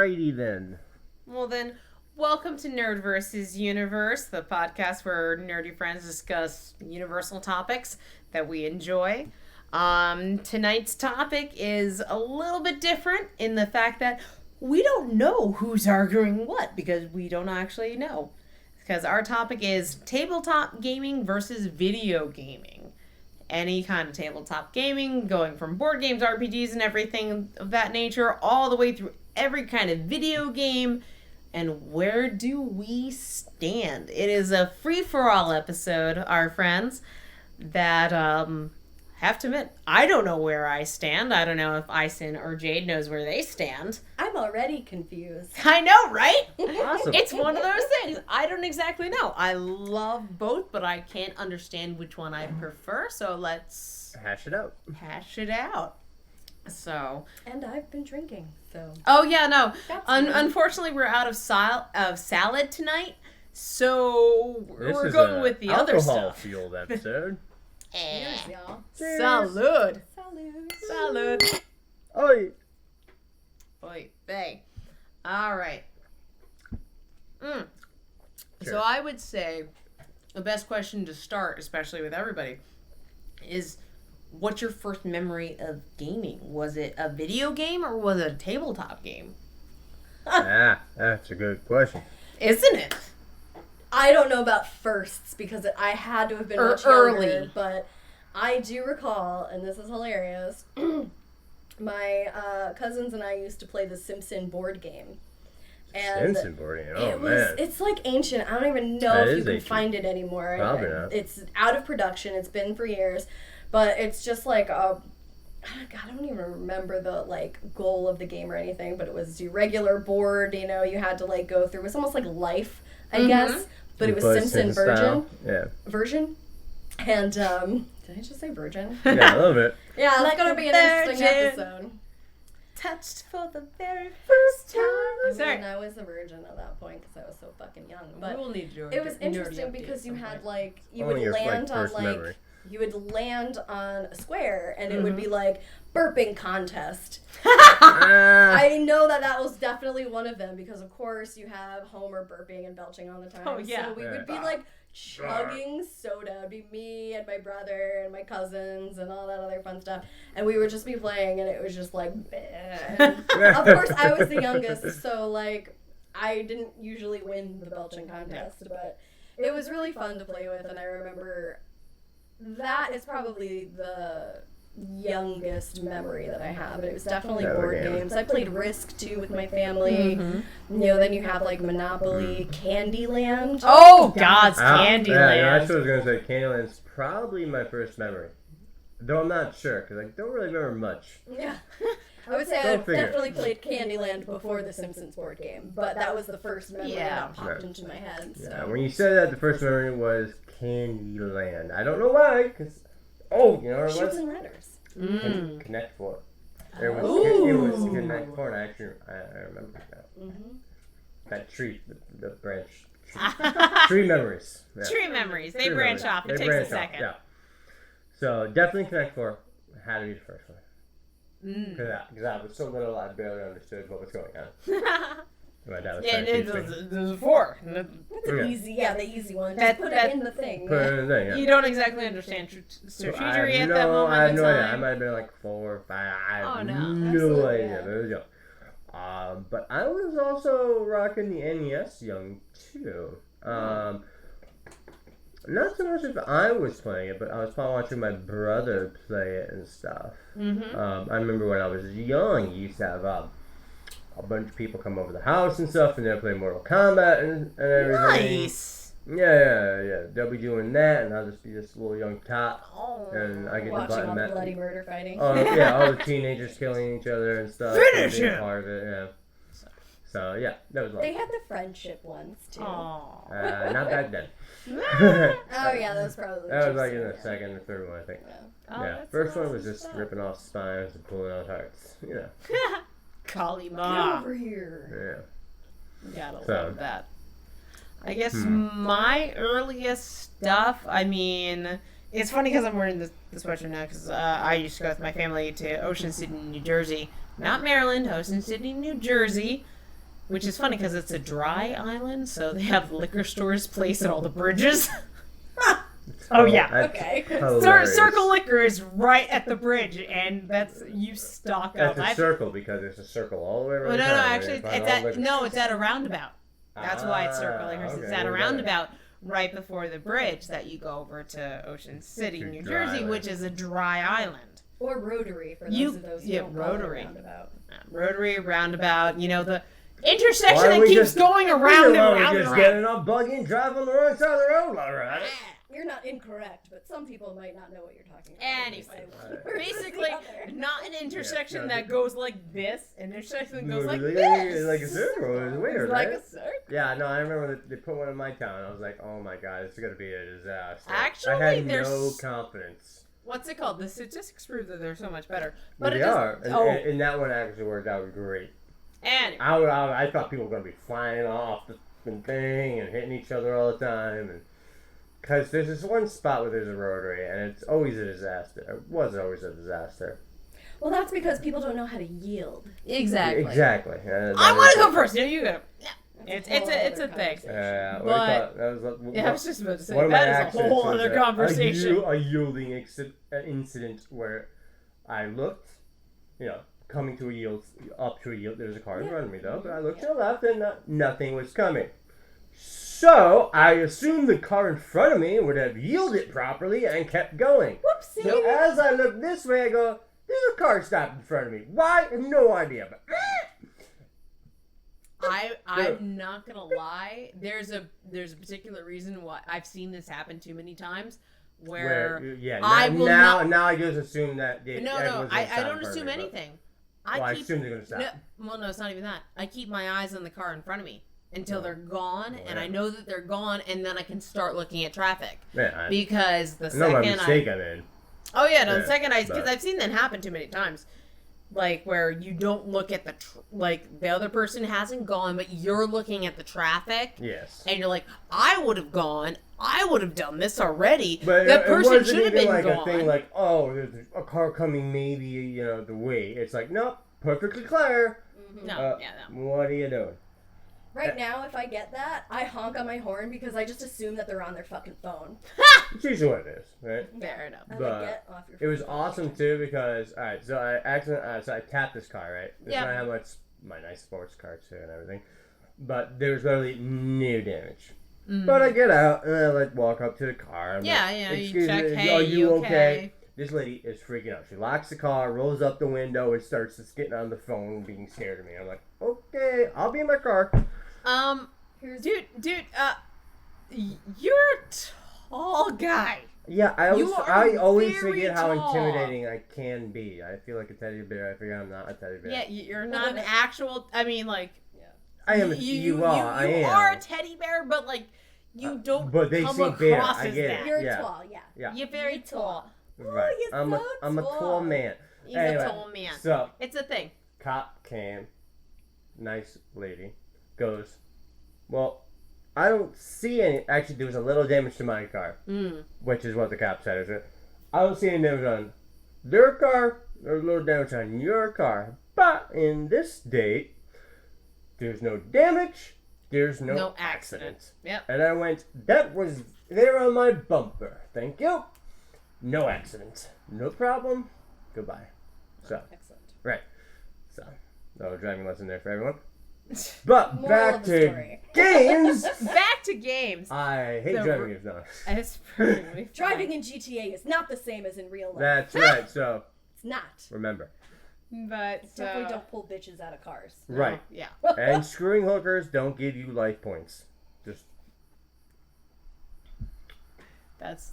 Alrighty then. Well then, welcome to Nerd vs. Universe, the podcast where nerdy friends discuss universal topics that we enjoy. Tonight's topic is a little bit different in the fact that we don't know who's arguing what because we don't actually know. Because our topic is tabletop gaming versus video gaming. Any kind of tabletop gaming, going from board games, RPGs, and everything of that nature, all the way through every kind of video game. And where do we stand? It is a free-for-all episode, our friends, that, have to admit, I don't know where I stand. I don't know if Ison or Jade knows where they stand. I'm already confused. I know, right? Awesome. It's one of those things. I don't exactly know. I love both, but I can't understand which one I prefer. So let's Hash it out. hash it out. So. And I've been drinking, so. Oh yeah, no. That's Unfortunately, we're out of salad tonight, so we're This going is with the other stuff. alcohol-fueled episode. Cheers, y'all. Cheers. Salud. Salud. Salud. Oi. Oy vey. All right. Sure. So I would say the best question to start, especially with everybody, is what's your first memory of gaming? Was it a video game or was it a tabletop game? That's a good question. Isn't it? I don't know about firsts because I had to have been much early. younger, but I do recall, and this is hilarious, my cousins and I used to play the Simpson board game. And Simpson board game. Oh, man. It's like ancient. I don't even know That if you is can ancient. find it anymore. Probably not. It's out of production. It's been for years. But it's just like God, I don't even remember the like goal of the game or anything, but it was your regular board, you had to like go through. It was almost like Life, I guess, but it was Simpson style. Yeah. version. And did I just say virgin? Yeah, a little bit. Yeah, Like it's gonna a be an interesting virgin. episode. Touched for the very first time. Sorry. And I was a virgin at that point because I was so fucking young. We But will need to do it was nerdy interesting update because you at some had point. like you Only would your, land on first like memory. you would land on a square and it would be like burping contest. Ah. I know that was definitely one of them because of course you have Homer burping and belching all the time. Oh, yeah. So we would be like chugging soda. It'd be me and my brother and my cousins and all that other fun stuff. And we would just be playing and it was just like and of course I was the youngest, so like I didn't usually win the belching contest, but it was really fun to play with, and I remember that is probably the youngest memory that I have. It was definitely board games. I played Risk too with my family. Then you have like Monopoly, Candyland. Oh, God's Yeah, Candyland. that's what I was going to say. Candyland's probably my first memory. Though I'm not sure, because I don't really remember much. Yeah. I would say Go I figure. definitely played Candyland before the Simpsons board game, but that was the first memory Yeah. that popped into my head. So. Yeah, when you said that, the first memory was Candyland. I don't know why, because... Oh, you know what it Shoots was? and Ladders. Connect 4. Oh. It was Connect 4, and I remember that. That tree, the branch. Tree memories. Yeah. Tree memories. They Tree branch memories. off. It They takes branch a second. Off, yeah. So definitely Connect 4 had to be the first one. Because I was so little, I barely understood what was going on. My dad was Yeah, trying to teach me. there's a 4. That's Yeah. an easy, the easy one. Just That- put that- it in the thing. Put it in the thing, yeah. You don't exactly understand strategy at that moment I have in no idea. I time. might have been like 4 or 5. I have Oh, no. no Absolutely, idea. yeah. But it was young. But I was also rocking the NES young too. Not so much if I was playing it, but I was probably watching my brother play it and stuff. I remember when I was young, you used to have a bunch of people come over the house and stuff, and they'll play Mortal Kombat and everything. Nice. Yeah. They'll be doing that, and I'll just be this little young tot, Oh. and I get to Watching all the button bloody murder fighting. all the teenagers killing each other and stuff. Finish and being him! Part of it, yeah. So yeah, that was They like had the friendship ones too. Aw. not back then. Oh yeah, that was probably. That was like in the just- second or third one, I think. Yeah. Oh, Yeah, that's first one awesome was just stuff. ripping off spines and pulling out hearts. Get Kalima. over here. Yeah. Gotta So- love that. I guess my earliest stuff, I mean, it's funny because I'm wearing this sweatshirt now because I used to go with my family to Ocean City, New Jersey. Not Maryland, Ocean City, New Jersey. which is funny because it's a dry island, so they have liquor stores placed at all the bridges. Oh yeah. Okay. Circle Liquor is right at the bridge, and that's you stock up. That's a circle because it's a circle all the way around. Well, no, actually, it's at a roundabout. That's why it's Circle Liquor. Okay, It's at a roundabout right before the bridge that you go over to Ocean City, New Jersey, which is a dry island. Or Rotary for those of those who don't Rotary. Roundabout. Rotary, roundabout. You know the intersection that keeps going around and around. Just getting on buggy and driving on the wrong side of the road, all right? You're not incorrect, but some people might not know what you're talking about. Anyway, basically, not an intersection that goes like this. An intersection that goes like this. Like a circle. It's weird, like right? a circle. Yeah, no, I remember they put one in my town. I was like, oh my god, this is going to be a disaster. Actually, I had no confidence. What's it called? The statistics prove that they're so much better. But they are. And that one actually worked out great. Anyway. I thought people were going to be flying off the thing and hitting each other all the time. And because there's this one spot where there's a rotary, and it's always a disaster. It was always a disaster. Well, that's because people don't know how to yield. Exactly. Exactly. I want to go first. No, you go. Yeah. It's a thing. Yeah, but I was just about to say that is a whole other conversation. A yielding incident where I looked, coming to a yield, up to a yield. There's a car in front of me though, but I looked to the left and nothing was coming. So I assumed the car in front of me would have yielded properly and kept going. Whoopsie! So as I look this way, I go, "There's a car stopped in front of me. Why? I have no idea." But I'm not gonna lie. There's a particular reason why I've seen this happen too many times. Where now I just assume that I don't assume anything. I assume they're gonna stop. No, it's not even that. I keep my eyes on the car in front of me until they're gone, and I know that they're gone, and then I can start looking at traffic. Yeah, because the second my mistake I'm in. Oh yeah, no. The second because I've seen that happen too many times. Like where you don't look at the other person hasn't gone, but you're looking at the traffic. Yes. And you're like, I would have gone. I would have done this already. But that person should have been like gone. A thing like, oh, there's a car coming, maybe the way. It's like, nope, perfectly clear. Mm-hmm. No. What are you doing? Right now, if I get that, I honk on my horn because I just assume that they're on their fucking phone. It's usually what it is, right? Fair enough. But get off your it was awesome too because so I tapped this car, right? Yeah. I have my nice sports car too and everything, but there was literally no damage. Mm. But I get out and I walk up to the car. You check. Hey, are you okay? This lady is freaking out. She locks the car, rolls up the window, and starts just getting on the phone, being scared of me. I'm like, okay, I'll be in my car. Dude, you're a tall guy. Yeah, I always forget how intimidating I can be. I feel like a teddy bear. I forget I'm not a teddy bear. Yeah, you're not an actual. I mean, like. Yeah. I am. You are a teddy bear, but you don't. But they come see across bear. as I get that. it. You're tall. Yeah. You're very tall. Right. Oh, I'm a tall man. He's a tall man. So it's a thing. Cop came. Nice lady. Goes, well, I don't see any. Actually, there was a little damage to my car, which is what the cop said. I don't see any damage on their car. There's a little damage on your car, but in this date, there's no damage. There's no accident. Yep. And I went, that was there on my bumper. Thank you. No accident. No problem. Goodbye. So. Excellent. Right. So, no driving lesson there for everyone. But back to games. Back to games. I hate driving games now. It's perfectly driving in GTA is not the same as in real life. That's right. So it's not. Remember. But definitely don't pull bitches out of cars. Right. Yeah. And screwing hookers don't give you life points. Just. That's.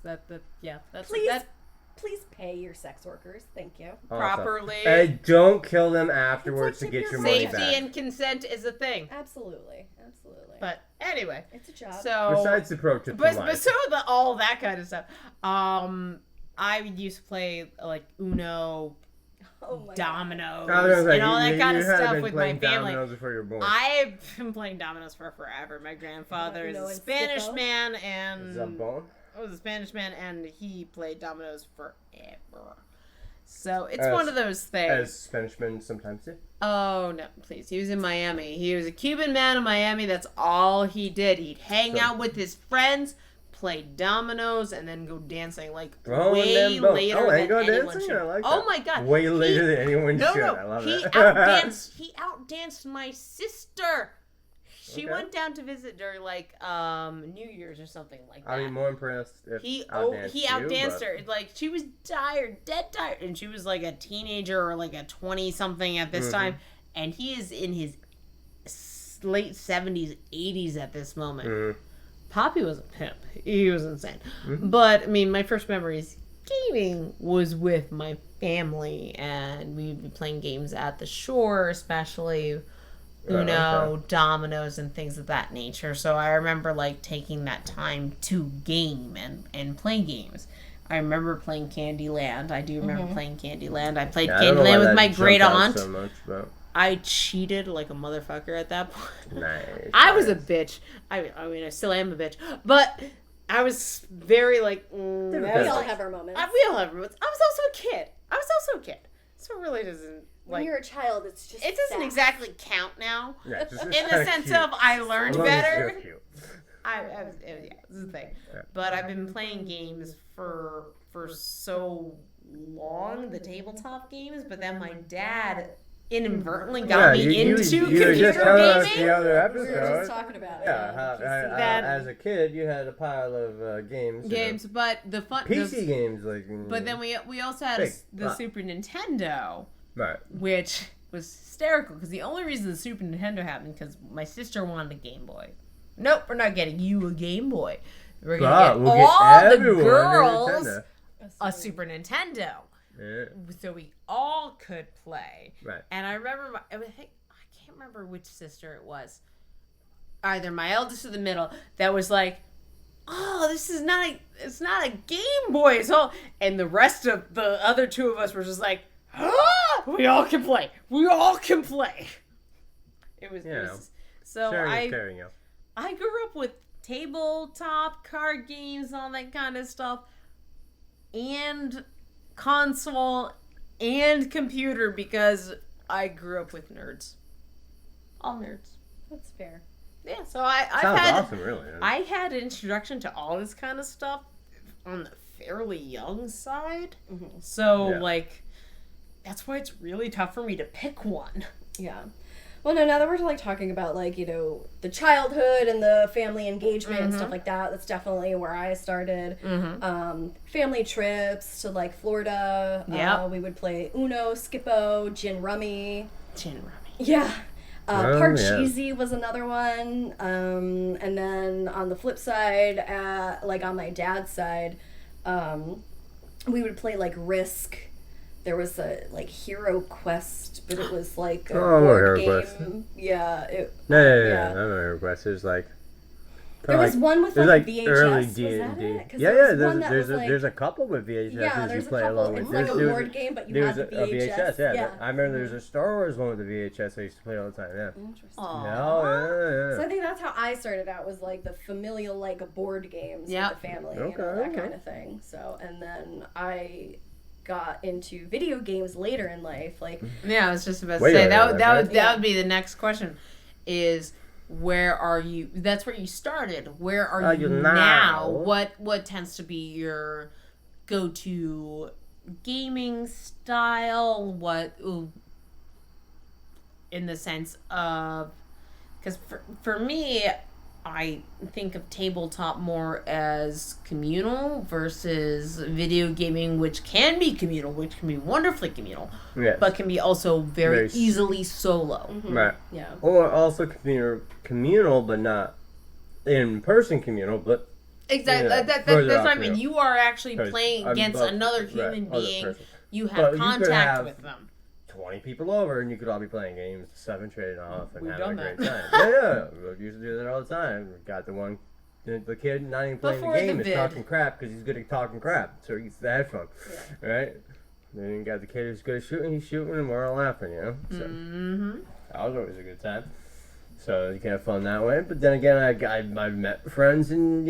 Please pay your sex workers. Thank you. Awesome. Properly. And don't kill them afterwards to get your money back. Safety and consent is a thing. Absolutely. But anyway, it's a job. So besides the pro tips, but so all that kind of stuff. I used to play Uno, dominoes, and all that kind of stuff with my family. I've been playing dominoes for forever. My grandfather is a Spanish man, and he played dominoes forever. So it's one of those things. As Spanishmen sometimes do. Oh, no, please. He was in Miami. He was a Cuban man in Miami. That's all he did. He'd hang out with his friends, play dominoes, and then go dancing way later than anyone should. I like oh, that. my God. Way later than anyone should. I love that. He outdanced my sister. She went down to visit during New Year's or something like that. I'd be more impressed if he outdanced her. She was tired, dead tired, and she was like a teenager or like a 20-something at this time, and he is in his late 70s, 80s at this moment. Poppy was a pimp. He was insane. But I mean, my first memories gaming was with my family, and we'd be playing games at the shore, especially Uno, dominoes, and things of that nature. So I remember taking that time to game and play games. I remember playing Candyland. I do remember playing Candyland. I played Candyland with my great aunt. So much, but... I cheated like a motherfucker at that point. Nice. I was a bitch. I mean, I still am a bitch. But I was very we all have our moments. We all have our moments. I was also a kid. So it really doesn't... When you're a child, it's just it doesn't exactly count now. Yeah, in the sense cute. of I learned better. This is the thing. But I've been playing games for so long, the tabletop games, but then my dad inadvertently got me into computer just gaming. The other episode. We were just talking about it. As a kid, you had a pile of games. But the fun PC games But then we also had the Super Nintendo. Right. Which was hysterical because the only reason the Super Nintendo happened because my sister wanted a Game Boy. Nope, we're not getting you a Game Boy. We're gonna get all the girls a Super Nintendo. Yeah. So we all could play. Right. And I remember I can't remember which sister it was. Either my eldest or the middle that was like, oh, it's not a Game Boy. And the rest of the other two of us were just like, we all can play. It was so I grew up with tabletop card games, all that kind of stuff, and console and computer because I grew up with nerds. All nerds. That's fair. Yeah, so awesome, really. I had an introduction to all this kind of stuff on the fairly young side. So that's why it's really tough for me to pick one. Yeah. Well, no, now that we're talking about the childhood and the family engagement and stuff like that, that's definitely where I started. Family trips to Florida. Yeah. We would play Uno, Skippo, Gin Rummy. Yeah. Parcheesi was another one. And then on the flip side, on my dad's side, we would play Risk. There was a Hero Quest, but it was a board game. Quest. Yeah. I know Hero Quest. There's there was one with VHS. Early was that it? There's a couple with VHS. Yeah, there's you play a couple. Along It's with. a board game, but you had the VHS. Yeah. I remember there's a Star Wars one with the VHS I used to play all the time. Yeah. Interesting. Yeah. So I think that's how I started out, was the familial board games with the family and all that kind of thing. So, and then I got into video games later in life. Yeah, I was just about to say that would be the next question is, where are you? That's where you started. Where are you now? What tends to be your go-to gaming style? What, in the sense of, because for me, I think of tabletop more as communal versus video gaming, which can be communal, which can be wonderfully communal, but can be also very easily solo. Right. Yeah. Or also communal, but not in-person communal, but exactly. That's what I mean. You are actually playing against another human being. You have contact with them. 20 people over and you could all be playing games, 7 trading off and having a great time. We used to do that all the time. We got the kid not even playing the game, is talking crap because he's good at talking crap, so he gets the headphone, right? Then you got the kid who's good at shooting, he's shooting, and we're all laughing, So that was always a good time. So you can have fun that way. But then again, I've met friends in,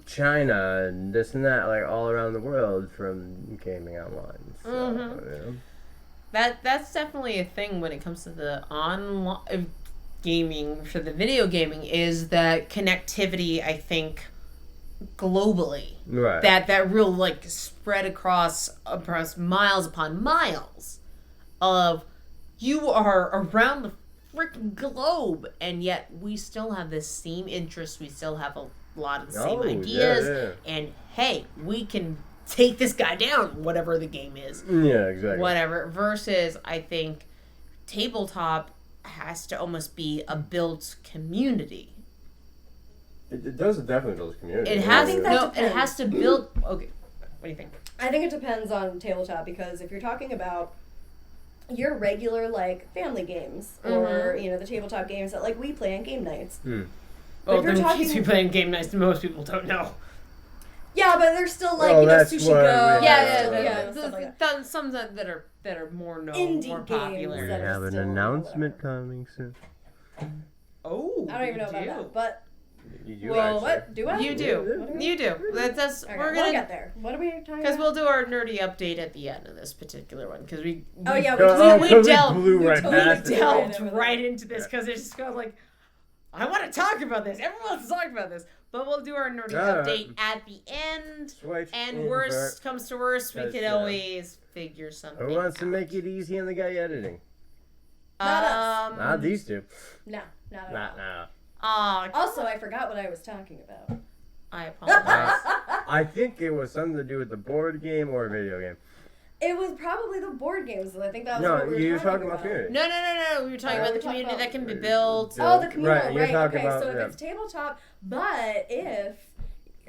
China and this and that, like all around the world from gaming online. So, That's definitely a thing when it comes to the online gaming, for the video gaming, is that connectivity, I think, globally. Right. That real, like, spread across miles upon miles of you are around the freaking globe, and yet we still have the same interests, we still have a lot of the same ideas, and hey, we can take this guy down, whatever the game is. Yeah, exactly. Whatever. Versus, I think, tabletop has to almost be a built community. It does definitely build community. It has to build. Okay, what do you think? I think it depends on tabletop, because if you're talking about your regular, like, family games, or, the tabletop games that, like, we play on game nights. Well, the games we play on game nights, most people don't know. Yeah, but they're still, like, Sushi Go. Some that are more known, indie more popular. We have an announcement coming soon. Oh, I don't even know about that, but... Well, what? Do I? You do. You do. That's okay, we're gonna get there. What are we talking about? Because we'll do our nerdy update at the end of this particular one. Because we delved right into this because it's just kind of like, I want to talk about this. Everyone wants to talk about this. But we'll do our nerdy update at the end. And worst comes to worst, we could always figure something Who wants to out. make it easy on the guy editing? Not us. Not these two. No, not at all. Also, I forgot what I was talking about. I apologize. I think it was something to do with the board game or a video game. It was probably the board games. I think that was what we were you were talking about community. No. We were talking about the community that can be built. Oh, the community. Right. Okay, so if it's tabletop, but if,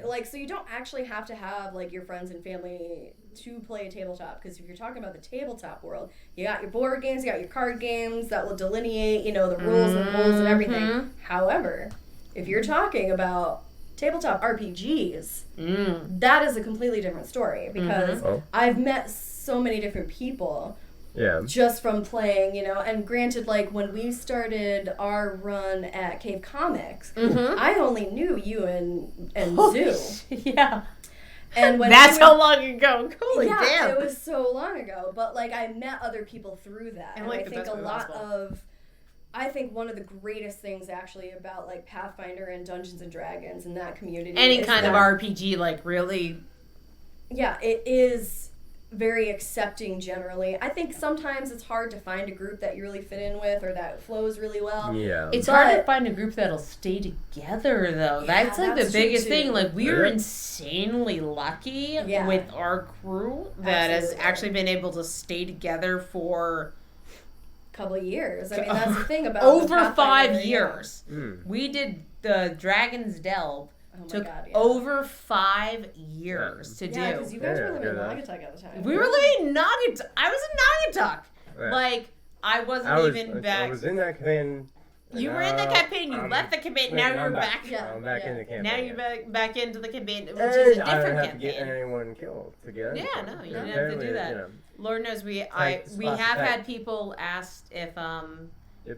like, so you don't actually have to have, like, your friends and family to play a tabletop, because if you're talking about the tabletop world, you got your board games, you got your card games that will delineate, the rules and rules and everything. However, if you're talking about tabletop RPGs, that is a completely different story, because I've met so many different people just from playing, and granted, like, when we started our run at Cave Comics, I only knew you and Zoo. Yeah. And when that's how long ago. Holy damn. It was so long ago. But, like, I met other people through that. And I think one of the greatest things actually about, like, Pathfinder and Dungeons and Dragons and that community. Any kind of RPG, like, really. Yeah, it is very accepting generally. I think sometimes it's hard to find a group that you really fit in with or that flows really well. Yeah. It's hard to find a group that'll stay together, though. Yeah, that's like the biggest thing. Like, we are Yeah. insanely lucky with our crew that has actually been able to stay together for couple of years. I mean, that's the thing about over 5 years. We did the Dragon's Delve. Took over 5 years to do. Yeah, because you guys were living in Naugatuck at the time. We were living in Naugatuck. I was in Naugatuck. Right. Like, I wasn't even back. I was in that campaign. You were in the campaign. You left the campaign. Now you're back. I'm back in the campaign. Now you're back into the campaign, which is a different I didn't have campaign. to get anyone killed to get Yeah, anything. no, you didn't have to do that. Lord knows we have had people asked if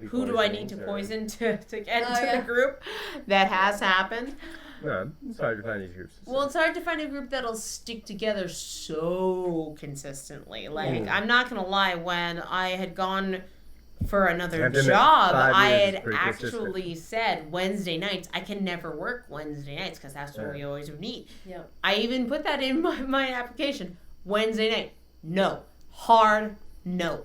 who do I need to poison to get into the group. That has happened. No, it's hard to find these groups. Well, it's hard to find a group that'll stick together so consistently. Like, I'm not gonna lie, when I had gone for another job, I had actually said Wednesday nights. I can never work Wednesday nights because that's when we always would meet. Yeah. I even put that in my application. Wednesday night, no, hard no,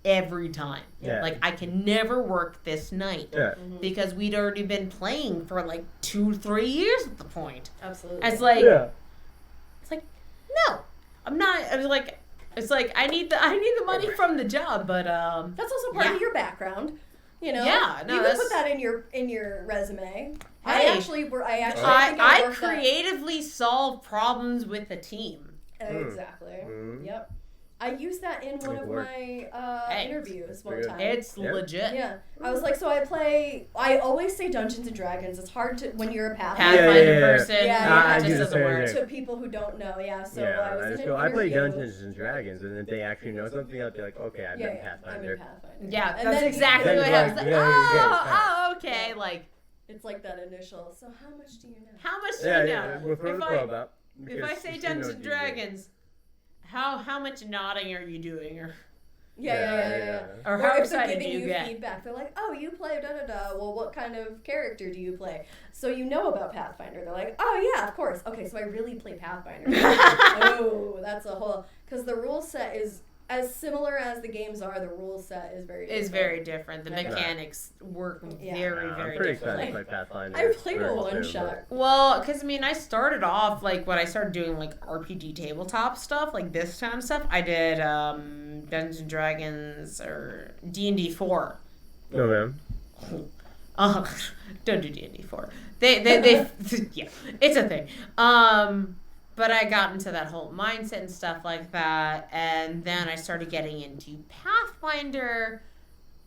every time. Yeah. Like, I can never work this night because we'd already been playing for like 2-3 years at the point. Absolutely. It's like, no, I'm not. I was like. It's like I need the money from the job, but that's also part of your background, you know. Yeah, no, you can put that in your resume. Hey, I creatively solve problems with the team. Exactly. Yep. I used that in one of my interviews one time. It's legit. Yeah. I was like, I always say Dungeons and Dragons. It's hard to, when you're a Pathfinder person. Yeah, it just doesn't work. To people who don't know, so I was in an I play interview. Dungeons and Dragons, and if they actually know something, I'll be like, okay, I've been Pathfinder. Yeah, that's exactly what happens. okay, like. It's like that initial. So how much do you know? How much do you know? Yeah, we'll throw the probe out. If I say Dungeons and Dragons, how much nodding are you doing, or? Yeah. Or how if they're excited giving do you get? feedback, they're like, "Oh, you play da-da-da. Well, what kind of character do you play?" So you know about Pathfinder. They're like, "Oh yeah, of course. Okay, so I really play Pathfinder." Oh, that's a whole. Because the rule set is as similar as the games are. The rule set is very different. Is very different. The mechanics work very I'm very pretty differently. excited to play Pathfinder. I played a one-shot. Well, because I started off like when I started doing like RPG tabletop stuff, like this kind of stuff. I did Dungeons and Dragons or D&D 4. No, man. Don't do D&D 4. They yeah, it's a thing. But I got into that whole mindset and stuff like that, and then I started getting into Pathfinder.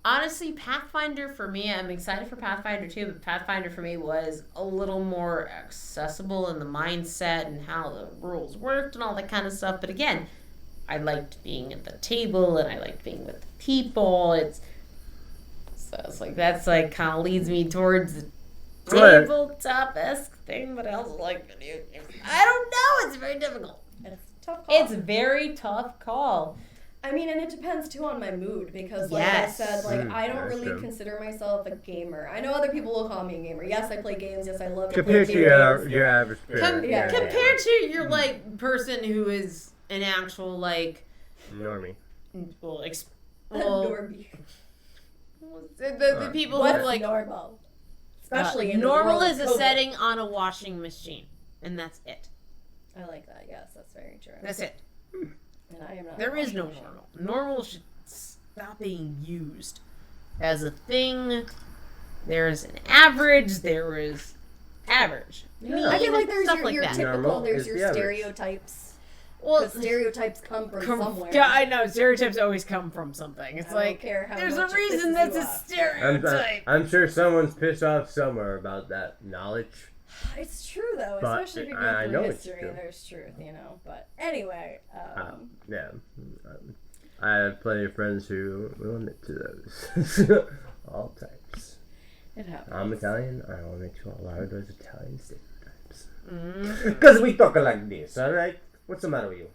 Honestly, Pathfinder for me, I'm excited for Pathfinder too, but Pathfinder for me was a little more accessible in the mindset and how the rules worked and all that kind of stuff. But again, I liked being at the table and I liked being with the people. So it's like that's like kind of leads me towards the tabletop-esque thing, but I also like video games. I don't know. It's very difficult. It's a tough call. It's a very tough call. I mean, and it depends too on my mood because, like I said, like I don't really consider myself a gamer. I know other people will call me a gamer. Yes, I play games. Yes, I love to play games. Compared to your average player. Compared to your like person who is an actual like normie. Normie. The people What's who like normal. Especially in normal the is a setting on a washing machine, and that's it. I like that. Yes, that's very true. That's it. And I am not. There is no normal. Normal should stop being used as a thing. There's an average. There is average. Yeah. I feel like there's your that. typical. There's your stereotypes. Well, stereotypes come from somewhere. Yeah, I know. Stereotypes always come from something. It's like there's a reason that's a stereotype. I'm sure someone's pissed off somewhere about that knowledge. It's true though, especially if you go through history. There's truth, But anyway, yeah, I have plenty of friends who will admit to those. All types. It happens. I'm Italian. I will admit to a lot of those Italian stereotypes. Because we talk like this, all right? What's the matter with you?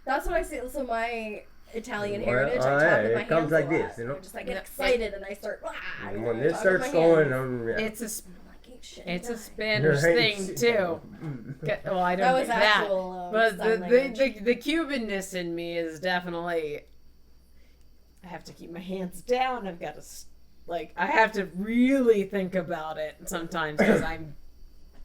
That's what I say. So my Italian heritage, I talk with my hands comes like a lot. this, you know. I just get excited and I start. And when this starts going, it's a Spanish thing too. Well, I don't do that. But the Cubanness in me is definitely. I have to keep my hands down. I've got to I have to really think about it sometimes because I'm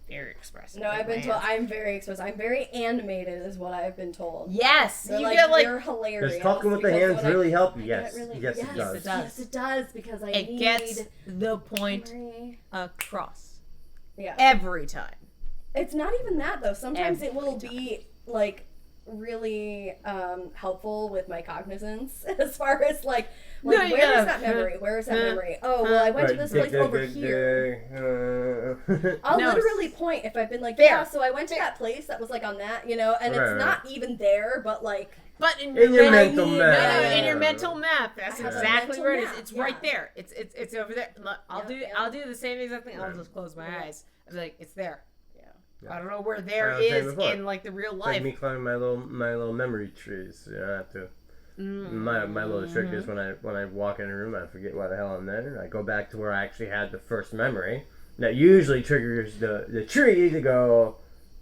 very expressive. No, I've been told I'm very expressive. I'm very animated, is what I've been told. Yes, you get you're hilarious. Does talking with the hands really help you? Yes, yes, it does. Yes, it does because it gets the point across. Yeah, every time. It's not even that though. Sometimes it will be like really helpful with my cognizance as far as like where is that memory? Where is that memory? Oh, well, I went to this place over here. I'll literally point if I've been like, yeah, so I went to that place that was like on that, and it's not even there, but like. But in your mental map. No, in your mental map. That's exactly where it is. It's right there. It's over there. I'll do the same exact thing. I'll just close my eyes. I'm like, it's there. Yeah. I don't know where there is in like the real life. Like me climbing my little memory trees. I have to. My little trick is when I walk in a room, I forget why the hell I'm there. I go back to where I actually had the first memory. That usually triggers the tree to go.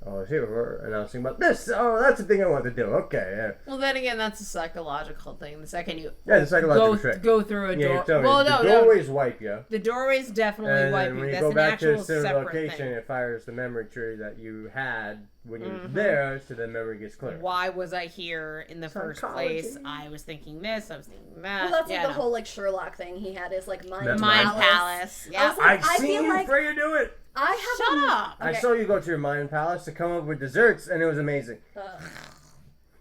Oh, here, and I was thinking about this. Oh, that's the thing I want to do. Okay, yeah. Well, then again, that's a psychological thing. The second you the psychological trick. Go through a door. The doorways wipe you. The doorways definitely wipe you. When you That's go an back actual to a similar separate location, thing. it fires the memory tree that you had when you were there, so the memory gets clear. Why was I here in the first place? I was thinking this. I was thinking that. Well, that's like the whole like Sherlock thing. He had his like mind palace. Yeah, I've seen you Freya do it. Shut up! I saw you go to your mind palace to come up with desserts, and it was amazing.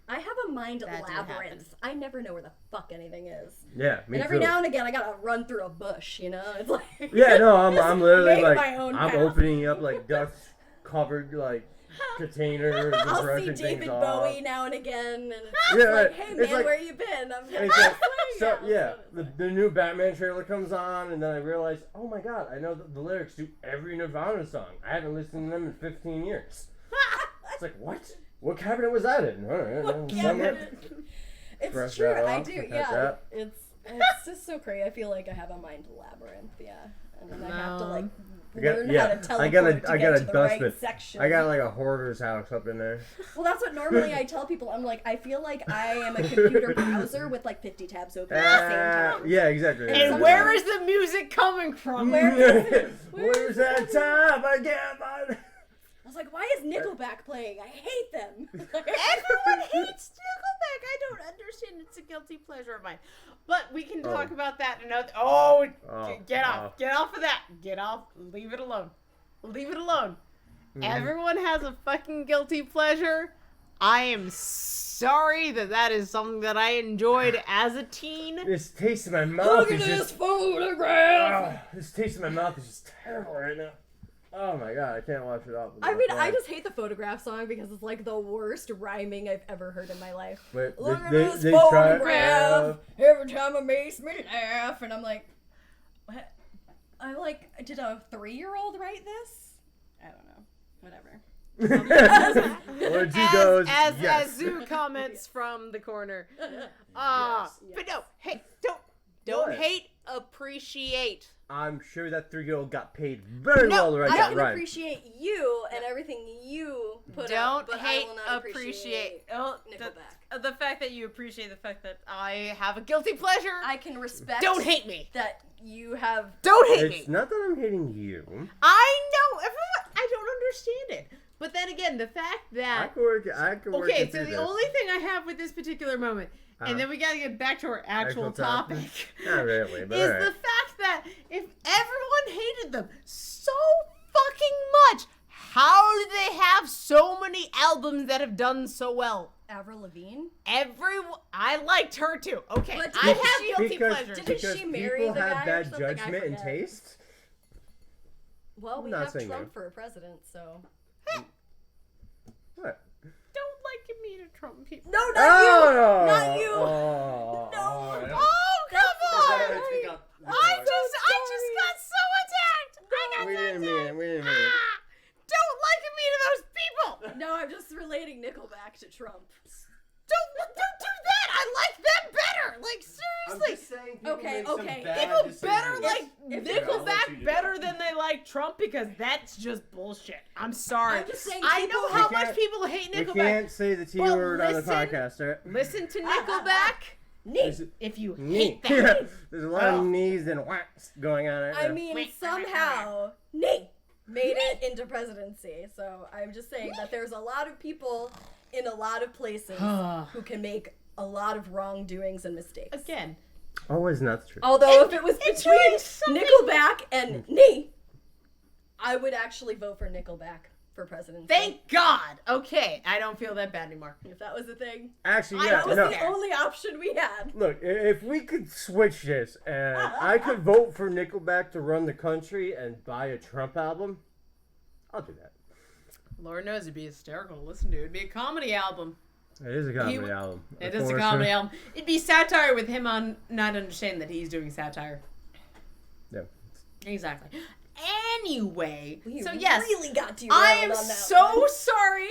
I have a mind labyrinth. I never know where the fuck anything is. Yeah, me and every now and again, I gotta run through a bush. It's like yeah, no, I'm literally like I'm opening up like dust covered like containers and I'll see brushing David things Bowie off. now and again, and it's Yeah, like, hey it's man, like- where you been? I'm And it's like, so, yeah. yeah, the new Batman trailer comes on, and then I realize, oh my god, I know the lyrics to every Nirvana song. I haven't listened to them in 15 years. It's like, what? What cabinet was that in? All right, What summer. cabinet? It's Brush true, that I off, do, look at yeah. that. It's just so crazy. I feel like I have a mind labyrinth, yeah. And then I have to, like, I got- learn yeah, how to I teleport gotta to get to the dust right it. section. I got like a hoarder's house up in there. Well, that's what normally I tell people. I'm like, I feel like I am a computer browser with like 50 tabs open at the same time. Yeah, exactly. And where is the music coming from? Where's that time I get my... I was like, why is Nickelback playing? I hate them. Everyone hates Nickelback. I don't understand. It's a guilty pleasure of mine. But we can talk about that another. Get off. Get off of that. Get off. Leave it alone. Leave it alone. Everyone has a fucking guilty pleasure. I am sorry that is something that I enjoyed as a teen. This taste in my mouth Look at is this just... photograph. This taste in my mouth is just terrible right now. Oh my god, I can't wash it off. I mean, I just hate the photograph song because it's like the worst rhyming I've ever heard in my life. Wait, Look at they this try- photograph. Every time it makes me laugh, and I'm like, what? I'm like, did a 3-year-old write this? I don't know. Whatever. Or G goes, as yes. Zoo comments from the corner. Yes. But no, hey, don't What? hate, appreciate. I'm sure that 3-year-old got paid very No, well to write I that can rhyme. appreciate you and everything you put Don't out, but hate, I will not appreciate. Oh, Nickelback. the fact that you appreciate the fact that I have a guilty pleasure. I can respect. Don't hate me. that you have. Don't hate It's me. not that I'm hating you. I know. Everyone, I don't understand it. But then again, the fact I that. can work Okay, it so through the this. only thing I have with this particular moment, and then we gotta get back to our actual topic, Not really, but is alright. the fact that if everyone hated them so fucking much, how do they have so many albums that have done so well? Avril Lavigne? I liked her too. Okay, But I didn't have she- guilty because, pleasures. Didn't because she marry people the have guy or bad something? I judgment and forget. taste. Well, we I'm not have saying Trump that. for a president, so. What? Don't like me to Trump people. No, not you! Oh, Not you! Oh, No. Oh, come on! oh, I just got so attacked. I got We so didn't mean attacked. it. We didn't mean it. Don't liken me to those people. No, I'm just relating Nickelback to Trump. Don't do that. I like them better. Like seriously. saying Okay, okay. People better like if- Nickelback better than they like Trump because that's just bullshit. I'm sorry. I'm just saying I people- know how We much can't- people hate We Nickelback. can't say the T But word on the listen- podcast, alright? Listen to Nickelback. Neat. If you Knee. hate them. There's a lot of knees and whacks going on right I now. mean, Wait, somehow, Nate made it into presidency. So I'm just saying that there's a lot of people in a lot of places who can make a lot of wrongdoings and mistakes. Again. Always not true. Although if it was it's between really something- Nickelback and Nate, I would actually vote for Nickelback for presidency. Thank God. Okay, I don't feel that bad anymore. If that was a thing. Actually, I yeah, That was no. the only option we had. Look, if we could switch this and I could vote for Nickelback to run the country and buy a Trump album, I'll do that. Lord knows it'd be hysterical to listen to. It'd be a comedy album. It is a comedy album. It is a comedy album. It'd be satire with him on not understanding that he's doing satire. Yeah. Exactly. Anyway, We so yes, really got you. I am on that so one. sorry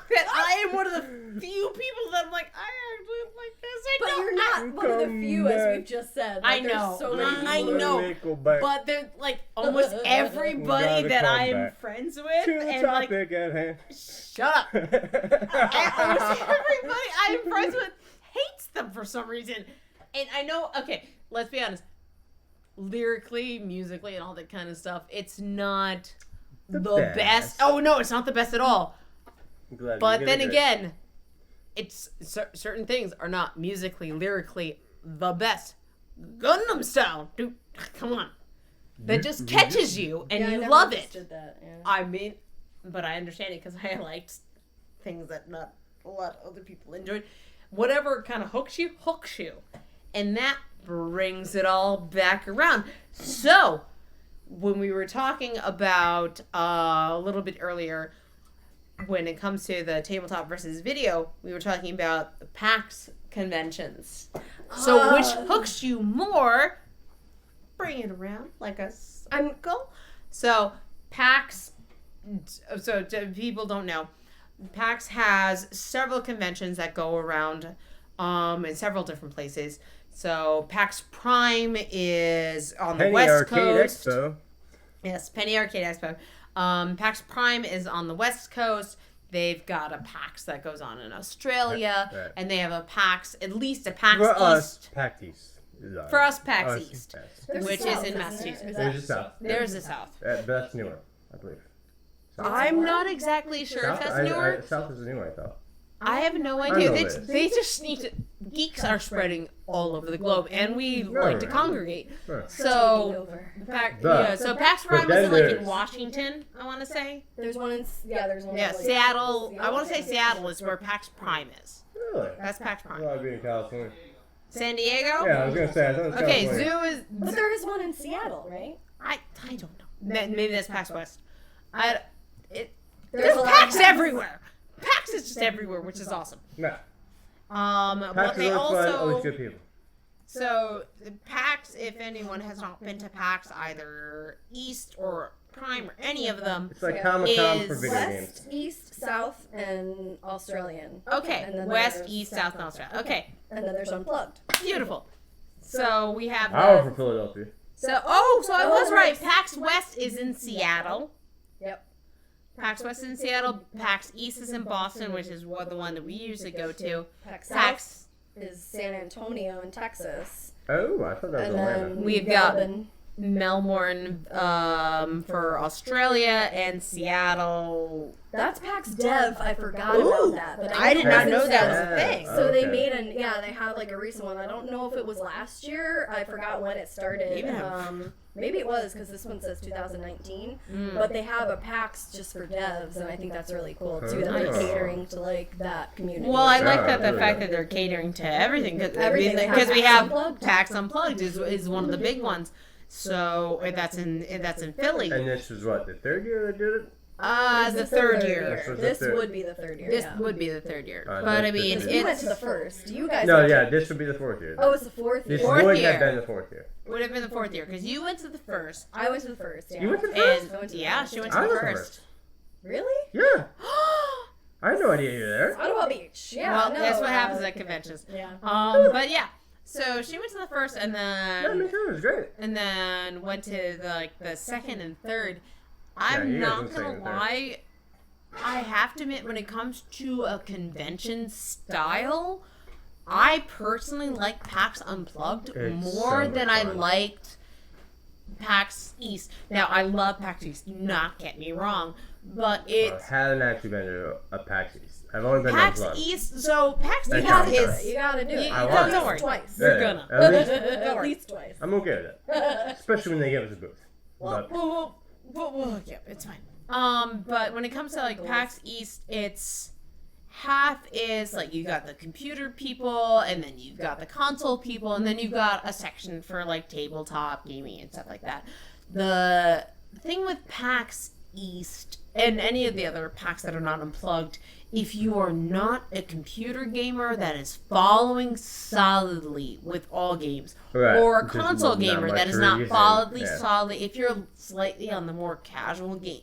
that I am one of the few people that I'm like, I actually like this. I But know. you're not one of the few, as we've just said. I Like, there's know. So many I people. know. Nickelback. But they're like almost everybody Gotta that come I am back friends with, to the and like, topic at hand. shut up. And almost everybody I am friends with hates them for some reason. And I know, okay, let's be honest. Lyrically, musically, and all that kind of stuff, it's not the best. Oh, no, it's not the best at all. Glad But you then get it. again, it's certain things are not musically, lyrically the best. Gundam Style, dude, come on. That just catches you and Yeah, I you never love it. understood that, yeah. I mean, but I understand it because I liked things that not a lot of other people enjoyed. Whatever kind of hooks you. And that brings it all back around. So, when we were talking about a little bit earlier, when it comes to the tabletop versus video, we were talking about the PAX conventions. So which hooks you more? Bring it around like a circle. So PAX, so people don't know, PAX has several conventions that go around in several different places. So PAX Prime is on the West Arcade Coast. Expo. Yes, Penny Arcade Expo. PAX Prime is on the West Coast. They've got a PAX that goes on in Australia, right. and they have a PAX, at least a PAX For East. us, PAX East. For us, PAX Us, East, There's which a is south, in isn't Massachusetts. there? There's a south. There's the South. That's newer, I believe. I'm not exactly sure if that's newer. South is newer, I thought. I have no I idea. know They, this. they just need to. Geeks are spreading all over the globe, and we like to congregate. Sure. So, so PAX Prime then is like in there's- Washington, I want to say. There's one in there's one. Yeah, in, like, Seattle. I want to say Seattle is where PAX Prime is. Really? That's PAX I Prime. thought I'd be in California. San Diego? Yeah, I was gonna say. I thought it was Okay, California. Zoo is. But there is one in Seattle, right? I don't know. Maybe that's PAX West. There's There's a lot PAX of everywhere. PAX is just everywhere, which is awesome. No. But PAX they is always fun, always also. good people. So PAX, if anyone has not been to PAX, either East or Prime or any of them. It's like Yeah. Comic-Con for Is video West, games. East, South, and Australian. Okay, And then West, there's East, South, and Australia. Okay, And then there's Unplugged. beautiful. So we have I was the. from Philadelphia. So I was right. PAX West is in Seattle. Yep. PAX West is in Seattle. PAX East is in Boston, which is the one that we usually go to. PAX South PAX. is San Antonio in Texas. Oh, I thought that was And Atlanta. then We've got Melbourne. Melbourne for Australia and Seattle. That's PAX Dev. I forgot Ooh, about that. But I did not know that was a Yeah. thing. So they Okay. made they had like a recent one. I don't know if it was last year. I forgot when it started. Yeah. Maybe it was because this one says 2019. Mm. But they have a PAX just for devs, and I think that's really cool too. That they're Nice. catering to like that community. Well, I like Yeah, that the really fact good. that they're catering to everything Everything. They have because we PAX have Unplugged. PAX Unplugged is one of the big ones. So that's in Philly. And this was what, the third year they did it? The This is third year. This was the This third. would be the third year. This yeah. would be the third year. Alright, But I this- mean, this You went it's to the first. You guys. No, went yeah, to- this would be the fourth year. Oh, it's the fourth This year. Fourth would year. have been the fourth year. would have been the fourth year because you went to the first. I went to the first. Yeah. You went to the And first? I went to the yeah, first. she went to I the was the first. Really? Yeah. I had no idea you were there. Ottawa Beach. Yeah. Well, no, that's what happens at conventions. Yeah. But yeah, so she went to the first, and Yeah, me then too. It was great. went to the second and third. Yeah, I'm you guys not went second gonna and third. lie. I have to admit, when it comes to a convention style, I personally like PAX Unplugged It's more so than much I fun. liked PAX East. Now, I love PAX East. Do not get me wrong, but I it's haven't actually been to a PAX East. I've only been PAX to Unplugged. East. So PAX That's East not You is. gotta do it. You- I At want least don't worry. twice. You're Yeah, gonna. At least, At worry. least twice. I'm okay with that. Especially when they give us a booth. But Well, yeah, it's fine. But when it comes to like PAX East, it's half is like you got the computer people, and then you've got the console people, and then you've got a section for like tabletop gaming and stuff like that. The thing with PAX East and any of the other PAX that are not unplugged, if you are not a computer gamer that is following solidly with all games, Right. or a Just console not gamer much that is not reason. solidly Yeah. solidly, if you're slightly on the more casual game,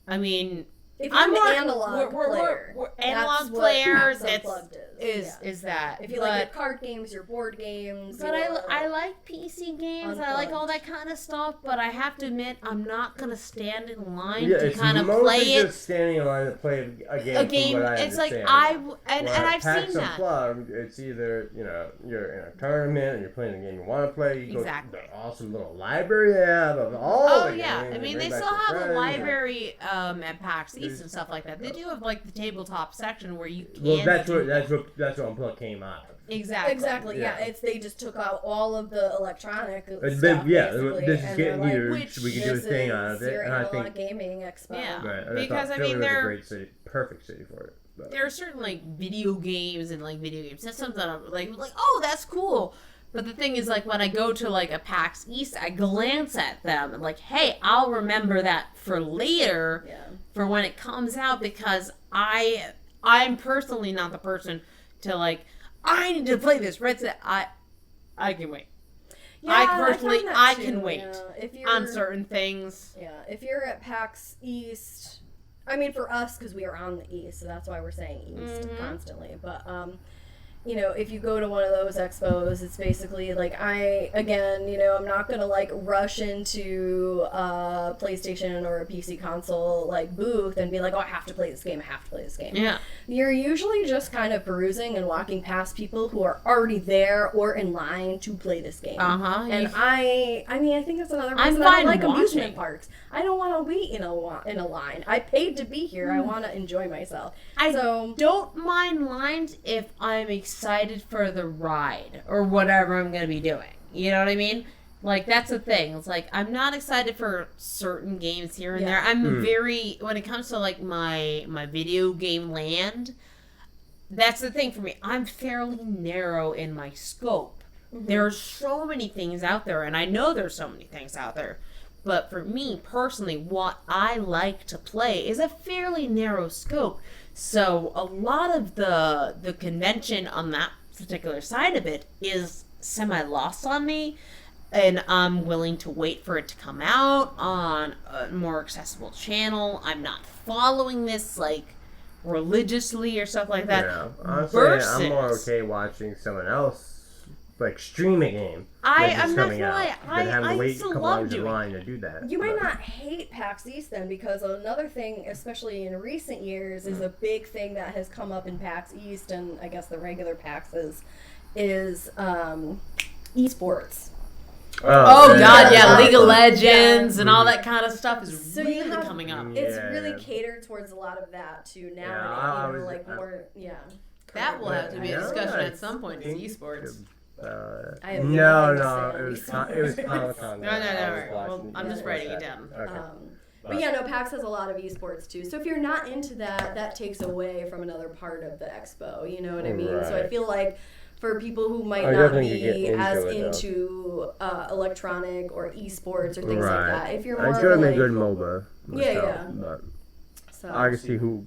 I mean, If you're I'm an more analog player, we're that's analog what players. PAX It's Unplugged is yeah. that. If you but, like your card games, your board games. but your- I like PC games. I like all that kind of stuff. But I have to admit, I'm not gonna stand in line yeah, to it's kind of mostly play it. just standing in line to play a game. A game. From what I It's like understand. and Where I've PAX seen that. Unplugged, it's either, you're in a tournament and you're playing the game you want to play. You Exactly. go to the awesome little library they have of all Oh the yeah, games I and mean bring they back still your have a friends. library at PAX East and stuff like that. They do have like the tabletop section where you can. Well, that's do what Unplugged came out of. exactly. Exactly. Yeah. Yeah. They just took out all of the electronic It's stuff. been- yeah, basically, this is and getting they're you. which We can do a this thing is out of it, your and I analog think gaming expo. Yeah. right. And Because, I I thought mean, Philly was a they're- great city, perfect city for it. But. There are certain like video games and like video game systems that I'm like oh that's cool. But the thing is, like, when I go to, like, a PAX East, I glance at them and, like, hey, I'll remember that for later. Yeah. for when it comes out, because I'm personally not the person to like, I need to play this Red Set. I can wait. Yeah, I can wait on certain things. Yeah, if you're at PAX East, I mean, for us, because we are on the East, so that's why we're saying East constantly. But, you know, if you go to one of those expos, it's basically like I'm not going to like rush into a PlayStation or a PC console like booth and be like, oh, I have to play this game. Yeah. You're usually just kind of perusing and walking past people who are already there or in line to play this game. And I think that's another reason I don't like amusement parks. I don't want to wait in a line. I paid to be here. I want to enjoy myself. I don't mind lines if I'm excited for the ride or whatever I'm going to be doing. You know what I mean? Like, that's the thing. It's like, I'm not excited for certain games here and there. I'm very, when it comes to, like, my video game land, that's the thing for me. I'm fairly narrow in my scope. There are so many things out there, and I know there's so many things out there. But for me, personally, what I like to play is a fairly narrow scope. So a lot of the convention on that particular side of it is semi-lost on me. And I'm willing to wait for it to come out on a more accessible channel. I'm not following this, like, religiously or stuff like that. Yeah, honestly, I'm more okay watching someone else, like, stream a game. I'm not gonna lie. I wait used to a couple love hours in doing line to do that. You might not hate PAX East then, because another thing, especially in recent years, is a big thing that has come up in PAX East and I guess the regular PAX is esports. Oh God, yeah, League of Legends and all that kind of stuff is really coming up. It's really catered towards a lot of that too now. That will have to be a discussion at some point. Is esports. It was Comic-Con. No. Well, I'm just writing it down. Okay. But yeah, no, PAX has a lot of esports too. So if you're not into that, that takes away from another part of the expo. You know what I mean? Right. So I feel like for people who might not be as into electronic or esports or things like that, if you're more I enjoy a good MOBA. But so I can see who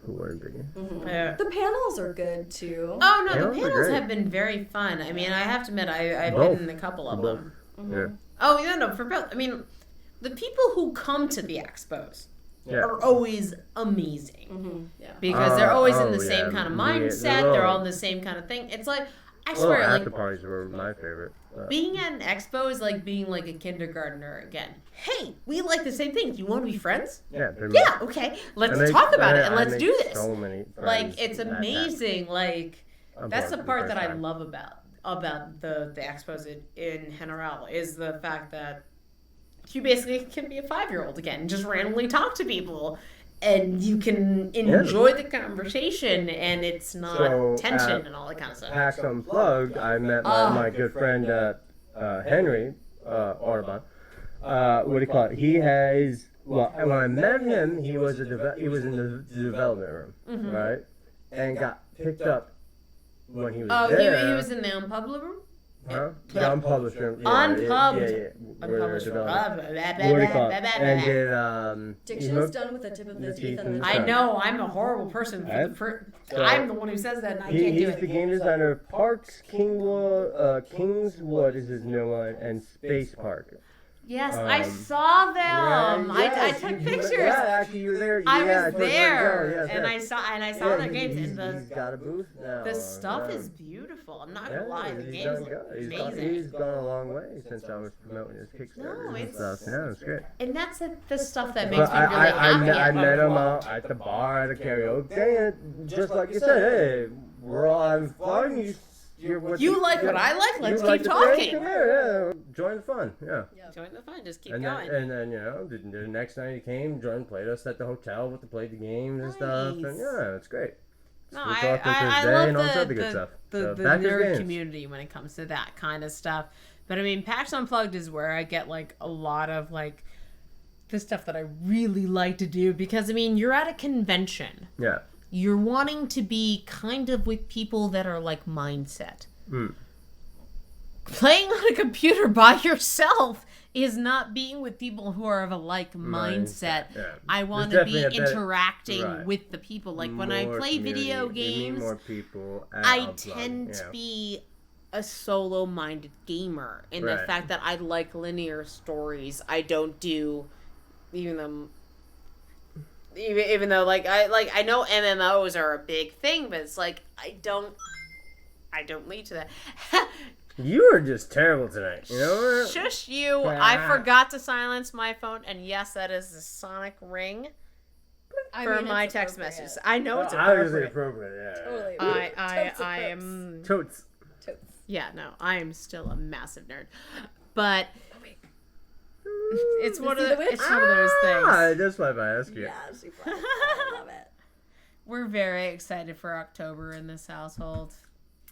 wouldn't be. The panels are good too. Oh no, the panels have been very fun. I mean, I have to admit, I've been in a couple of them. Yeah. Oh yeah, no, for both. I mean, the people who come to the expos are always amazing. Because they're always in the same kind of mindset. They're all in the same kind of thing. It's like, I swear, after parties were my favorite. Being at an expo is like being like a kindergartner again. Hey, we like the same things. You want to be friends? Yeah. Yeah. Okay. Let's talk about it and let's do this. So many like, it's amazing. Like, that's the part that I love about the expos in general, is the fact that you basically can be a 5-year-old again and just randomly talk to people. And you can enjoy the conversation, and it's not tension and all that kind of stuff. PAX Unplugged, I met my good friend Henry Orban. What do you call it? He has when I met him, he was in the development room, right, and got picked up when he was there. Oh, he was in the unpublished room. Huh? The unpublished room. Unpublished. Unpublished. What do you call it? And diction is done with the tip of the teeth and the I know, I'm a horrible person. I'm the one who says that, and I can't do it. He's the game designer of Parks, Kingswood is his new one, and Space Park. Yes, I saw them. I took pictures. Yeah, actually, you were there. I was there, and I saw their games. And he's got a booth now. The stuff is beautiful. I'm not gonna lie, the games look amazing. He's gone a long way since I was promoting his Kickstarter and stuff. Yeah, it's great. And that's the stuff that makes me really happy. I met him out at the bar, at the karaoke, and just like you said, hey, we're all having fun. You like what I like? Let's keep talking. Come here, join the fun. Yeah. Join the fun. Just keep going. And then the next night he came, played us at the hotel with played the games and stuff. And it's great. No, I love the nerd community when it comes to that kind of stuff. But I mean, PAX Unplugged is where I get like a lot of like the stuff that I really like to do, because I mean, you're at a convention. Yeah. You're wanting to be kind of with people that are like mindset. Playing on a computer by yourself is not being with people who are of a like mindset. Yeah. I want to be definitely interacting with the people. Like when I play video games, you meet more people I tend to be a solo-minded gamer in the fact that I like linear stories. I don't do even though I know MMOs are a big thing, but it's like I don't lead to that. You are just terrible tonight. You know what? Shush you. I forgot to silence my phone, and yes, that is the sonic ring for my text messages. I know it's appropriate. Yeah. Totally. I am... Totes. Yeah, no, I am still a massive nerd. But... It's one of those things. That's why I ask you. Yeah, she probably. I love it. We're very excited for October in this household.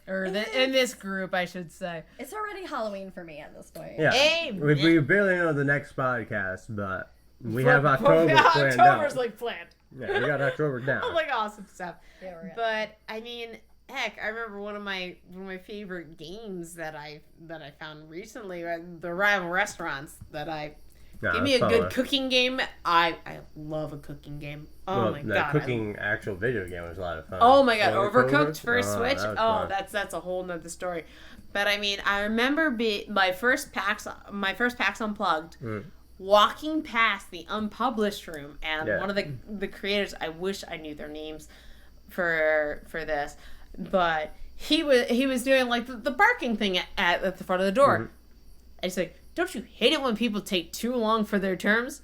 Or in this group, I should say. It's already Halloween for me at this point. Yeah. We barely know the next podcast, but we have October planned out. October's like planned. Yeah, we got October down. Like awesome stuff. Yeah, we're good. But I mean, heck, I remember one of my favorite games that I found recently, the rival restaurants that give me a good cooking game. I love a cooking game. Oh my god! The cooking actual video game was a lot of fun. Oh my god, Overcooked for Switch. That's a whole nother story. But I mean, I remember my first PAX Unplugged, walking past the unpublished room, and one of the creators. I wish I knew their names for this, but he was doing like the barking thing at the front of the door. And he's like, "Don't you hate it when people take too long for their turns?"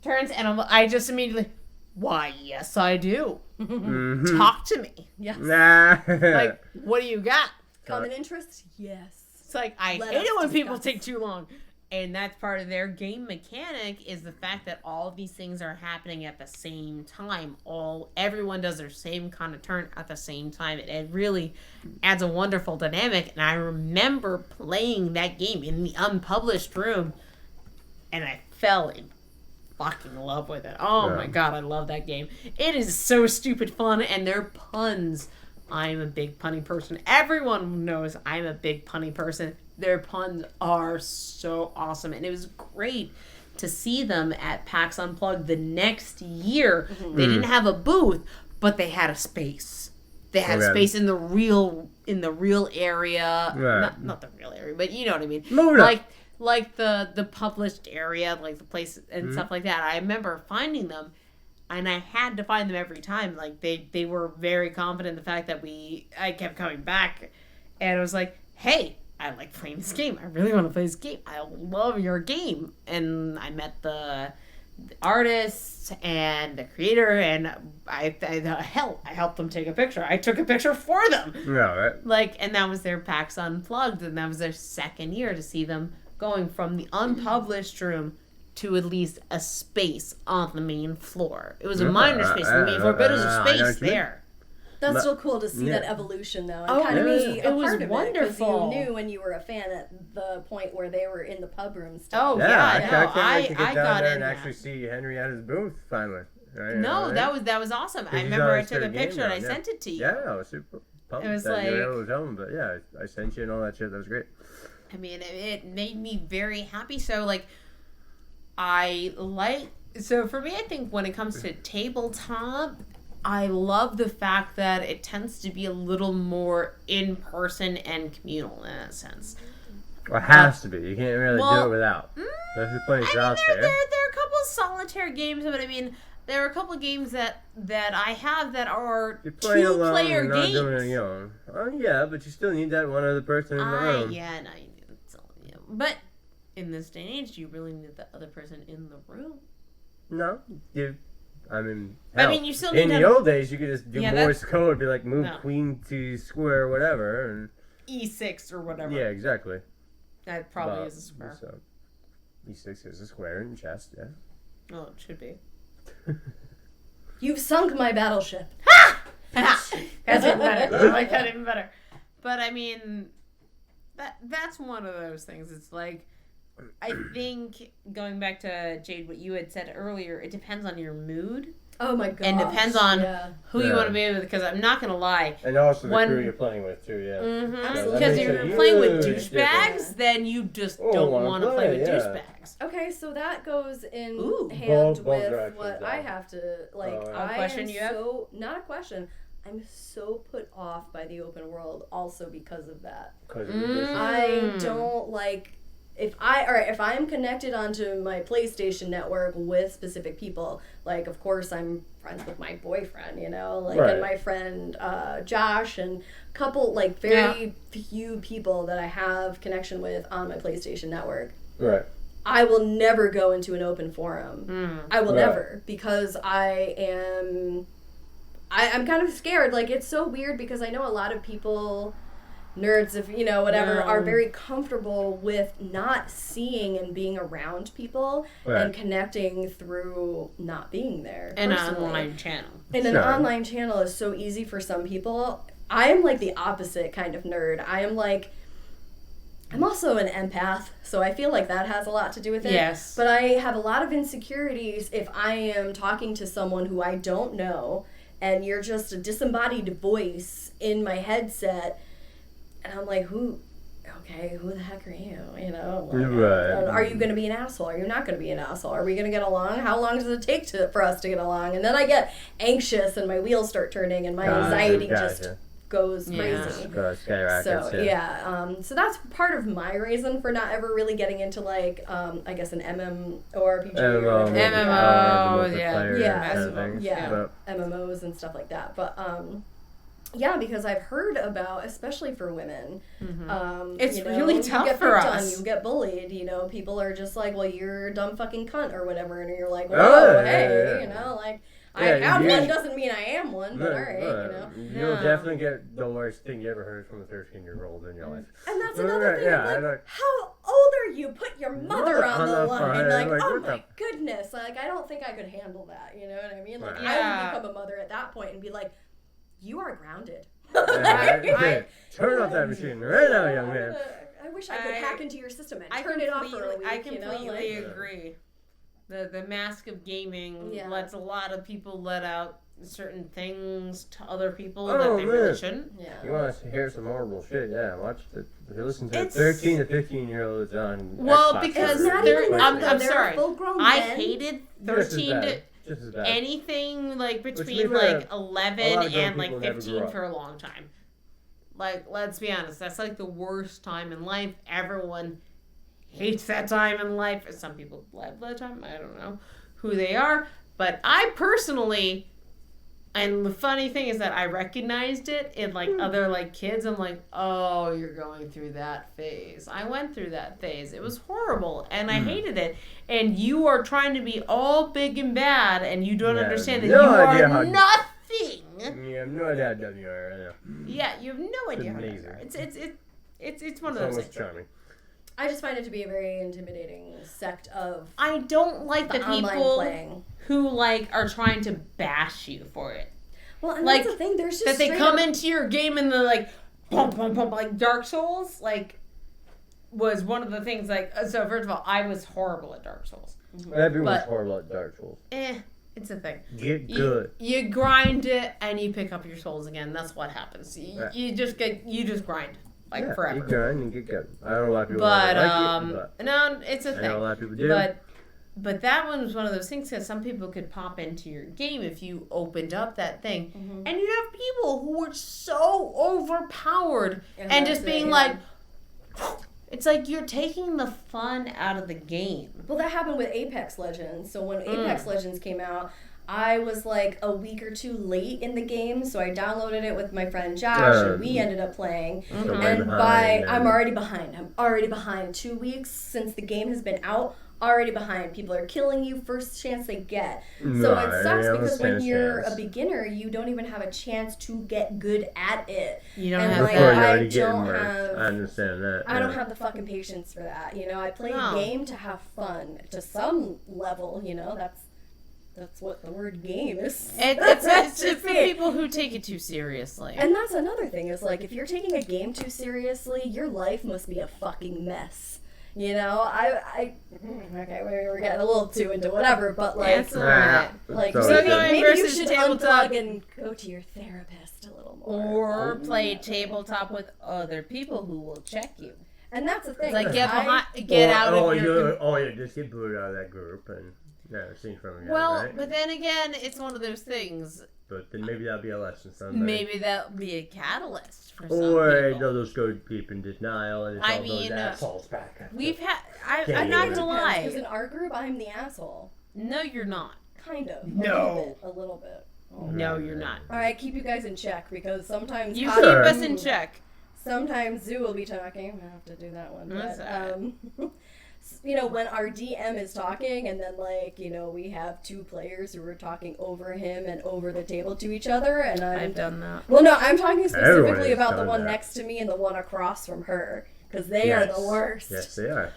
And I just immediately, why, yes, I do. Talk to me. Yes. Like, what do you got? Common interest? Yes. It's like, I hate it when people take too long. And that's part of their game mechanic is the fact that all of these things are happening at the same time. Everyone does their same kind of turn at the same time. It really adds a wonderful dynamic. And I remember playing that game in the unpublished room, and I fell in fucking love with it. Oh my god, I love that game. It is so stupid fun, and their puns. I'm a big punny person. Everyone knows I'm a big punny person. Their puns are so awesome, and it was great to see them at PAX Unplugged the next year. They didn't have a booth, but they had a space. They had space in the real area. Not the real area, but you know what I mean. Like the published area, like the place and stuff like that. I remember finding them, and I had to find them every time. Like they were very confident in the fact that I kept coming back, and I was like, hey, I like playing this game. I really want to play this game. I love your game. And I met the artist and the creator, and I helped them take a picture. I took a picture for them. Yeah, right. And that was their PAX Unplugged, and that was their second year to see them going from the unpublished room to at least a space on the main floor. It was a minor space on the main floor, but it was a space there. That's so cool to see that evolution, though, and kind of be a part of wonderful. It, because you knew when you were a fan at the point where they were in the pub room still. Oh, I can't wait to get down there and actually see Henry at his booth, finally. Right, no, that was awesome. I remember I took a picture and I sent it to you. Yeah, I was super pumped. It was that you were able to tell him, but yeah, I sent you and all that shit. That was great. I mean, it made me very happy. So, so for me, I think when it comes to tabletop, I love the fact that it tends to be a little more in-person and communal in a sense. Well, it has to be. You can't really do it without. There's plenty out there. There are a couple of solitaire games, but I mean, there are a couple of games that I have that are two-player games. Not doing it alone. Oh, yeah, but you still need that one other person in the room. Yeah, no, you need it. But in this day and age, do you really need the other person in the room? No. You you still need in the old days, you could just do Morse code, be like, move queen to square, whatever, and E6 or whatever. Yeah, exactly. That probably is a square. So, E6 is a square in chess, yeah. Oh, it should be. You've sunk my battleship. That's even better. I like that even better. But I mean, that's one of those things. It's like, I think, going back to, Jade, what you had said earlier, it depends on your mood. Oh my god. And depends on who you want to be with, because I'm not going to lie. And also the crew you're playing with, too, yeah. Mm-hmm. Because if you're playing with douchebags, then you just don't want to play with douchebags. Okay, so that goes in hand with what I have to, like, a question you have? Not a question. I'm so put off by the open world also because of that. I don't like... If I'm connected onto my PlayStation network with specific people, like, of course, I'm friends with my boyfriend, you know, like, and my friend Josh, and a couple, like, very few people that I have connection with on my PlayStation network. Right. I will never go into an open forum. I will never, because I'm kind of scared. Like, it's so weird because I know a lot of people... nerds, if you know, whatever, are very comfortable with not seeing and being around people and connecting through not being there. An online channel. And an online channel is so easy for some people. I am like the opposite kind of nerd. I'm also an empath, so I feel like that has a lot to do with it. Yes. But I have a lot of insecurities if I am talking to someone who I don't know, and you're just a disembodied voice in my headset. And I'm like, who the heck are you? You know? Like, are you going to be an asshole? Are you not going to be an asshole? Are we going to get along? How long does it take for us to get along? And then I get anxious and my wheels start turning and my anxiety just goes crazy. So that's part of my reason for not ever really getting into, like, I guess an MMORPG. MMOs and stuff like that. But, yeah, because I've heard about, especially for women, it's really tough for us. You get bullied, you know, people are just like, well, you're a dumb fucking cunt or whatever, and you're like, whoa, you know, like, I have one doesn't mean I am one, but alright, you know. You'll definitely get the worst thing you ever heard from a 13-year-old in your life. And that's another thing, like, how old are you? Put your mother on the line. Like, oh my goodness, like, I don't think I could handle that, you know what I mean? Like, I would become a mother at that point and be like, you are grounded. Turn off that machine right now, young man. I wish I could hack into your system and turn it off for a week. I completely agree. The mask of gaming lets a lot of people let out certain things to other people that they really shouldn't. Yeah. You want to hear some horrible shit? Yeah, watch it. If you listen to 13 to 15-year-olds on Xbox, because I'm sorry, I hated 13 to... anything like between like 11 and like 15 for a long time. Like, let's be honest, that's like the worst time in life. Everyone hates that time in life. Some people love that time. I don't know who they are, but I personally, and the funny thing is that I recognized it in like other like kids. I'm like, oh, you're going through that phase. I went through that phase. It was horrible and I hated it. And you are trying to be all big and bad, and you don't understand that you are nothing. You have no idea how dumb you are right now. Yeah, you have no idea how dumb you are. It's one of those things. Charming. I just find it to be a very intimidating sect of. I don't like the people who like are trying to bash you for it. Well, and like, that's the thing. There's just that they come into your game and they're like, pump, pump, pump, like Dark Souls, like, was one of the things. Like, so first of all, I was horrible at Dark Souls. Everyone's horrible at Dark Souls. It's a thing. Get good. You grind it and you pick up your souls again. That's what happens. You just grind. Like forever. You grind and get good. I don't know a lot of people like it. No, it's a thing. I know a lot of people do. But that one was one of those things because some people could pop into your game if you opened up that thing. Mm-hmm. And you'd have people who were so overpowered and just being like, it's like you're taking the fun out of the game. Well, that happened with Apex Legends. So when Apex Legends came out, I was like a week or two late in the game, so I downloaded it with my friend Josh, and we ended up playing. Mm-hmm. And I'm already behind. I'm already behind. 2 weeks since the game has been out, already behind. People are killing you first chance they get. So it sucks because when you're a beginner, you don't even have a chance to get good at it. You don't have I understand that. I don't have the fucking patience for that. You know, I play a game to have fun to some level. You know, that's what the word game is. It's for people who take it too seriously. And that's another thing is like if you're taking a game too seriously, your life must be a fucking mess. You know, okay, we're getting a little too into whatever, but like, That's all right. like So maybe you versus should tabletop. unplug and go to your therapist a little more. Or play tabletop with other people who will check you. And that's the thing. It's like get out of your... just get booted out of that group and sing from again, Well, right? but then again, it's one of those things. But then maybe that'll be a lesson someday. Maybe that'll be a catalyst for some Or people. they'll just go deep in denial and it's all those assholes back. I'm not gonna lie. Because in our group, I'm the asshole. No, you're not. Kind of. No. A little bit. No, you're not. All right, keep you guys in check because sometimes You keep us in check. Sometimes Zoo will be talking. I have to do that one. That's But, you know, when our DM is talking and then, like, you know, we have two players who are talking over him and over the table to each other, and I've done that. Well, no, I'm talking specifically about the done one that. next to me and the one across from her, because they are the worst. Yes, they are.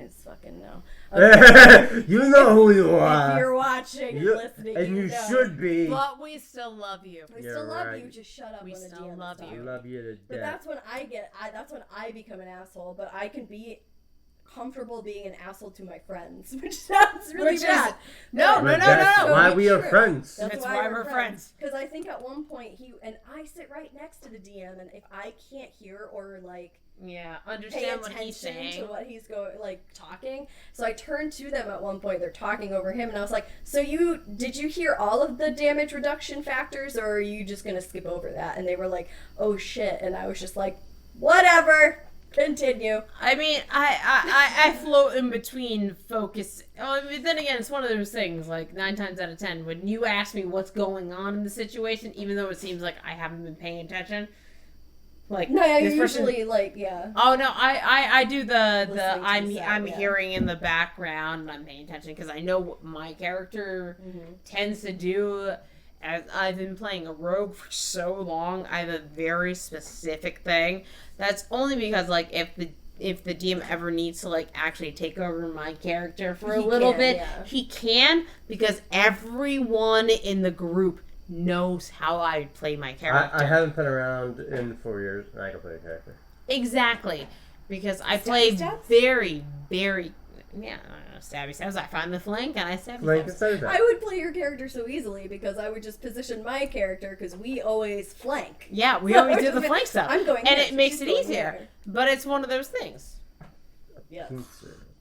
I fucking know. Okay. You know who you If are. you're watching and listening, and you know. should be. But we still love you. We You're still love right. you. Just shut up. We when the still DM love is you. I talking. love you to But death. that's when that's when I become an asshole. But I can be comfortable being an asshole to my friends, which sounds really bad. No. But that's no. why It's we are true. friends. That's why we're friends. Because I think at one point I sit right next to the DM, and if I can't hear or like Yeah, pay understand what he's attention saying. to what he's talking, so I turned to them at one point. They're talking over him, and I was like, "So did you hear all of the damage reduction factors, or are you just gonna skip over that?" And they were like, "Oh shit," and I was just like, "Whatever." Continue. I mean, I float in between focus. But then again, it's one of those things, like 9 times out of 10, when you ask me what's going on in the situation, even though it seems like I haven't been paying attention, like No, yeah, this you're person... usually like, yeah. Oh no, I do the Listening to I'm the sound, I'm yeah. hearing in the background and I'm paying attention because I know what my character tends to do. As I've been playing a rogue for so long, I have a very specific thing. That's only because, like, if the DM ever needs to, like, actually take over my character for a little bit, he can, because everyone in the group knows how I play my character. I haven't been around in 4 years, and I can play a character. Exactly, because I play very, very... Yeah, stabby stabs. I find the flank and I stabby stabs. I would play your character so easily because I would just position my character because we always flank. Yeah, we always do the flank stuff. I'm going and here, it makes she's it going easier. here. But it's one of those things. Yeah. You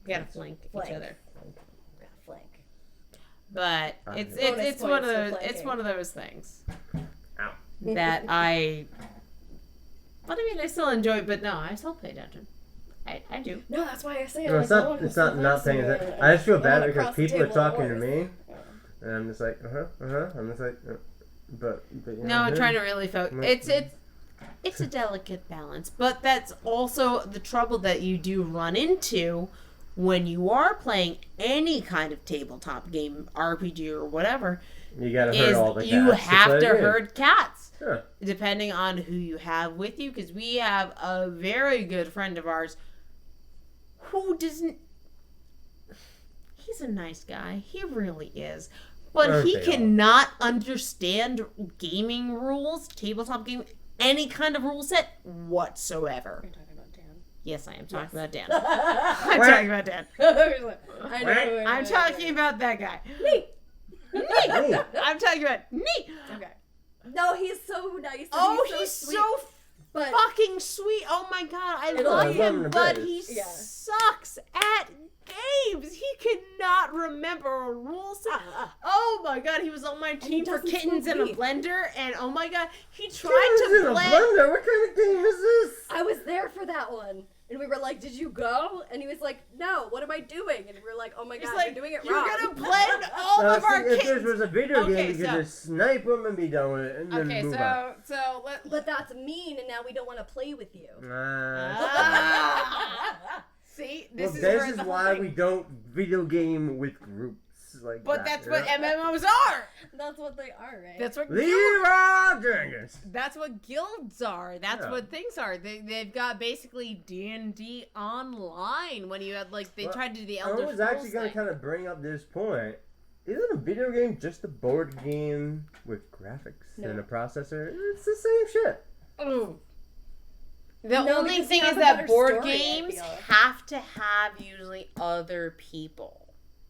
gotta flank each other. Gotta flank. But it's one of those things. Ow. That I. But I mean, I still enjoy it. But no, I still pay attention. I do. No, that's why I say No, it's not paying attention. I just feel bad because people are talking to me, and I'm just like, I'm just like, but you no, I'm trying to really focus. It's a delicate balance, but that's also the trouble that you do run into when you are playing any kind of tabletop game, RPG or whatever. You gotta herd all the cats. You have to herd herd cats. Sure. Depending on who you have with you, because we have a very good friend of ours who doesn't... He's a nice guy. He really is. But he cannot understand gaming rules, tabletop game, any kind of rule set whatsoever. Are you talking about Dan? Yes, I am talking about Dan. I'm talking about Dan. I'm talking about that guy. Me. I'm talking about me. Okay. No, he's so nice. He's sweet, so but fucking sweet. Oh my god, I It'll love be him, him but to he bits. sucks at games. He cannot remember a rule set. Oh my god, he was on my team for Kittens in a Blender, and oh my god, he tried to in play. a blender? What kind of game is this? I was there for that one. And we were like, "Did you go?" And he was like, "No. What am I doing?" And we were like, "Oh my god, you're doing it wrong." You're gonna blend all of our If kittens. this was a video game, you could just snipe them and be done with it, and then move on. But that's mean, and now we don't want to play with you. See, This this is why we don't video game with groups like But that. that's what MMOs are. That's what they are, right? That's what Leroy Jenkins. That's what guilds are. That's what things are. They've got basically D&D online. When you had they tried to do the Elder Scrolls I was actually going to kind of bring up this point. Isn't a video game just a board game with graphics and a processor? It's the same shit. Oh. The only because thing they is have a that better board story, I games feel. have to have usually other people.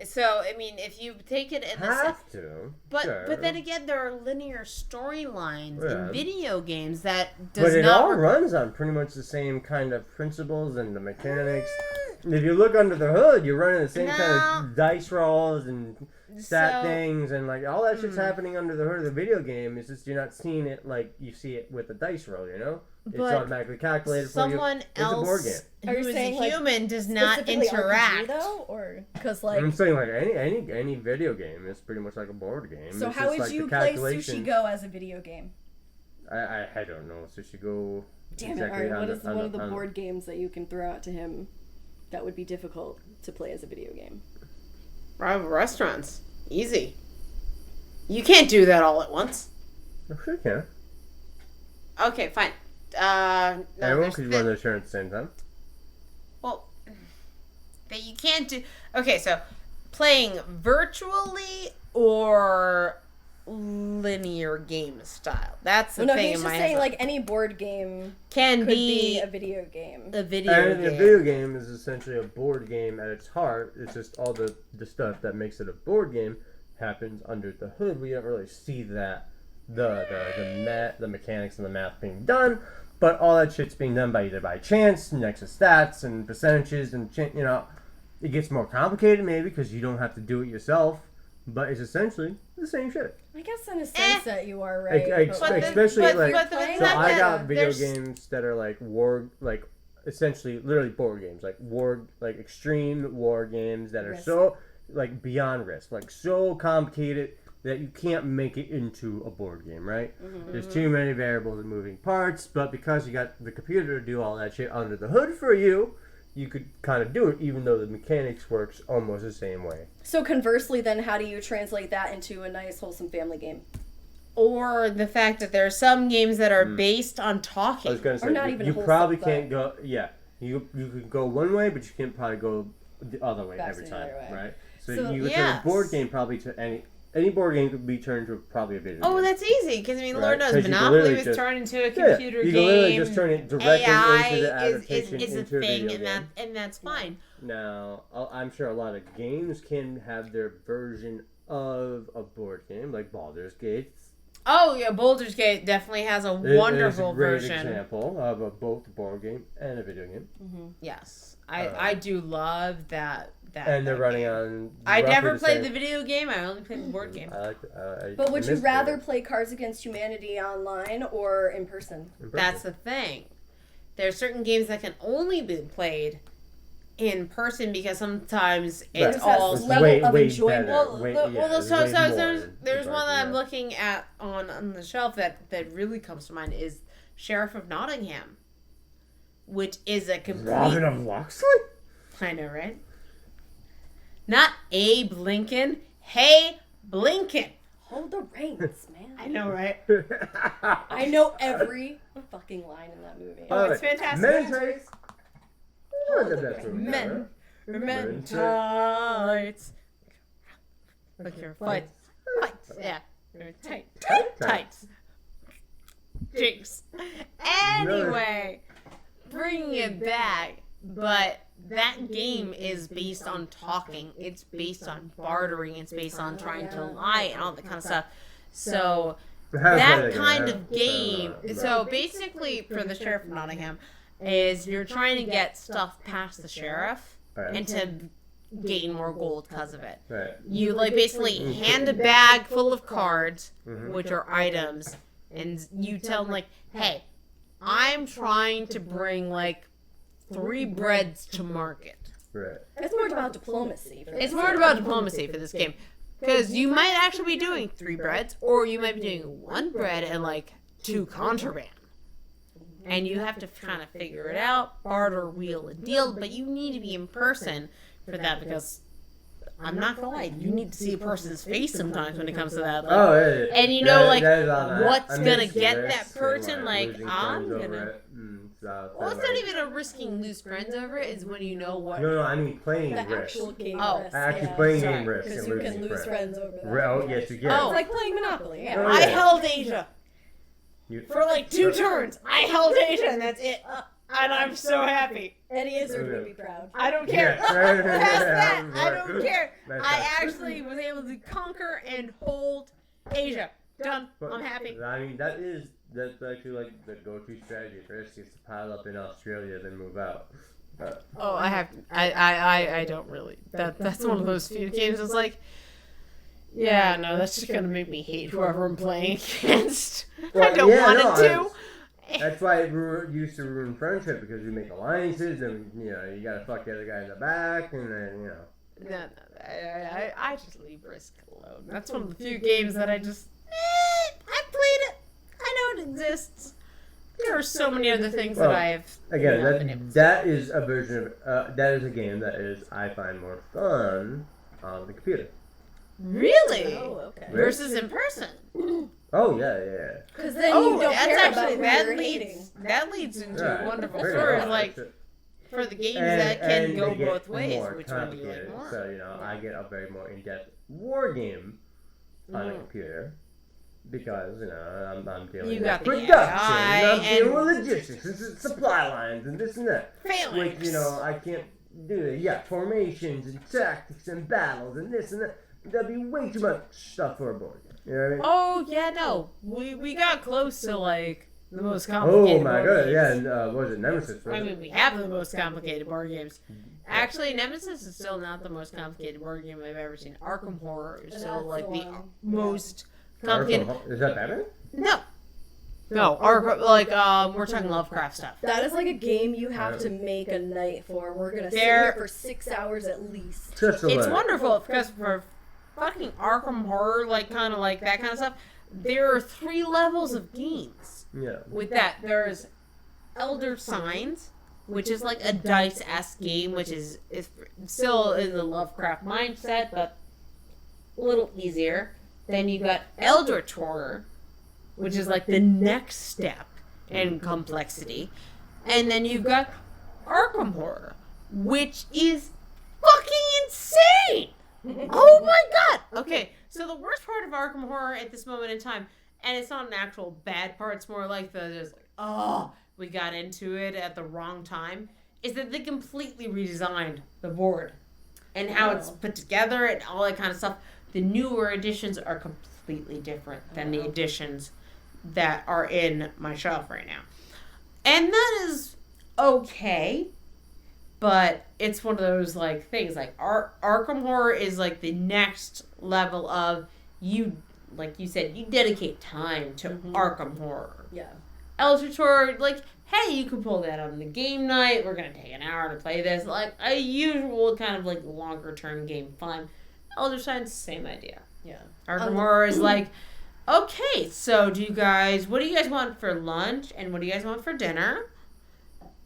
So, I mean, if you take it in the Have to. But sure. but then again, there are linear storylines Yeah. in video games that does But it not. all runs on pretty much the same kind of principles and the mechanics. If you look under the hood, you're running the same kind of dice rolls and stat things, and like all that shit's happening under the hood of the video game. It's just you're not seeing it like you see it with a dice roll, you know? It's But automatically calculated for you. someone It's a board game. else Are who you is saying, a like, human does not Specifically interact. RPG, though, or because like. I'm saying like any video game is pretty much like a board game. So It's how just would like you the play calculation. Sushi Go as a video game? I don't know. Sushi Go. Damn exactly it! Alright, on what is on one of the on board games that you can throw out to him that would be difficult to play as a video game? Restaurants. Easy. You can't do that all at once. Oh, sure you can. Okay, fine. No, Everyone there's could the- run their turn at the same time. Well, that you can't do. Okay, so playing virtually or linear game style. That's the Well, no, thing he's in just my saying head. like any board game Can could be be a video game. a video And game. a video game is essentially a board game at its heart. It's just all the stuff that makes it a board game happens under the hood. We don't really see that the mechanics and the math being done, but all that shit's being done by either by chance, next to stats and percentages, and you know, it gets more complicated maybe because you don't have to do it yourself, but it's essentially the same shit. I guess in a sense that you are right. Especially like but so that- I got video there's- games that are like war, like essentially literally board games, like extreme war games that are Risk. so like beyond Risk, like so complicated that you can't make it into a board game, right? There's too many variables and moving parts, but because you got the computer to do all that shit under the hood for you, you could kind of do it, even though the mechanics works almost the same way. So conversely, then, how do you translate that into a nice, wholesome family game? Or the fact that there are some games that are based on talking. I was gonna say Or not you, even you wholesome, probably but- can't go. Yeah, you could go one way, but you can't probably go the other way Back every to the time, other way. right? So, So- you would turn Yes. a board game probably to any board game could be turned to probably a video Oh, game. that's easy, because, I mean, Right, Lord knows, 'cause you can Monopoly literally was just- turned into a Yeah, computer you game. can literally just turn it directly AI into the is adaptation a into a thing, video game. and that's fine. Now, I'm sure a lot of games can have their version of a board game, like Baldur's Gate. Oh, yeah, Baldur's Gate definitely has a It wonderful is a great version. example of both a board game and a video game. Yes. I do love that. And they're that running game. on. I roughly never the played same- the video game. I only played the board game. I like it. But would I you missed rather it. play Cards Against Humanity online or in person? In person. That's the thing. There are certain games that can only be played in person because sometimes it's Right. all. It's level of enjoyment. Well, Way, well, yeah, there's way more there's in one that I'm person, looking at on the shelf that really comes to mind is Sheriff of Nottingham, which is a complete. Robin of Locksley? I know, right? Not Abe Lincoln. Hey, Blinken. Hold the reins, man. I know, right? I know every fucking line in that movie. Oh, it's fantastic. Men Trace. Men tights. Look here, fights. Yeah. Tights. Jinx. Anyway, bringing it back, but that game is based on talking. It's based on bartering. It's based on trying to lie and all that kind of stuff. So that kind of game. So basically, for the Sheriff of Nottingham, is you're trying to get stuff past the sheriff and to gain more gold because of it. Right. You like basically hand a bag full of cards, which are items, and you tell them like, "Hey, I'm trying to bring like 3 breads to market." Right. It's more about diplomacy. It's more about diplomacy for this game. Because you might actually be doing 3 breads, or you might be doing 1 bread and like 2 contraband. And you have to kind of figure it out, barter, wheel, and deal, but you need to be in person for that because I'm not gonna lie, you need to see a person's face sometimes when it comes to that. Like, Oh, yeah. and you know, like, that is on that. what's I gonna missed get the that risk person, and, like, losing I'm friends over gonna- it. well, it's not even a risking lose friends over it, is when you know what. No, I mean playing The risk. actual game Oh. risk. Actually yeah. playing Sorry. game risk Because and you losing can lose friends over that. Oh, yes, you can. Oh. It's like playing Monopoly. Yeah. Oh, I yeah. held Asia You- for like 2 turns. I held Asia, and that's it. And I'm so happy. Eddie Izzard would be proud. I don't care. Yeah. Past that, I don't care. That's I right. actually was able to conquer and hold Asia. Done. But, I'm happy. I mean, that's actually like the go-to strategy for us is to pile up in Australia, then move out. Oh, I don't really. That's one of those few games that's like, yeah, no, that's just gonna make me hate whoever I'm playing against. I don't want it to. That's why it used to ruin friendship, because you make alliances and, you gotta fuck the other guy in the back, and then, No, I just leave Risk alone. That's one of the few games that I just, I played it. I know it exists. There are so many other things that I have. Again, that is a version of, that is a game that is, I find, more fun on the computer. Really? Oh, okay. Versus in person. Oh, yeah. Because then you don't care about who you're leads, hating. that leads into Right. wonderful Very stories, well. like, for the games that can go they get both ways, more which one do you like complicated. more? So, I get a very more in-depth war game on a computer. Because, I'm dealing You with got the production, AI and I'm dealing and- with logistics, and supply lines, and this and that. Phalanx. Which, I can't do it. Yeah, formations, and tactics, and battles, and this and that. That'd be way too much stuff for a board. You know what I mean? Oh, yeah, no. We got close to, like, the most complicated Oh, my board God. games. Yeah, and what was it, Nemesis? I mean, we have the most complicated board games. Actually, Nemesis is still not the most complicated board game I've ever seen. Arkham Horror is still, That's like, the the one. most complicated. Is that better? No. No, we're talking Lovecraft stuff. That is like a game you have to make a night for. We're going to sit There- here for 6 hours at least. Just a It's little. wonderful because for fucking Arkham Horror, like, kind of like that kind of stuff, there are 3 levels of games. Yeah. With that, there's Elder Signs, which is like a dice-esque game, which is still in the Lovecraft mindset, but a little easier. Then you got Eldritch Horror, which is like the next step in complexity. And then you've got Arkham Horror, which is fucking insane! Oh my god! Okay, so the worst part of Arkham Horror at this moment in time, and it's not an actual bad part, it's more like we got into it at the wrong time, is that they completely redesigned the board and how it's put together and all that kind of stuff. The newer editions are completely different than the editions that are in my shelf right now. And that is okay, but it's one of those like things. Like Arkham Horror is like the next level of you, like you said, you dedicate time to Arkham Horror. Yeah. Eldritch Horror, like, hey, you can pull that on the game night. We're gonna take an hour to play this. Like a usual kind of like longer term game fun. Elder Signs, same idea. Yeah. Arkham Horror is like, okay, so what do you guys want for lunch and what do you guys want for dinner?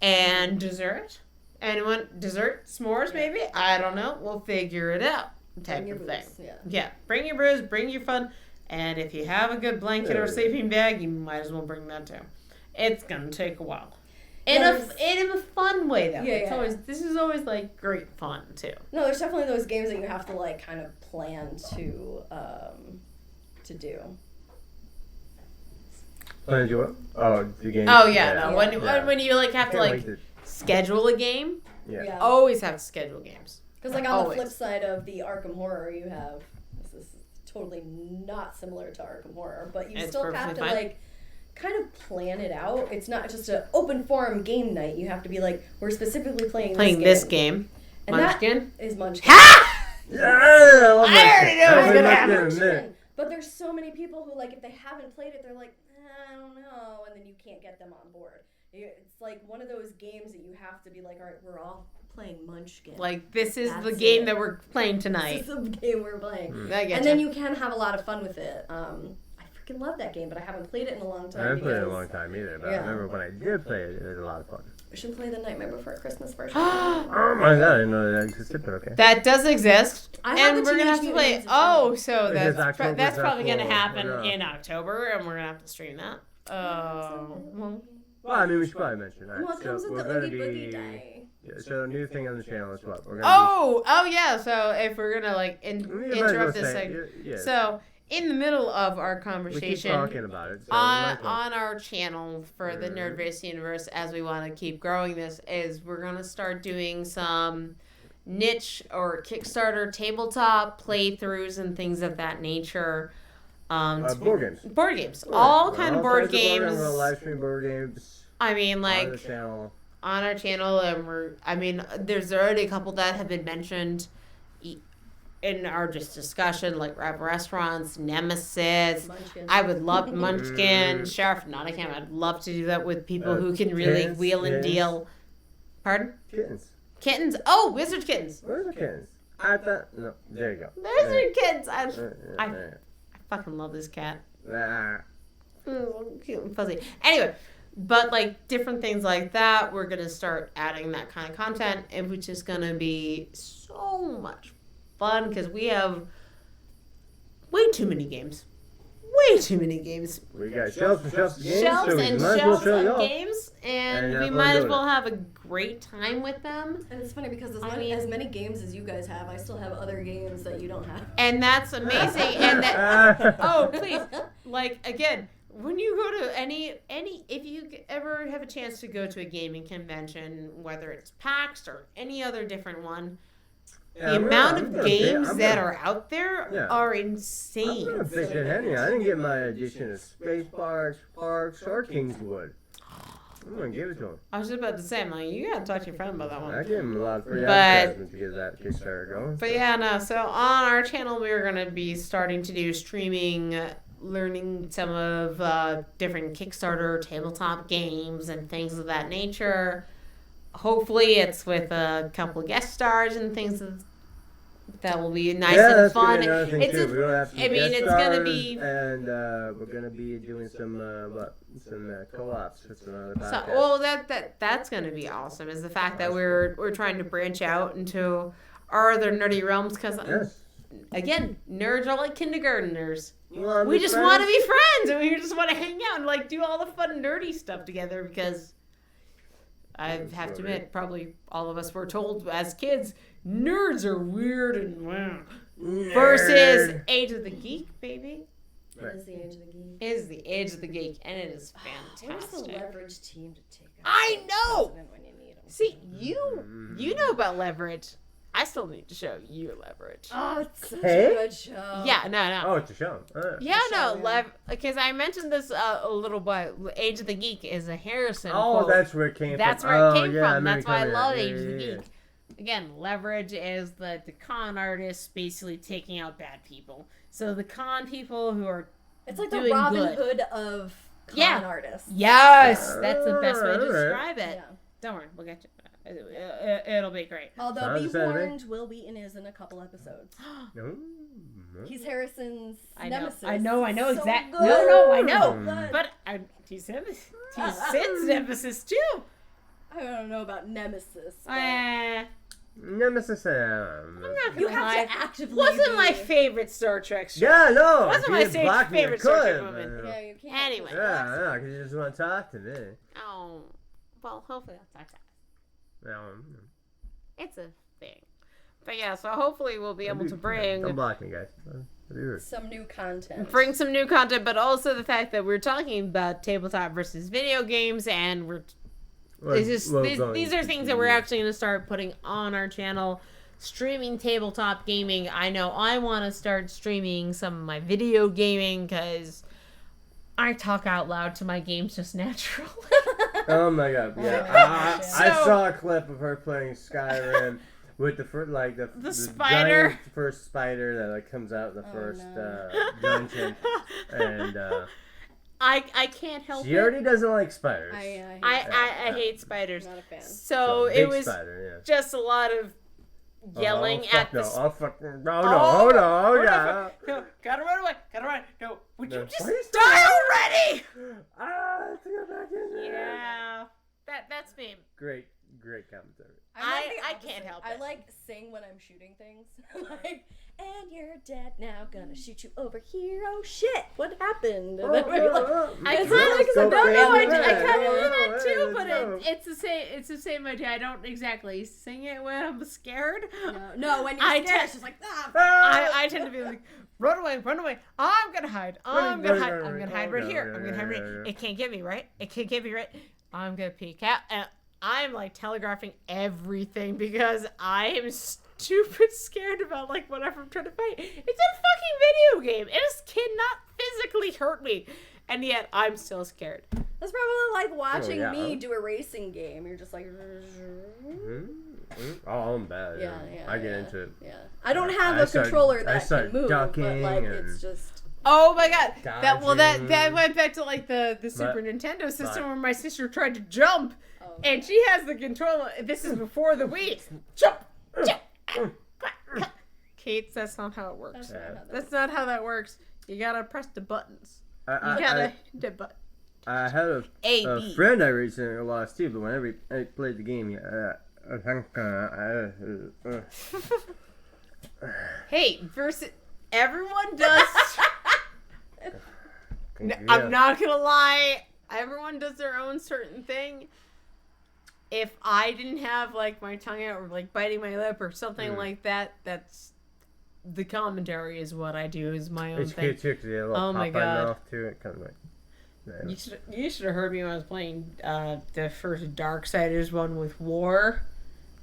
And dessert? Anyone, dessert? S'mores maybe? I don't know. We'll figure it out. Type Bring your of thing. booze, Yeah. Bring your brews, bring your fun. And if you have a good blanket or sleeping bag, you might as well bring that too. It's gonna take a while. In a fun way though. This is always like great fun too. No, there's definitely those games that you have to like kind of plan to do. When you the game. Oh yeah, no. When you like have to Can't like wait schedule a game, Yeah. always have to schedule games. Because like on Always. the flip side of the Arkham Horror, you have this is totally not similar to Arkham Horror, but you It's still have perfectly to fine. like kind of plan it out. It's not just an open forum game night. You have to be like, we're specifically playing This game. And Munchkin. that is Munchkin. Ha! I already knew it was gonna happen. Munchkin. But there's so many people who like if they haven't played it, they're like, I don't know, and then you can't get them on board. It's like one of those games that you have to be like, all right, we're all playing Munchkin. Like this is the That's game it. that we're playing tonight. This is the game we're playing. I get And then you can have a lot of fun with it. I freaking love that game, but I haven't played it in a long time. I haven't played it in a because long time either, but I Yeah. remember when I did play it, it was a lot of fun. We should play the Nightmare Before Christmas version. Oh my god, I didn't know that existed, but okay. That does exist, I have and the we're gonna have Teenage to play. Mutant Ninja Turtles. So It is that's October, that's probably gonna therefore, happen yeah. in October, and we're gonna have to stream that. Well, Well, I mean, we should probably mention that. Well, it comes so with we're the gonna Oogie Boogie be. Die. Yeah, so a new thing on the channel is what we're gonna. oh yeah. So if we're gonna like We might as well interrupt this say- segment, yeah. so in the middle of our We keep conversation talking about it. So on our channel for the Nerdverse universe, as we want to keep growing this, is we're gonna start doing some niche or Kickstarter tabletop playthroughs and things of that nature. board games. Board games. All kind of board kinds of games. I'm gonna live stream board games I mean, on like the channel. on our channel, and there's already a couple that have been mentioned in our just discussion, like restaurants, Nemesis. Munchkin. I would love Munchkin, Sheriff Nottingham. I'd love to do that with people who can really kittens, wheel and deal. Pardon? Kittens. Oh, Wizard Kittens. Where's the kittens? I thought no. There you go. Wizard Kittens. I There. fucking love this cat. Ah. Cute and fuzzy. Anyway, but like different things like that, we're gonna start adding that kind of content, and which is gonna be so much fun because we have way too many games. Way too many games. We got shelves and shelves of games. Shelves so we and might as well shelves show of y'all. games, and And we have might fun as doing well it. have a great time with them. And it's funny because I mean- as many games as you guys have, I still have other games that you don't have. And that's amazing. And that oh please, like again, when you go to any if you ever have a chance to go to a gaming convention, whether it's PAX or any other different one, Yeah, the I'm amount gonna- of I'm games gonna- that are out there Yeah. are I'm insane. gonna bitch at Henry. I didn't get my edition of Space Parks, or Kingswood. I'm gonna give it to him. I was just about to say, I'm like, you gotta talk to your friend about that I one. gave him a lot of free But- advertisement to get that Kickstarter going. But yeah, no. So on our channel, we're gonna be starting to do streaming, learning some of different Kickstarter tabletop games and things of that nature. Hopefully, it's with a couple of guest stars and things that will be nice yeah, and that's fun. gonna be another thing It's too. a- We're gonna have some I mean, guest it's gonna stars, be- and we're gonna be doing some co-ops with some other So, podcasts. well, that's gonna be awesome. Is the fact that we're trying to branch out into our other nerdy realms because Yes. again, nerds are like kindergarteners. You wanna We be just friends? want to be friends, and we just want to hang out and like do all the fun nerdy stuff together. Because I have to admit, probably all of us were told as kids, nerds are weird and wow. Versus Nerd. Age of the Geek, baby, It is the age of the geek. is the Age of the Geek, and it is Where's the fantastic. leverage team to take out I the know! president when you need 'em? See, you know about leverage. I still need to show you leverage. Oh, it's such Hey? a good show. Yeah, no. Oh, it's a show. Yeah, no, show, yeah. because I mentioned this a little bit. Age of the Geek is a Harrison Oh, quote. that's where it came That's from. where it came yeah, from. remember That's why I coming love out. Age of the Yeah. Geek. Again, leverage is the con artist basically taking out bad people. So the con people who are It's like the doing Robin good. Hood of con Yeah. artists. Yes, that's the best way to Alright. describe it. Yeah. Don't worry, we'll get you. It'll be great. Although, Sounds be exciting. warned, Will Wheaton is in a couple episodes. No. He's Harrison's I know, nemesis. I know So exact- good. No, I know. So good. But he's Sid's nemesis too. I don't know about nemesis. but Nemesis. I'm not you gonna have lie. to actively. Wasn't be- my favorite Star Trek show. Yeah, no. Wasn't if my you didn't block me, I favorite Star Trek could, woman. but, Yeah, you can't. Anyway. Yeah, because you just want to talk to me. Oh, well, hopefully I'll talk to us. No, It's a thing. But yeah, so hopefully we'll be able to bring Don't block me, guys. Weird. Some new content. some new content, but also the fact that we're talking about tabletop versus video games, and these are things that we're actually going to start putting on our channel. Streaming tabletop gaming. I know I want to start streaming some of my video gaming because I talk out loud to my games just naturally. Oh my god, yeah. gosh, I So- saw a clip of her playing Skyrim with the first, the spider. giant first spider that comes out in the first no. dungeon, and I can't help she it. already doesn't like spiders. I hate spiders. Not a fan. So big it was spider, just a lot of yelling at the. Oh fuck no! Oh no! Oh no! Oh yeah! No, gotta run away! Gotta run! No, would you No, just please die already? Ah, to go back in there. Yeah, that's me. Great commentary. I'm like the I opposite. can't help I it. like sing when I'm shooting things. Like, and you're dead now. gonna shoot you over here. Oh shit, what happened? And then we're like, I kind of don't know. I know. kind of do that too, but it's the same. It's the same idea. I don't exactly sing it when I'm scared. No, when you're scared, it's just like I tend to be like, run away, run away. I'm gonna hide. I'm gonna hide right here. I'm gonna hide right here. It can't get me, right? It can't get me, right? I'm gonna peek out, and I'm like telegraphing everything because I am stupid scared about like whatever I'm trying to fight. It's a fucking video game. It just cannot physically hurt me, and yet I'm still scared. That's probably like watching me do a racing game. You're just like. Oh, I'm bad. Yeah. I get into it. Yeah. I don't have a controller that can move, but like it's just. Oh my god! That went back to like the Super Nintendo system where my sister tried to jump, and she has the controller. This is before the Wii. Jump. Kate, that's not how it works. That's not how that works. You gotta press the buttons. You gotta hit the button. I had a friend I recently lost too, but whenever I played the game, Hey, versus everyone does. I'm not gonna lie. Everyone does their own certain thing. If I didn't have like my tongue out or like biting my lip or something like that, that's the commentary is what I do is my own thing. It's cute too, 'cause you have a little my god! Off to it, kind of like. Yeah. You should have heard me when I was playing the first Darksiders one with War.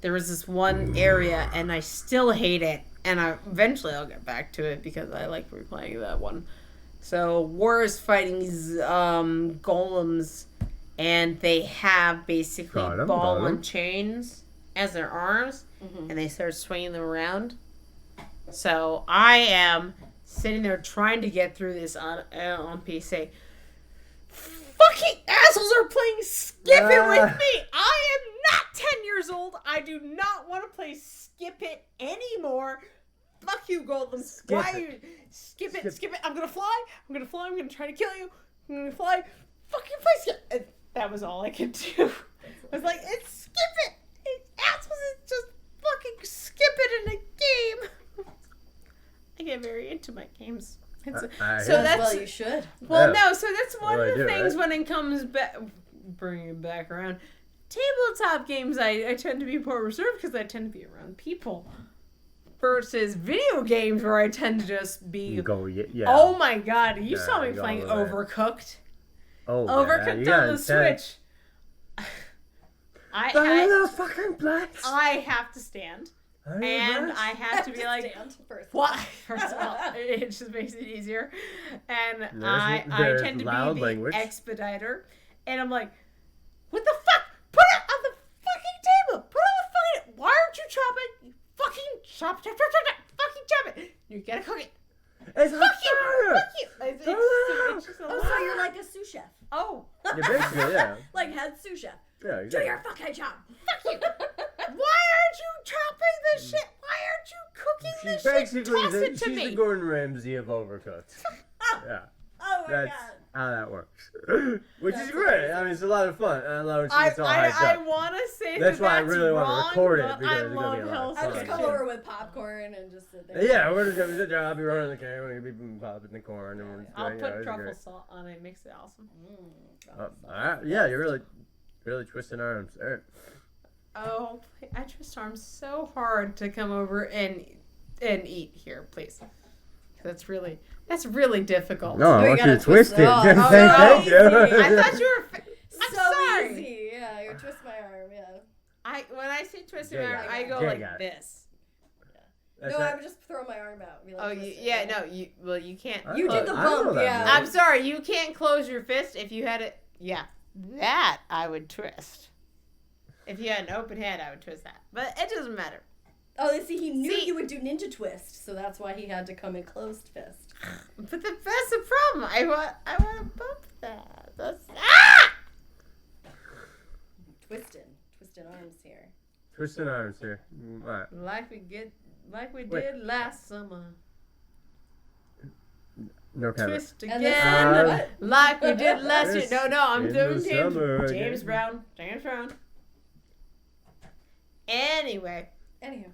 There was this one area, and I still hate it. And eventually I'll get back to it because I like replaying that one. So War is fighting these golems, and they have basically ball and chains as their arms, and they start swinging them around. So I am sitting there trying to get through this on PC. Fucking assholes are playing Skip It with me. I am not 10 years old. I do not want to play Skip It anymore. Fuck you, Golden. Skip it. I'm gonna fly. I'm gonna try to kill you. I'm gonna fly. Fucking play Skip. And that was all I could do. I was like, it's Skip It. It's assholes. It's just fucking Skip It in a game. I get very into my games. Well, you should. Well, no. So that's one of the things when it comes back, bringing it back around. Tabletop games, I tend to be more reserved because I tend to be around people. Versus video games where I tend to just be. Oh my god! You saw me playing Overcooked. Overcooked on the Switch. I have to stand. And I have to be like, what? First of all, it just makes it easier. And I tend to be the expediter. And I'm like, what the fuck? Put it on the fucking table. Put it on the fucking. Why aren't you chopping? Fucking chop. Fucking chop it. You gotta cook it. It's fuck you. It's just so you're like a sous chef. Oh. Yeah, basically, yeah. Like head sous chef. Yeah, exactly. Do your fucking job. Fuck you. Why aren't you chopping this shit? Why aren't you cooking this shit? Toss it to me. She's the Gordon Ramsay of Overcooked. Yeah. Oh my god. That's how that works. Which is great. I mean, it's a lot of fun. I love it. It's all hyped I up. want to say that's why I really want to record it because I it's going to be a lot of fun. I'll just come over with popcorn and just sit there. Yeah, we're just going to sit there. I'll be running the camera. We're going to be popping the corn. And we're just I'll put truffle salt on it. Makes it awesome. Yeah, you're really twisting arms. Right. Oh, I twist arms so hard to come over and eat here, please. That's really difficult. No, I want you to twist it. Thank you. I thought you were. I'm sorry. Easy. Yeah, you twist my arm. Yeah. When I say twist my arm, I go like this. Yeah. No, I would just throw my arm out. You can't. You did the bump. Yeah. I'm sorry. You can't close your fist if you had it. Yeah, that I would twist. If you had an open hand, I would twist that. But it doesn't matter. Oh, see, he knew you would do ninja twist, so that's why he had to come in closed fist. But that's the problem. I want to bump that. That's twisting arms here. Twisting arms here. Right. Like we did last summer. No kind Twist again, like we did last year. No, I'm doing James Brown. Anyway. Anyhow.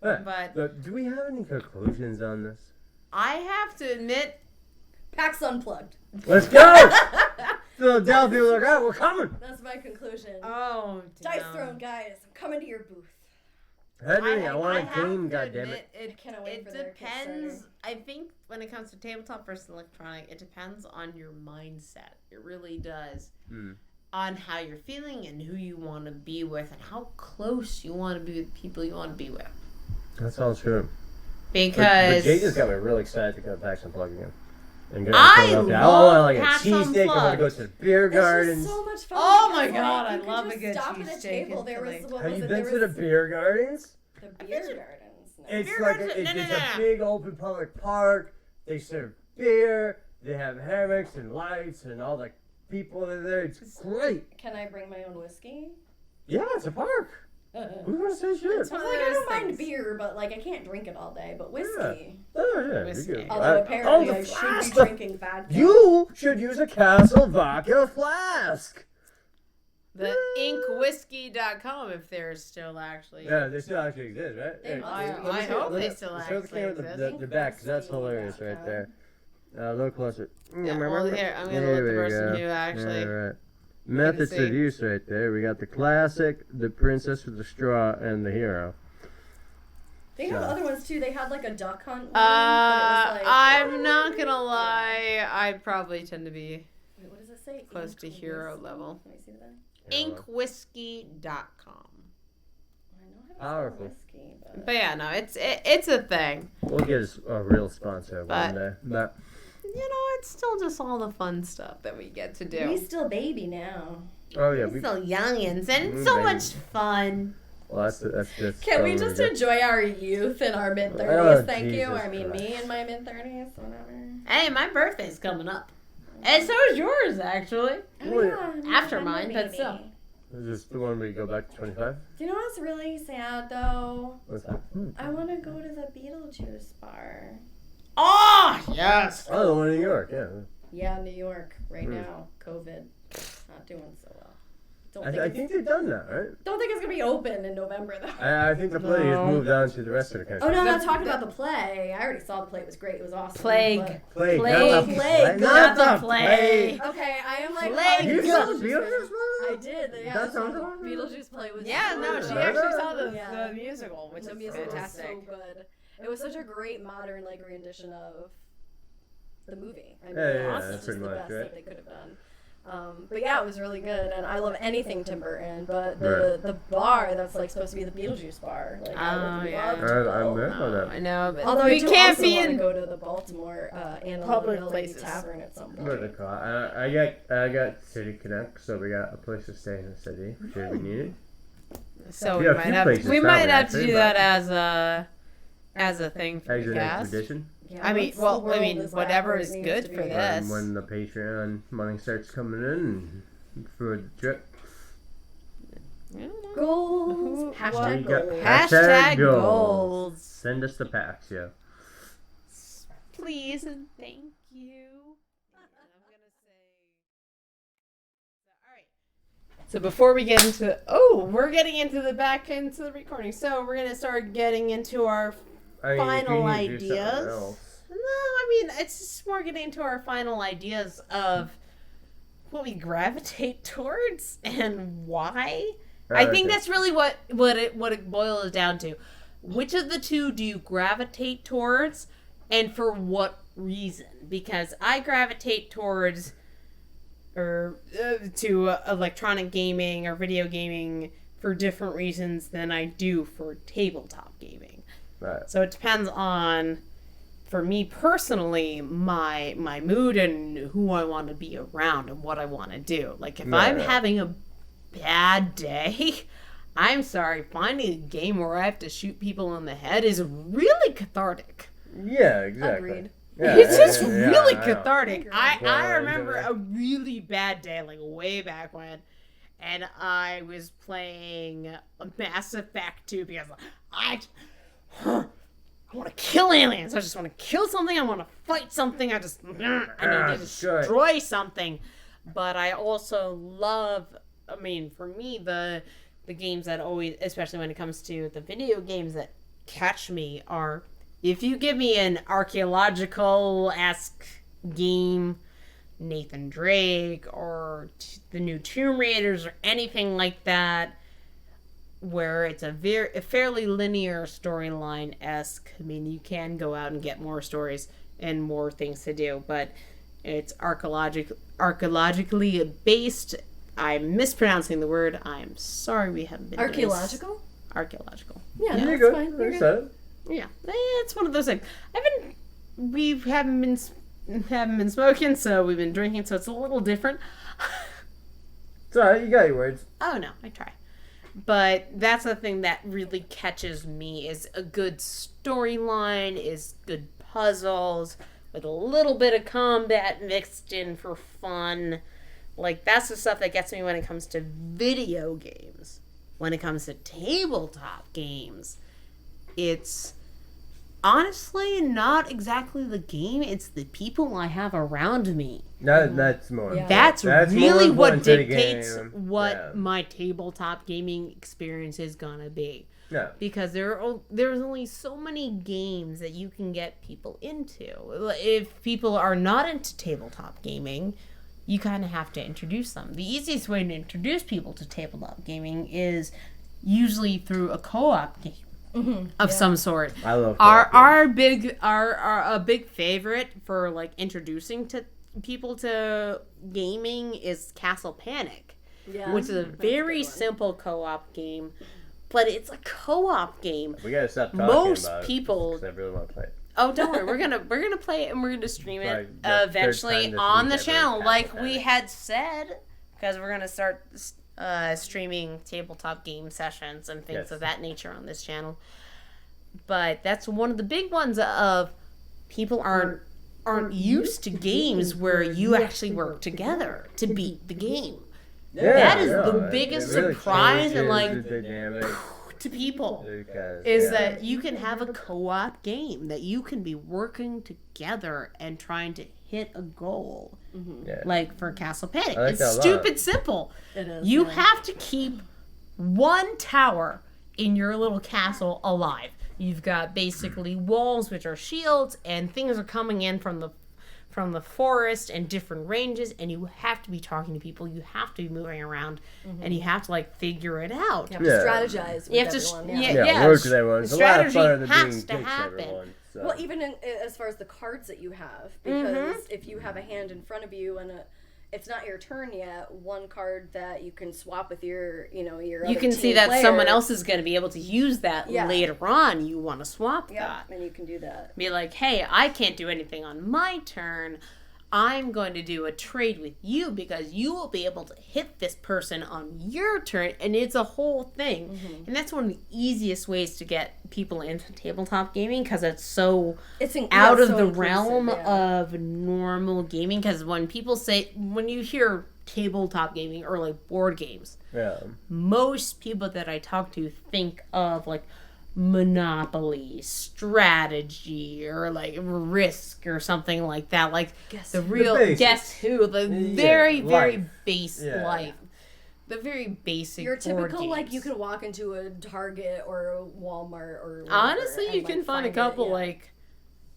But do we have any conclusions on this? I have to admit, PAX Unplugged. Let's go! Philadelphia, look out, we're coming! That's my conclusion. Oh, damn. Dice Throne, guys. I'm coming to your booth. Henry, I want a have game, to goddammit. admit, I cannot wait it for their depends. Kickstarter. I think when it comes to tabletop versus electronic, it depends on your mindset. It really does. On how you're feeling and who you want to be with and how close you want to be with people you want to be with. That sounds true. Because but Jay just got me really excited to go to PAX Unplugged again. And go I want love like a PAX cheesesteak. I want to go to the beer It's gardens. just so much fun. Oh my because, God, like, I you could love just a good stop at a cheesesteak table. and There was, filling. what Have was you it? been There to the was beer gardens? the beer gardens. No. It's Beer like gardens- no, it's no, a no. big open public park. They serve beer. They have hammocks and lights and all the people are there. It's great. Can I bring my own whiskey? Yeah, it's a park. Who's gonna say shit? It's I one was of like, I those don't mind things. beer, but like I can't drink it all day. But whiskey. Oh yeah, Whiskey. you good. Although apparently the I should flask. be drinking vodka. You should use a Castle Vodka flask. The inkwhiskey.com if they're still actually. Yeah, they still actually exist, right? They Hey, must. let me I see- hope let they me- still show the camera exist. the back, because that's hilarious right there. A little closer. Yeah, well, here, I'm going to There let the we person go. who actually. All right. Methods see. of use right there. We got the classic, the princess with the straw, and the hero. They have other ones too. They had like a duck hunt one, but it was like. I'm not going to lie. I probably tend to be Wait, what does it say? close to hero Whiskey? level. Let me see that. Inkwhiskey.com. I know how to Powerful. spell whiskey, But yeah, no, it's a thing. We'll get a real sponsor But- one day. But You know, it's still just all the fun stuff that we get to do. we still baby now. oh yeah, We're still youngins, and it's so Baby. much fun. well that's Can we totally just good. enjoy our youth in our mid 30s? Oh, Thank you. Jesus I mean, Christ. me in my mid 30s, whatever. Hey, my birthday's coming up. And so is yours, actually. Well, yeah, After I'm a mine, but baby. still. Is this the one where you go back to 25? Do you know what's really sad though? What's that? I want to go to the Beetlejuice bar. Oh, yes. Oh, the one in New York, yeah. Yeah, New York right now. COVID, not doing so well. I think they've done that, right? Don't think it's gonna be open in November though. I think the play has No. moved on to the rest of the country. Oh no, I'm not talking about the play. I already saw the play. It was great. It was awesome. Plague. but- Plague, Plague, not the plague, not not the the plague. Okay, I am like. Plague. You saw the Beetlejuice I play? did. Yeah, That's the awesome. Beetlejuice play was. Yeah, no, she so actually good. saw the, Yeah. the musical, which The is musical was fantastic. so good. It was such a great modern like rendition of the movie. I mean, Yeah, it yeah, was that's just pretty the much best right. that they could have done. But yeah, it was really good, and I love anything Tim Burton. But Right. the bar that's like supposed to be the Beetlejuice bar, like I would Oh, yeah. love to go. I'm there for that. I know, but Although we I do can't also be want to in go to the Baltimore Anna public Lily places. Tavern at some What do they point. call it? I got City Connect, so we got a place to stay in the city should we need it. So We we have a might few have places we might probably, have to actually, do but- that as a thing for As the an cast. expedition. Yeah, I mean, once the well, I world mean, is back whatever where it is needs good to for be. this. And when the Patreon money starts coming in for the trip. Goals. Who- Hashtag We got goals. Hashtag goals. goals. Send us the packs, yeah. Please and thank you. I'm gonna say. All right. So before we get into we're getting into the back into the recording. So we're gonna start getting into our I mean, final if you need to do something ideas. else. No, I mean it's just more getting into our final ideas of what we gravitate towards and why. I think Okay. that's really what it boils down to. Which of the two do you gravitate towards, and for what reason? Because I gravitate towards to electronic gaming or video gaming for different reasons than I do for tabletop gaming. Right. So it depends on, for me personally, my mood and who I want to be around and what I want to do. Like if I'm Right. having a bad day, I'm sorry, finding a game where I have to shoot people in the head is really cathartic. Yeah, exactly. Agreed. Yeah, It's just yeah, really I know. cathartic. I Well, remember yeah. a really bad day, like way back when, and I was playing Mass Effect 2 because I want to kill aliens. I just want to kill something. I want to fight something. I need to destroy something. But I also love, I mean, for me, the games that always, especially when it comes to the video games that catch me, are if you give me an archaeological-esque game, Nathan Drake or the new Tomb Raiders or anything like that, where it's a fairly linear storyline-esque. I mean, you can go out and get more stories and more things to do, but it's archaeologically based. I'm mispronouncing the word. I'm sorry we haven't been Archaeological? Archaeological. Yeah, You're that's good. fine. You're That's good. it. Yeah, it's one of those things. We haven't been smoking, so we've been drinking, so it's a little different. It's alright, you got your words. Oh no, I try. But that's the thing that really catches me is a good storyline, is good puzzles, with a little bit of combat mixed in for fun. Like, that's the stuff that gets me when it comes to video games. When it comes to tabletop games, it's honestly not exactly the game, it's the people I have around me. That's more. Yeah. That's really more what important to the dictates game. what my tabletop gaming experience is gonna be. Yeah. Because there's only so many games that you can get people into. If people are not into tabletop gaming, you kind of have to introduce them. The easiest way to introduce people to tabletop gaming is usually through a co-op game of some sort. I love our big favorite for like introducing to people to gaming is Castle Panic, Yeah, which is a very simple co-op game, but it's a co-op game. We gotta stop talking Most about people. it, 'cause I really want to play it. Oh, don't worry. We're gonna play it and we're gonna stream it Like, the third eventually time this on the week I've channel, heard like Castle we Panic. had said, because we're gonna start streaming tabletop game sessions and things Yes. of that nature on this channel. But that's one of the big ones of people aren't used to games where you actually work together to beat the game. Yeah, That is yeah, the it biggest really surprise and changes like the dynamic to people. because, Is yeah. that you can have a co-op game that you can be working together and trying to hit a goal. Yeah. Like for Castle Panic. I like It's that a lot. stupid simple. It is. You yeah. have to keep one tower in your little castle alive. You've got basically walls which are shields and things are coming in from the forest and different ranges, and you have to be talking to people, you have to be moving around, and you have to like figure it out. You have Yeah. to strategize with You have to everyone. Yeah, work with everyone. It's a lot of strategy fun than has being to dicks to happen. everyone. So. Well, even as far as the cards that you have, because if you have a hand in front of you and it's not your turn yet, one card that you can swap with your You other can see team that player, someone else is going to be able to use that Yeah. later on. You want to swap Yeah, that. and you can do that. Be like, hey, I can't do anything on my turn. I'm going to do a trade with you because you will be able to hit this person on your turn, and it's a whole thing. And that's one of the easiest ways to get people into tabletop gaming because it's so out of the realm of normal gaming. Because when you hear tabletop gaming or like board games, yeah. most people that I talk to think of like Monopoly, strategy, or like Risk or something like that. Like Guess the Who. real The basics. Guess Who, the Yeah, very life. base Yeah. life, the very basic. Your board typical like games. you could walk into a Target or a Walmart or whatever Honestly, and, you like, can find a it, couple yeah. like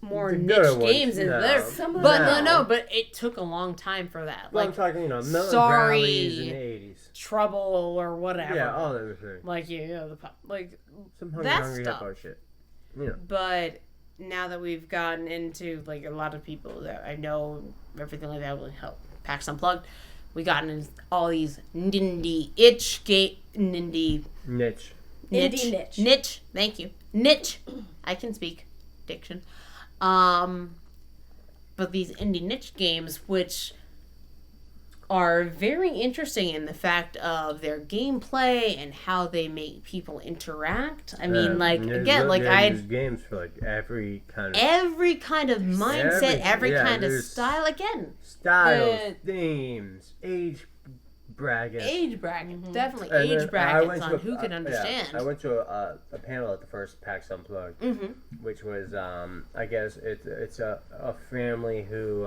more The niche good ones, games in no. there. Some of But them- no, but it took a long time for that. Well, Like I'm talking, Melon Sorry. Valleys in the 80s. Trouble or whatever. Yeah, all those things. Like like Some that hungry stuff. hippo shit. You know. But now that we've gotten into like a lot of people that I know, everything like that will help. PAX Unplugged. We gotten into all these niche. Indie niche. Thank you. Niche. I can speak diction. But these indie niche games, which are very interesting in the fact of their gameplay and how they make people interact. I mean, like again, like there's games for like every kind of mindset, every kind of style. Again, styles, themes, age brackets. Definitely And age then brackets on who can yeah, understand. I went to a panel at the first PAX Unplugged, which was I guess it's a family who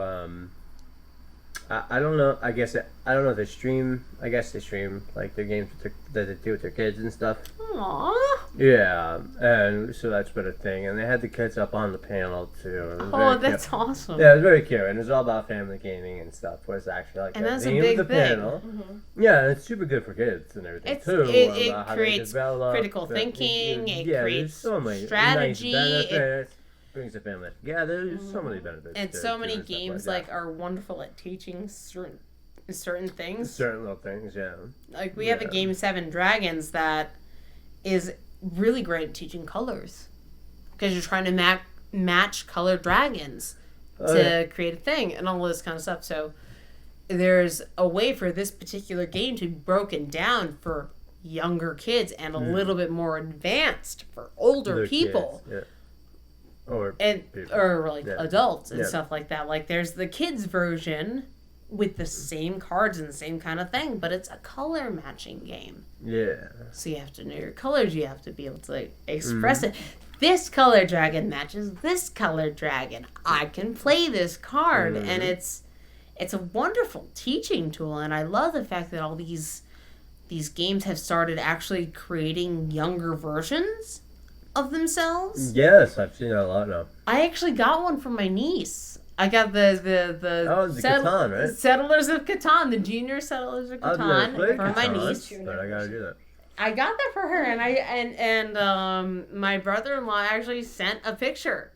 I don't know. I guess I don't know. They stream. I guess they stream like their games that they do with their kids and stuff. Aww. Yeah, and so that's been a thing. And they had the kids up on the panel too. Oh, that's awesome. Yeah, it was very cute, and it was all about family gaming and stuff. Where it's actually like and the that's a name big of the thing. panel. Yeah, and it's super good for kids and everything too. It how creates they develop, critical thinking. It yeah, creates so many strategy. Nice benefits. Brings the family together. There's so many benefits. And so many games like are wonderful at teaching certain things. Certain little things, yeah. Like we have a game 7 Dragons that is really great at teaching colors because you're trying to match colored dragons to create a thing and all this kind of stuff. So there's a way for this particular game to be broken down for younger kids and a little bit more advanced for older people. Kids, yeah. Or adults and stuff like that. Like there's the kids version with the same cards and the same kind of thing, but it's a color matching game. Yeah. So you have to know your colors. You have to be able to express it. This color dragon matches this color dragon. I can play this card, and it's a wonderful teaching tool. And I love the fact that all these games have started actually creating younger versions of themselves. Yes, I've seen that a lot now. I actually got one for my niece. I got the Catan, right? Settlers of Catan, the junior Settlers of Catan for my niece. But I gotta do that. I got that for her, and my brother-in-law actually sent a picture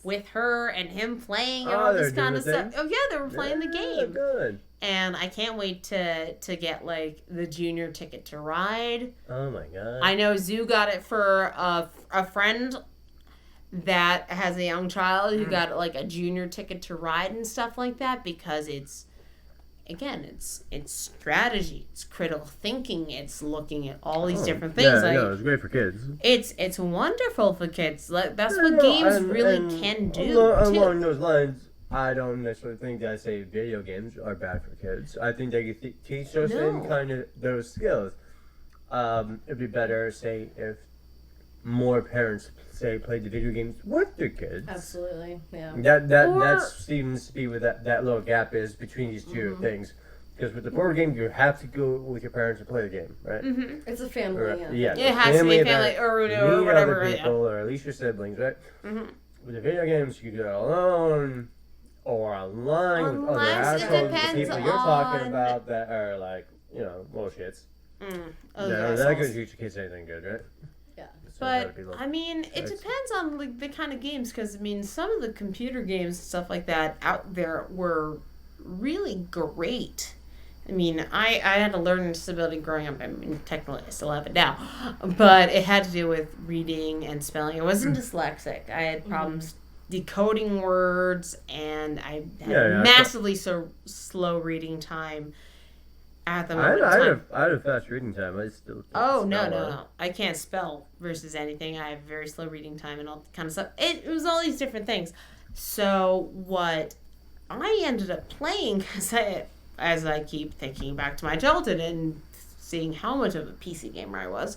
with her and him playing and all this kind of stuff. Oh yeah, they were playing the game. Good. And I can't wait to get like the junior ticket to ride. Oh my god! I know Zoo got it for a friend that has a young child who got like a junior ticket to ride and stuff like that because it's strategy, it's critical thinking, it's looking at all these different things. Yeah, it's great for kids. It's wonderful for kids. That's what games really can do. Along those lines, I don't necessarily think that I say video games are bad for kids. I think they can teach those same kind of those skills. It'd be better, say, if more parents played the video games with their kids. Absolutely, yeah. That seems to be where that little gap is between these two things. Because with the board game, you have to go with your parents to play the game, right? Mm-hmm. It's a family. Yeah, it has to be a family or whatever. Other people, or at least your siblings, right? Mm-hmm. With the video games, you can do it alone or online with other assholes, the people you're talking about that are like, bullshits. That could teach your kids anything good, right? Yeah. But, I mean, it depends on like the kind of games, because, I mean, some of the computer games and stuff like that out there were really great. I mean, I had a learning disability growing up. I mean, technically I still have it now. But it had to do with reading and spelling. I wasn't dyslexic. I had problems decoding words, and I had massively slow reading time. At the moment, I had a fast reading time. I still. No. I can't spell versus anything. I have very slow reading time and all that kind of stuff. It was all these different things. So what I ended up playing, as I keep thinking back to my childhood and seeing how much of a PC gamer I was,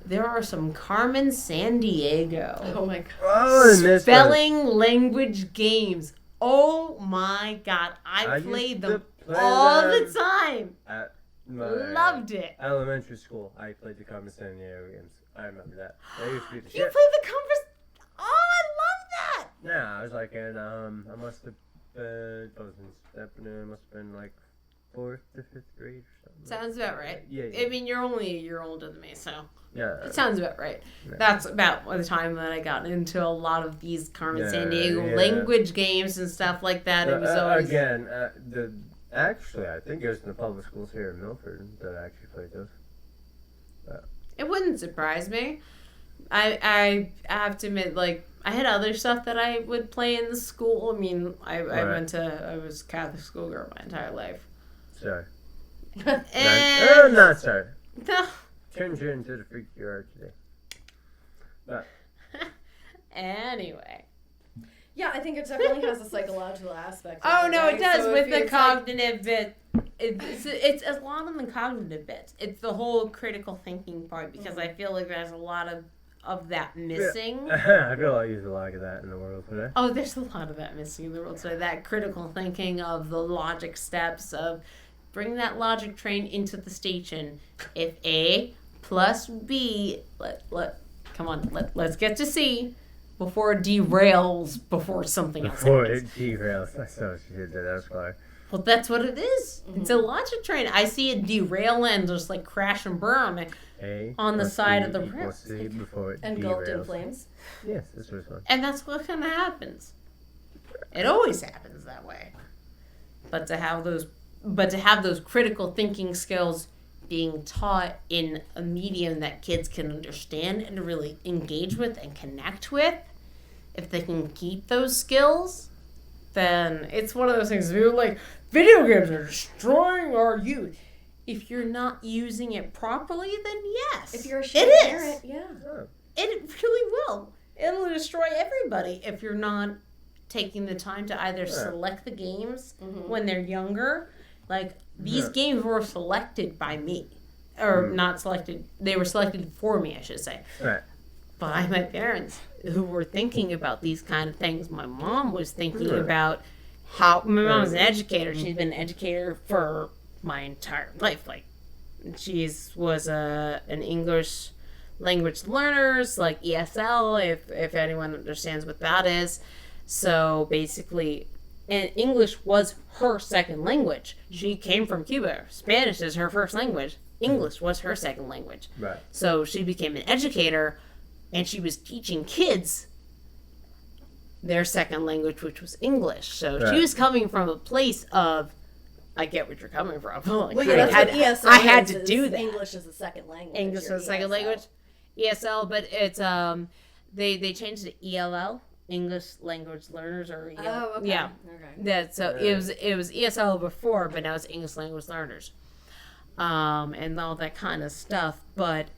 there are some Carmen Sandiego. Oh my god. Oh, spelling language games. Oh my god. I played them all the time. Loved it. Elementary school, I played the Carmen Sandiego games. I remember that. That used to be the shit. You played the Oh, I love that. Yeah, I was like in, I must have been, must have been like 4th to 5th grade or something. Sounds about right. Yeah. I mean, you're only a year older than me, so. Yeah. It sounds about right. Yeah. That's about the time that I got into a lot of these Carmen Sandiego language games and stuff like that. It was always... Again, actually, I think it was in the public schools here in Milford that I actually played those. It wouldn't surprise me. I have to admit, like, I had other stuff that I would play in the school. I mean, I was a Catholic schoolgirl my entire life. Sorry. And... not sorry. No. Turned you into the freak you are today. But. Anyway. Yeah, I think it definitely has a psychological aspect. Oh, no, it does, so with the cognitive bit. It's a lot of the cognitive bits. It's the whole critical thinking part, because I feel like there's a lot of of that missing. I feel like there's a lot of that in the world today. Oh, there's a lot of that missing in the world today. That critical thinking of the logic steps of bring that logic train into the station. If A plus B, let's get to C before it derails before something else Before happens. it derails. I saw what she did there. That's why. Well, that's what it is. It's a logic train. I see it derail and just like crash and burn on the side of the rail. Engulfed in flames. Yes, that's what it's called. And that's what kind of happens. It always happens that way. But to have those critical thinking skills being taught in a medium that kids can understand and really engage with and connect with, if they can keep those skills, then it's one of those things. Like, video games are destroying our youth. If you're not using it properly, then yes. If you're a shitty parent, yeah. It really will. It'll destroy everybody if you're not taking the time to either select the games when they're younger. Like, these games were selected by me. Or not selected. They were selected for me, I should say. Right. By my parents who were thinking about these kind of things. My mom was thinking about how... My mom's an educator. She's been an educator for my entire life. Like, she was an English language learners, like ESL, if anyone understands what that is. So basically, and English was her second language. She came from Cuba. Spanish is her first language. English was her second language. Right. So she became an educator, and she was teaching kids their second language, which was English. So she was coming from a place of, I get what you're coming from. Like, I had to do that. English is a second language. English is a second language. ESL, but it's they changed it to ELL, English Language Learners, or ELL. Oh, okay. Yeah. Okay. So it was ESL before, but now it's English Language Learners, and all that kind of stuff. But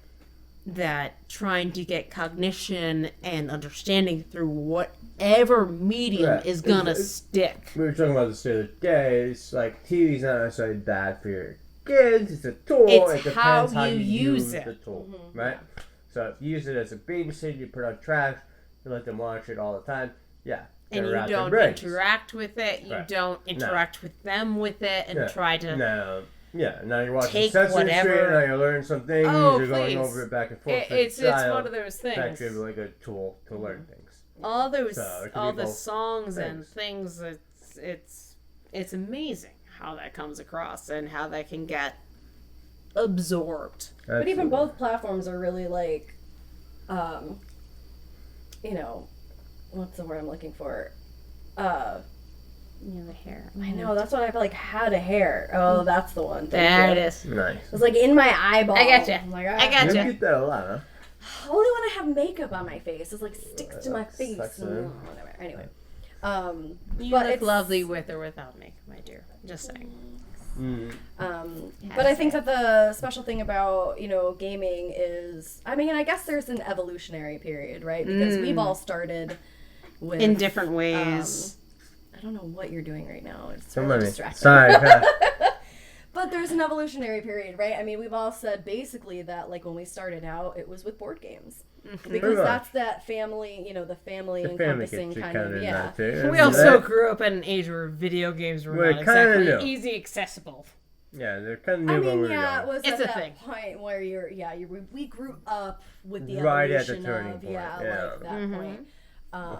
that trying to get cognition and understanding through whatever medium is gonna stick. We were talking about this the other day. It's like TV's not necessarily bad for your kids. It's a tool. It's it how depends how you use it. the tool, right? So if you use it as a babysitter, you put out trash, you let them watch it all the time. Yeah. And you don't interact with it. You don't interact with them with it, and try to. Yeah, now you're watching Sesame Street, now you're learning some things, you're going over it back and forth. It's one of those things. It's actually a really good tool to learn things. All the songs and things, it's amazing how that comes across and how that can get absorbed. But even both platforms are really like, what's the word I'm looking for? The hair. I know, that's what I feel like. Had a hair. Oh, that's the one. There it is. Nice. It's like in my eyeball. I gotcha. I'm like, I gotcha. You get that a lot, huh? Only when I have makeup on my face. It's like sticks to my face. Whatever. Anyway. You but look lovely with or without makeup, my dear. Just saying. But I think that the special thing about, gaming is, I guess there's an evolutionary period, right? Because we've all started with... in different ways. I don't know what you're doing right now. It's really distracting. Sorry. But there's an evolutionary period, right? We've all said basically that, like, when we started out, it was with board games. Because that's that family, the family encompassing kind of, yeah. We also grew up at an age where video games were not exactly easy accessible. Yeah, they're kind of new when we were young. It was it's at a that thing. point where we grew up with the right evolution at the turning of, point. like that point.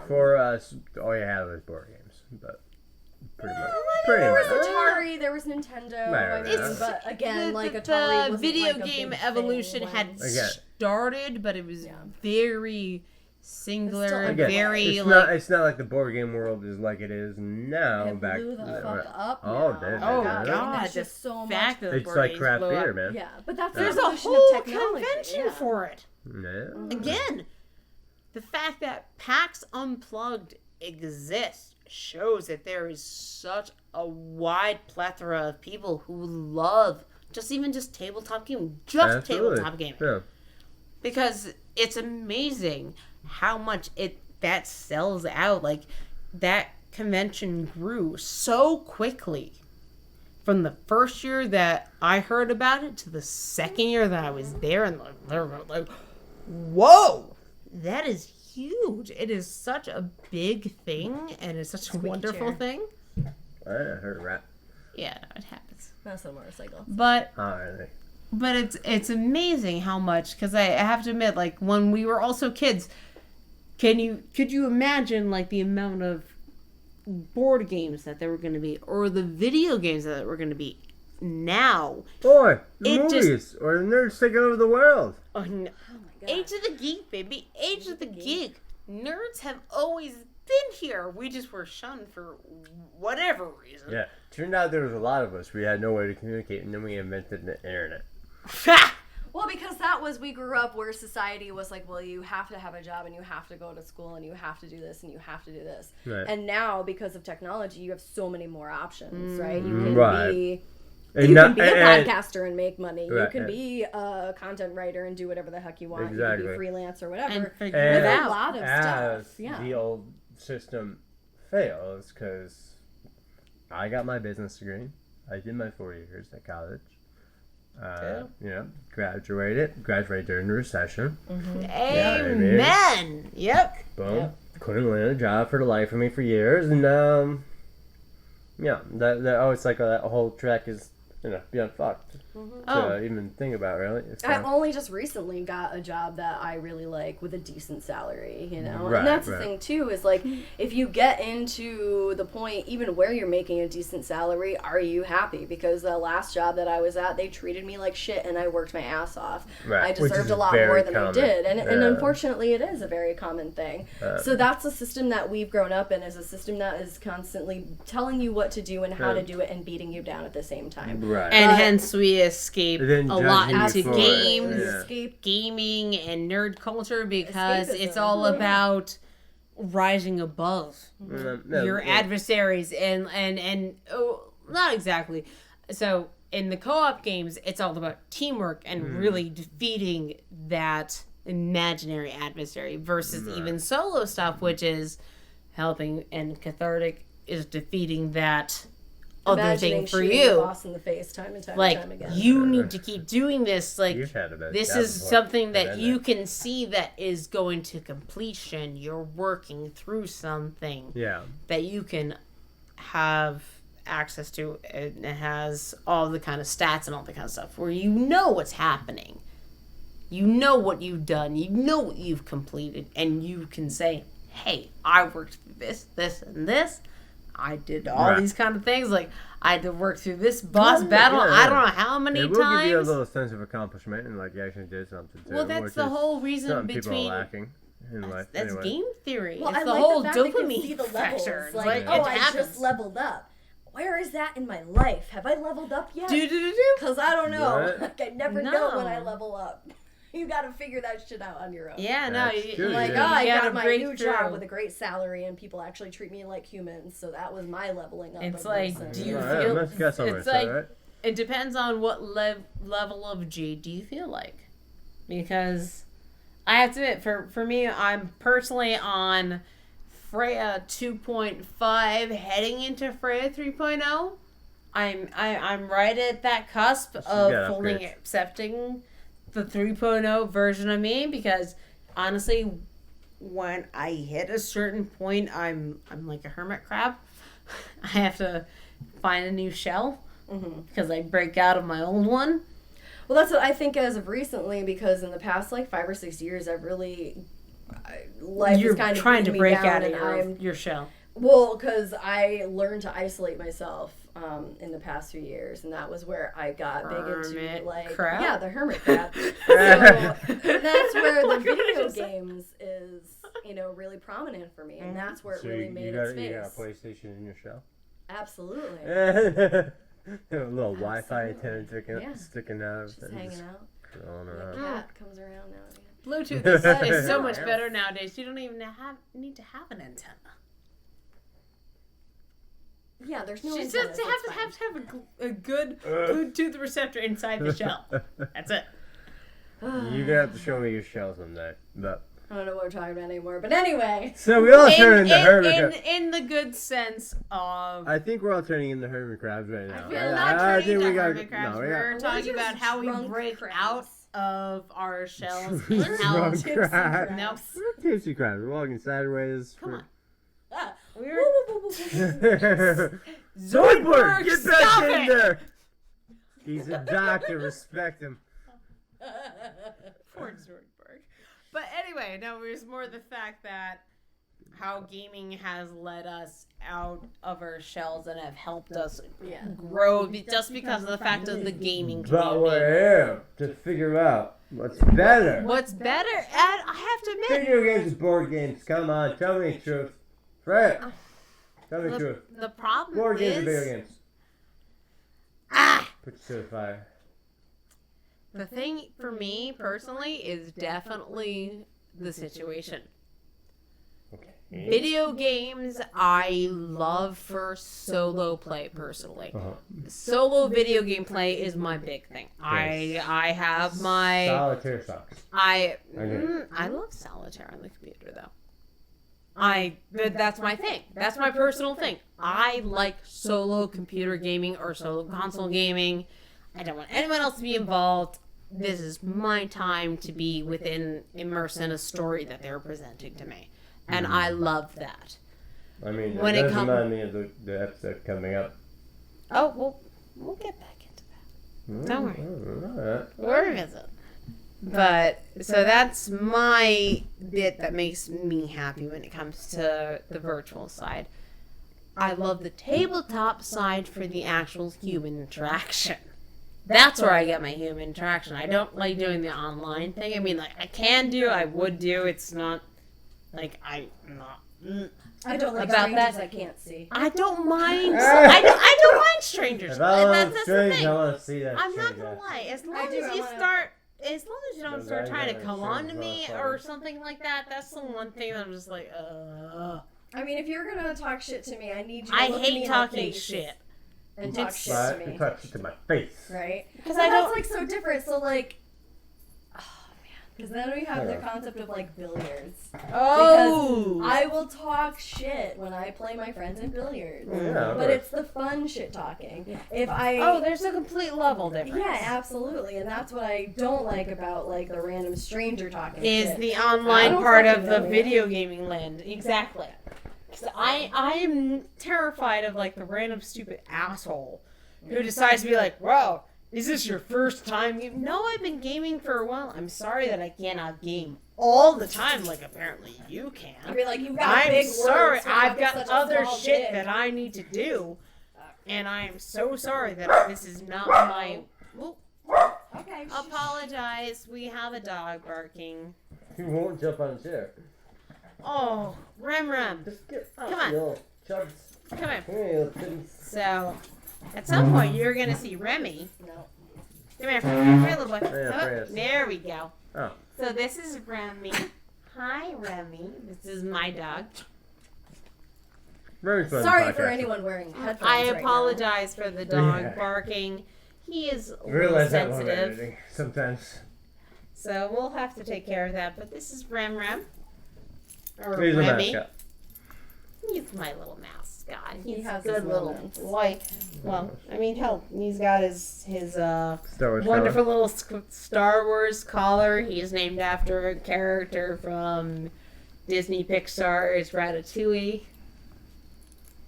For us, all you had was board games, but pretty much. There was Atari, there was Nintendo. But again, Atari the video like game evolution had started, but it was very singular, very it's not like the board game world is like it is now. It blew the fuck up. Oh, God! There's just so much. It's like craft beer, man. Yeah, but that's there's a whole convention for it. Yeah. Again, the fact that PAX Unplugged exists shows that there is such a wide plethora of people who love just tabletop gaming, tabletop gaming. Yeah. Because it's amazing how much that sells out. Like, that convention grew so quickly from the first year that I heard about it to the second year that I was there, and they were like, whoa! that is huge. It is such a big thing, and it's such a wonderful thing. I heard a rap. Yeah, no, it happens. That's a motorcycle. But Really. But it's amazing how much, because I have to admit, like, when we were also kids, could you imagine, like, the amount of board games that there were going to be, or the video games that were going to be now? Boy, the movies, or the nerds taking over the world. Oh, no. Age of the Geek, baby. Age of the Geek. Nerds have always been here. We just were shunned for whatever reason. Yeah. Turned out there was a lot of us. We had no way to communicate, and then we invented the internet. Well, because that was, we grew up where society was like, well, you have to have a job and you have to go to school and you have to do this and you have to do this. Right. And now, because of technology, you have so many more options, right? You can be... And you not, can be a podcaster and make money. Right, you can be a content writer and do whatever the heck you want. Exactly. You can be freelance or whatever. And figure it out. A lot of stuff. Yeah. The old system fails, because I got my business degree. I did my 4 years at college. Graduated during the recession. Mm-hmm. Amen. I mean? Yep. Boom. Yep. Couldn't land a job for the life of me for years, and that always like that whole track is beyond fucked to even think about, really. I only just recently got a job that I really like with a decent salary, Right, and that's the thing too, is like, if you get into the point even where you're making a decent salary, are you happy? Because the last job that I was at, they treated me like shit and I worked my ass off. Right. I deserved a lot more than I did, and unfortunately it is a very common thing. So that's a system that we've grown up in, is a system that is constantly telling you what to do and how to do it and beating you down at the same time. Right. And hence we escape a lot into games, escape gaming, and nerd culture, because Escapism. it's all about rising above your adversaries and not exactly. So in the co-op games, it's all about teamwork and really defeating that imaginary adversary, versus even solo stuff, which is helping, and cathartic is defeating that other thing for you. Boss in the face time and time like, and time again. you need to keep doing this. Like, this is something that you can see that is going to completion. You're working through something that you can have access to. It has all the kind of stats and all the kind of stuff where you know what's happening. You know what you've done. You know what you've completed. And you can say, hey, I worked through this, this, and this. I did all these kind of things. Like, I had to work through this boss battle. I don't know how many times. It will give you a little sense of accomplishment, and like you actually did something too. Well, that's the whole reason between. People are lacking. That's game theory. Well, it's I the like whole the fact dopamine see the factor. Levels. Like, I just leveled up. Where is that in my life? Have I leveled up yet? Because I don't know. Like, I never know when I level up. You got to figure that shit out on your own. Yeah, no. I got my new job with a great salary, and people actually treat me like humans, so that was my leveling up. It's like, do you feel... It's like, it depends on what level of Jade do you feel like. Because I have to admit, for me, I'm personally on Freya 2.5, heading into Freya 3.0. I'm right at that cusp of fully accepting the 3.0 version of me, because honestly, when I hit a certain point, I'm like a hermit crab. I have to find a new shell because I break out of my old one. Well, that's what I think as of recently, because in the past like 5 or 6 years, I've really life is kind of trying to break out of your shell. Well, because I learned to isolate myself in the past few years, and that was where I got big into like crab? The hermit crab. So that's where the video games is, really prominent for me, and that's where it really made its face. You got a PlayStation in your shell? Absolutely. A little Wi-Fi antenna sticking out. Just hanging out. The cat comes around now and again. Bluetooth is so much better nowadays. You don't even need to have an antenna. Yeah, there's no. You just have to have a good Bluetooth receptor inside the shell. That's it. You're gonna have to show me your shell someday. But I don't know what we're talking about anymore. But anyway. So we all turn into hermit crabs. In the good sense of. I think we're all turning into hermit crabs right now. We're not turning into hermit crabs. We're talking about how we break out of our shells Wrong out. crowd. Nope. Tipsy crowd. We're walking sideways. Come on. Ah. We're Zoidberg, get back stop in it! there. He's a doctor. Respect him. Poor Zoidberg. But anyway, no, it was more the fact that how gaming has led us out of our shells and have helped us grow just because of the fact of the gaming But community. we're here to figure out what's better. What's better? And I have to admit, Video games and board games. Come on, tell me the truth. Fred, tell me the truth. the problem Board games is... and video games. Ah! Put you to the fire. The thing for me personally is definitely the situation. Okay. Video games I love for solo play personally. Solo video game play is my big thing. Yes. I have my Solitaire sucks. I love solitaire on the computer though. That's my thing. That's my personal thing. I like solo computer gaming or solo console gaming. I don't want anyone else to be involved. This is my time to be immersed in a story that they're presenting to me. And I love that. I mean, When that it does comes- remind me of the episode coming up. Oh, we'll get back into that. Don't worry. Alright. We'll revisit. But, so that's my bit that makes me happy when it comes to the virtual side. I love the tabletop side for the actual human interaction. That's where I get my human interaction. I don't like doing the online thing. I mean, like, I would do. It's not, like, I don't like about strangers that. I can't see. I don't mind. I don't mind strangers. If I That's love the strangers, thing. I want to see that I'm not stranger. gonna lie. As long I as do, you I wanna- don't Those start guys trying to have come insurance on to me motherfuckers. or something like that, that's the one thing that I'm just like, I mean, if you're gonna talk shit to me, I need you to I look me hate in talking the face shit. and talk It's- shit But to you me. touch it to my face. Right? Because Well, I that's don't. like so different. So like, oh man, because then we have the Yeah. concept of like billiards. Oh, I will talk shit when I play my friends in billiards, Yeah, but it's the fun shit talking. If I there's a complete level difference. yeah, absolutely, and that's what I don't like about like the random stranger talking. Is shit. the I online don't part fucking of the know, video gaming land. Exactly. 'Cause I am terrified of like the random stupid asshole who decides to be like, "Bro, is this your first time?" No, I've been gaming for a while. I'm sorry that I cannot game all the time like apparently you I can. mean, like you got I'm big sorry. words for I've having got such a other small shit dick. that I need to do, and I am so sorry that this is not my. Oop, Okay. apologize. We have a dog barking. You won't jump on the chair. Oh, Rem. Just get up, Come on. you little chubs. Come here. Come here, you little titties. So, at some point, you're gonna see Remy. No. Come here, come here, little boy. Yeah, Come up. Freya's. There we go. Oh. So this is Remy. Hi, Remy. This is my dog. Very fun Sorry podcast. for anyone wearing headphones. I right now. apologize for the dog Yeah. barking. He is a I little realize that while sensitive, editing sometimes. so we'll have to take care of that. But this is Rem, or He's a Remy. mascot. He's my little mascot. He He's has a good his little moments. boy. Well, I mean, hell, he's got his Star Wars wonderful little Star Wars collar. He's named after a character from Disney Pixar's Ratatouille.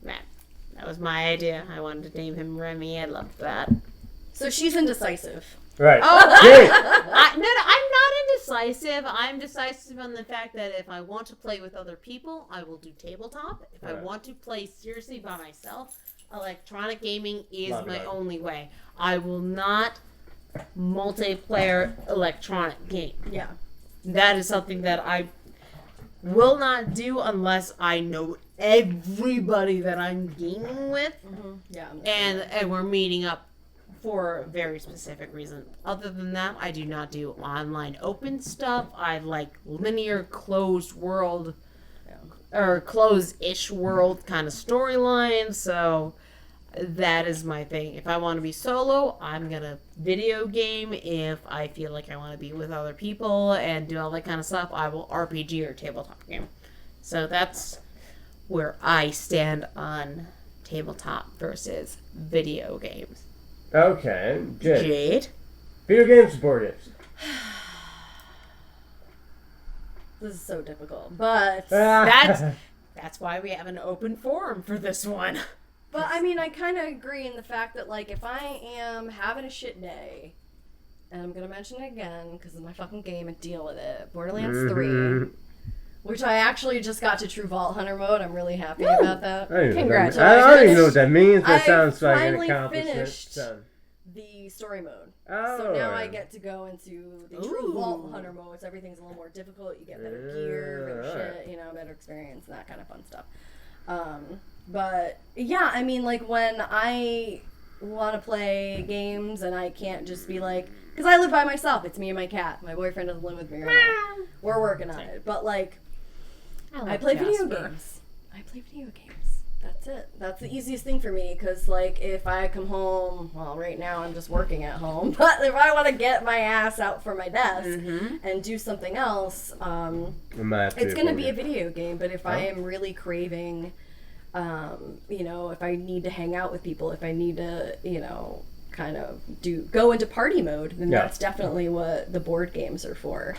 That was my idea. I wanted to name him Remy. I loved that. So she's indecisive. Right. Oh, Great. I'm not indecisive. I'm decisive on the fact that if I want to play with other people, I will do tabletop. If I Right. want to play seriously by myself, electronic gaming is Love my it. only way. I will not multiplayer electronic game. Yeah. That is something that I will not do unless I know everybody that I'm gaming with Yeah. and we're meeting up for a very specific reason. Other than that, I do not do online open stuff. I like linear closed world or closed-ish world kind of storyline, so that is my thing. If I want to be solo, I'm gonna video game. If I feel like I want to be with other people and do all that kind of stuff, I will RPG or tabletop game. So that's where I stand on tabletop versus video games. Okay. Jade. Jade? Video games or board games? This is so difficult. But that's why we have an open forum for this one. But I mean, I kind of agree in the fact that like if I am having a shit day, and I'm gonna mention it again because of my fucking game and deal with it, Borderlands 3, which I actually just got to True Vault Hunter mode. I'm really happy about that. Congratulations! I don't even know what that means, but it I sounds like an finally accomplishment. finished the story mode. Oh. So now I get to go into the True Vault Hunter mode, which everything's a little more difficult. You get better gear, better shit, better experience, and that kind of fun stuff. But yeah, I mean, like when I want to play games and I can't just be like, because I live by myself. It's me and my cat. My boyfriend doesn't live with me right now. We're working on it. But like, I play video games. I play video games. That's it. That's the easiest thing for me because, like, if I come home, well, right now I'm just working at home, but if I want to get my ass out from my desk and do something else, it's going to be a video game. But if I am really craving, if I need to hang out with people, if I need to, kind of go into party mode, then that's definitely what the board games are for.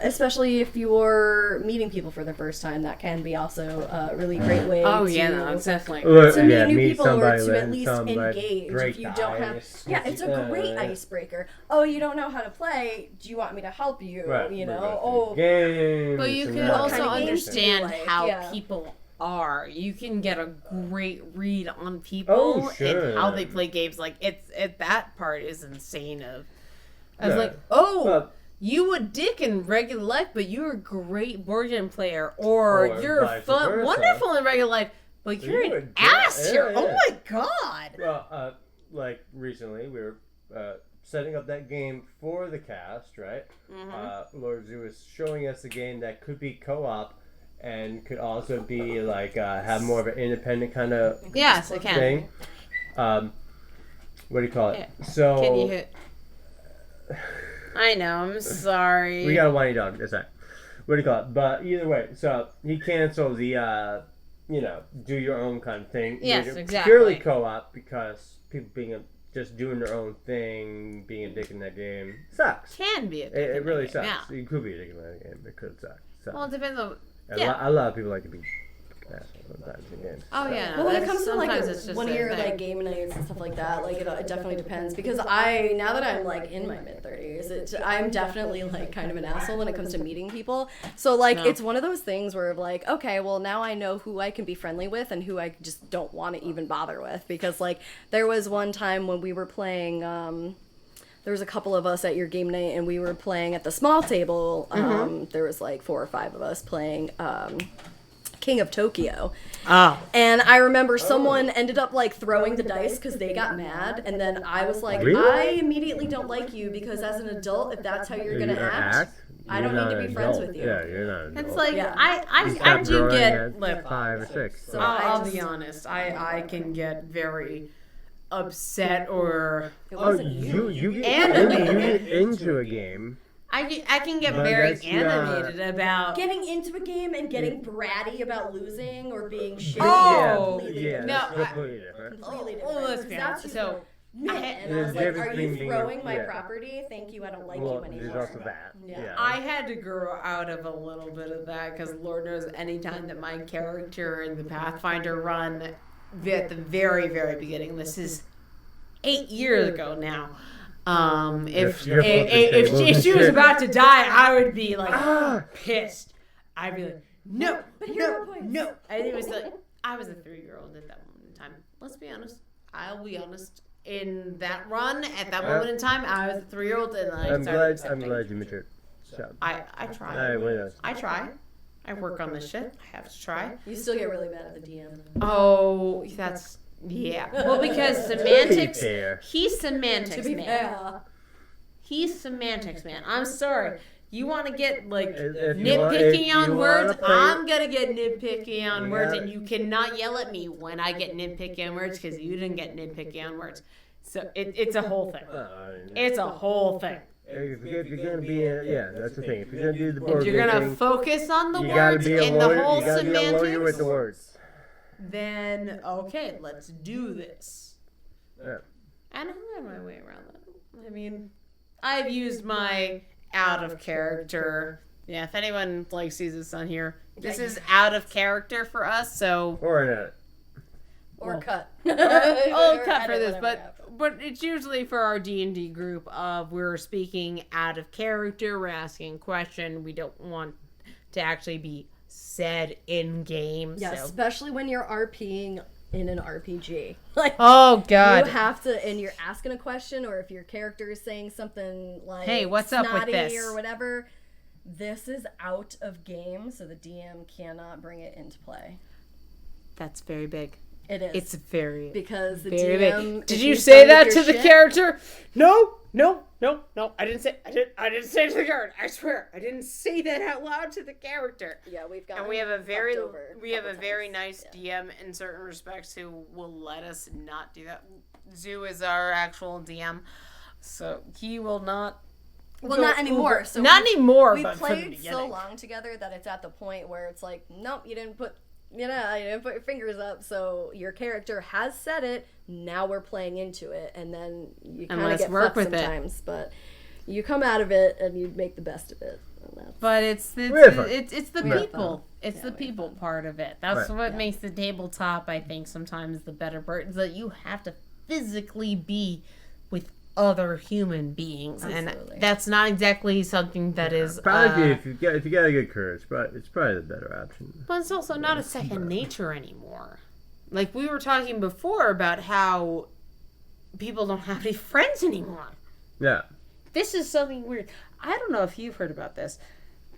Especially if you're meeting people for the first time, that can be also a really great way definitely to meet new people or to at least engage. If you don't have, it's a great icebreaker. Oh, you don't know how to play? Do you want me to help you? Games, but you can also understand how people are. You can get a great read on people and how they play games. Like that part is insane. I was like, you a dick in regular life, but you're a great board game player, or you're wonderful in regular life, but you're an ass here. Oh my god! Well, like recently we were setting up that game for the cast, right? Lord Zoo was showing us a game that could be co-op. And could also be like have more of an independent kind of thing. What do you call it? So can you hit? I know. I'm sorry. We got a whiny dog. That's right. What do you call it? But either way, so he canceled the do your own kind of thing. Yes, exactly. Purely co-op because people being just doing their own thing, being a dick in that game sucks. Can be a dick. It really sucks. Yeah. You could be a dick in that game. It could suck. Well, it depends on. A lot of people like to be sometimes in games. Oh yeah. Well, when it comes to like one of your like game nights and stuff like that, like it definitely depends because now that I'm like in my mid-30s, I'm definitely like kind of an asshole when it comes to meeting people. So like it's one of those things where like, okay, well now I know who I can be friendly with and who I just don't want to even bother with because like there was one time when we were playing. There was a couple of us at your game night, and we were playing at the small table. There was like 4 or 5 of us playing King of Tokyo. And I remember someone ended up like throwing the dice because they got mad, and then I was like, I immediately don't like you because as an adult, if that's how you're gonna act, I don't need to be friends with you. Yeah, you're not an adult. It's like I do get like 5 or 6. So I'll be honest. I can get very upset or you get into a game. I can get very animated about getting into a game and getting bratty about losing or being shitty. Completely different. Let's be honest. So and I was like, are you throwing my property? Thank you, I don't like you anymore. There's also that. Yeah. I had to grow out of a little bit of that because Lord knows any time that my character in the Pathfinder run at the very, very beginning, this is 8 years ago now. If she was about to die, I would be like pissed. I'd be like, no. And it was like I was a 3-year-old at that moment in time. Let's be honest. I'll be honest. In that run, at that moment in time, I was a 3-year-old, and I started. I'm glad you matured. I try. I try. I work on this shit. I have to try. You still get really bad at the DM. Oh, that's well because semantics. He's semantics, to be man. Fair. He's semantics, man. I'm sorry. You want to get like nitpicky on words? I'm gonna get nitpicky on words, and you cannot yell at me when I get nitpicky on words because you didn't get nitpicky on words. So it's a whole thing. It's a whole thing. If you're gonna be, that's the thing. If you're gonna do the board, if you're gonna focus on the words and the whole you gotta semantics, be a lawyer with the words. Then okay, let's do this. Yeah. And I have my way around that. I mean, I've used my out of character Yeah, if anyone sees this on here, this is out of character for us, so... Or in it. Or cut. I'll cut for this, but it's usually for our D&D group of we're speaking out of character, we're asking a question, we don't want to actually be said in game. Yeah, so. Especially when you're RPing in an RPG. Oh god. You have to, and you're asking a question, or if your character is saying something like, hey, what's up with this? Or whatever, this is out of game, so the DM cannot bring it into play. That's very big. It is. It's very because the very DM. Big. Did you say that to the character? No. I didn't say it to the character. I swear, I didn't say that out loud to the character. Yeah, we've got. And we have a very nice DM in certain respects who will let us not do that. Zoo is our actual DM, so he will not. Well, not anymore. So not anymore. We but played so long together that it's at the point where it's like, nope, you didn't put your fingers up. So your character has said it. Now we're playing into it, and then you kind of get fucked sometimes. But you come out of it and you make the best of it. But it's the people. It's the people part of it. That's what makes the tabletop, I think, sometimes the better part is that you have to physically be with other human beings. Absolutely. And that's not exactly something that is probably if you get a good courage, but it's probably the better option. But it's also not a second nature anymore. Like we were talking before about how people don't have any friends anymore. Yeah. This is something weird. I don't know if you've heard about this,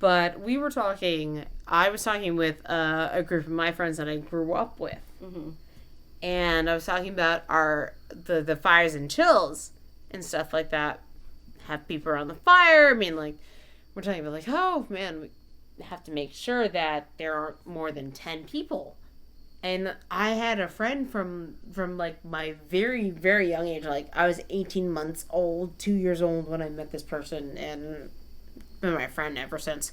but I was talking with a group of my friends that I grew up with. Mm-hmm. And I was talking about the fires and chills and stuff like that. Have people around the fire. I mean, we're talking about oh man, we have to make sure that there aren't more than 10 people. And I had a friend from my very, very young age. I was 18 months old, 2 years old when I met this person, and been my friend ever since.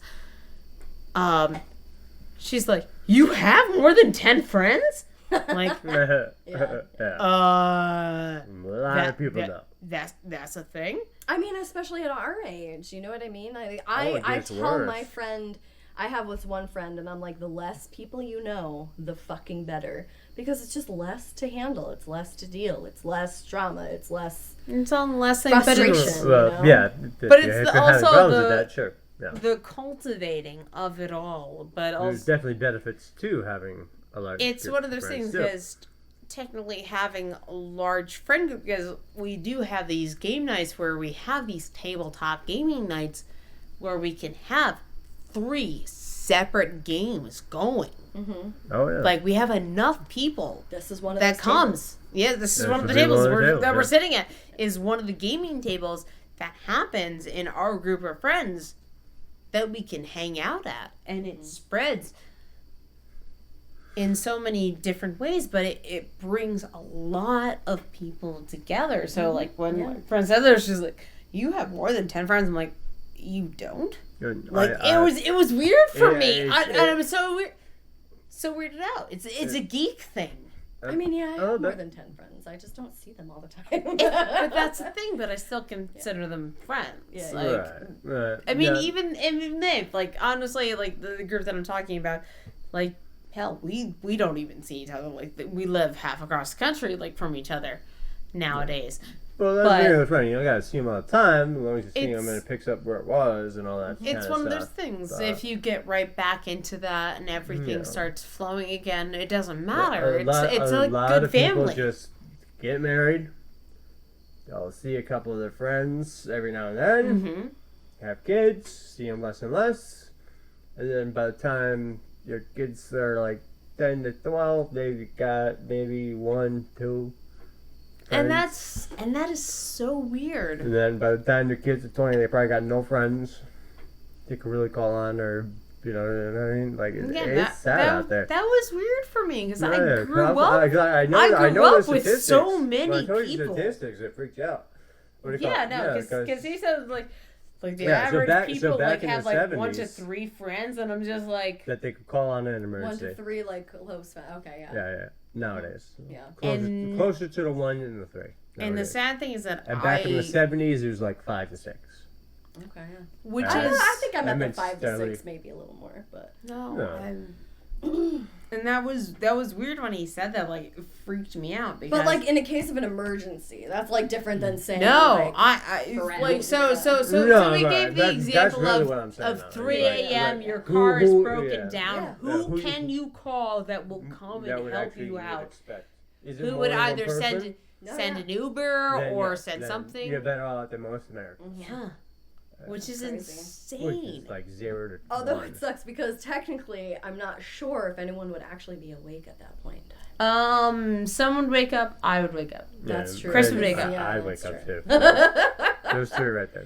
She's like, you have more than 10 friends? A lot of people know. That's a thing. I mean, especially at our age, you know what I mean? I tell my friend, I have with one friend, and I'm like, the less people you know, the fucking better. Because it's just less to handle. It's less to deal. It's less drama. It's less frustration. Well, yeah. But it's also the cultivating of it all. But also, there's definitely benefits to having a large group. It's one of those things because technically having a large friend group, because we do have these game nights where we have these tabletop gaming nights where we can have 3 separate games going. Mm-hmm. Oh yeah. We have enough people. This is one of that comes. Tables. Yeah, this is one of the tables we're sitting at. Is one of the gaming tables that happens in our group of friends that we can hang out at, and it spreads in so many different ways, but it brings a lot of people together. So when my friend said that, she's like, "You have more than 10 friends." I'm like, "You don't." It was weird for me. I was so weirded out. It's a geek thing. I mean, I have more than 10 friends. I just don't see them all the time. But that's the thing. But I still consider them friends. Yeah. Right. I mean, even they honestly, the group that I'm talking about, hell, we don't even see each other. We live half across the country, from each other nowadays. Well, that's funny. You don't gotta see him all the time. As long as you see him and it picks up where it was and all that. It's one of those things. But if you get right back into that and everything starts flowing again, it doesn't matter. It's a lot of family. People just get married. They'll see a couple of their friends every now and then. Mm-hmm. Have kids. See them less and less. And then by the time your kids are 10 to 12, they've got maybe 1, 2. Friends. And that is so weird. And then by the time your kids are 20, they probably got no friends they could really call on, or you know what I mean? It's sad out there. That was weird for me because I grew up. I know with so many when I told you people. Statistics, it freaked you out. Because he said the average people have 70s, 1 to 3 friends, and I'm just that they could call on in an emergency. 1 to 3 close friends. Okay, yeah. Yeah. Nowadays. Yeah. Closer to the 1 and the 3. And the sad thing is that back in the 70s, it was 5 to 6. Okay, yeah. Which I don't know, is... I think I'm I at the meant 5 to steadily. 6, maybe a little more, but... No, and that was weird when he said that. Like, it freaked me out because. But like in a case of an emergency, that's like different than saying. No, like, I like so we gave the that's example really what I'm saying, of though. 3 Like, a.m. like, your car is who- broken yeah. down. Yeah. Who Yeah, can you call that will come that and would help actually you would out? expect? Is it Who more would than one either person? send an Uber Then, or yeah, send then something? You're better off than most Americans. Yeah, which is crazy. insane. Which is like 0 to Although 1. it sucks because technically, I'm not sure if anyone would actually be awake at that point in time. Someone would wake up. I would wake up. That's true. Chris would wake up. I'd wake that's up true. too. Those 2 right there.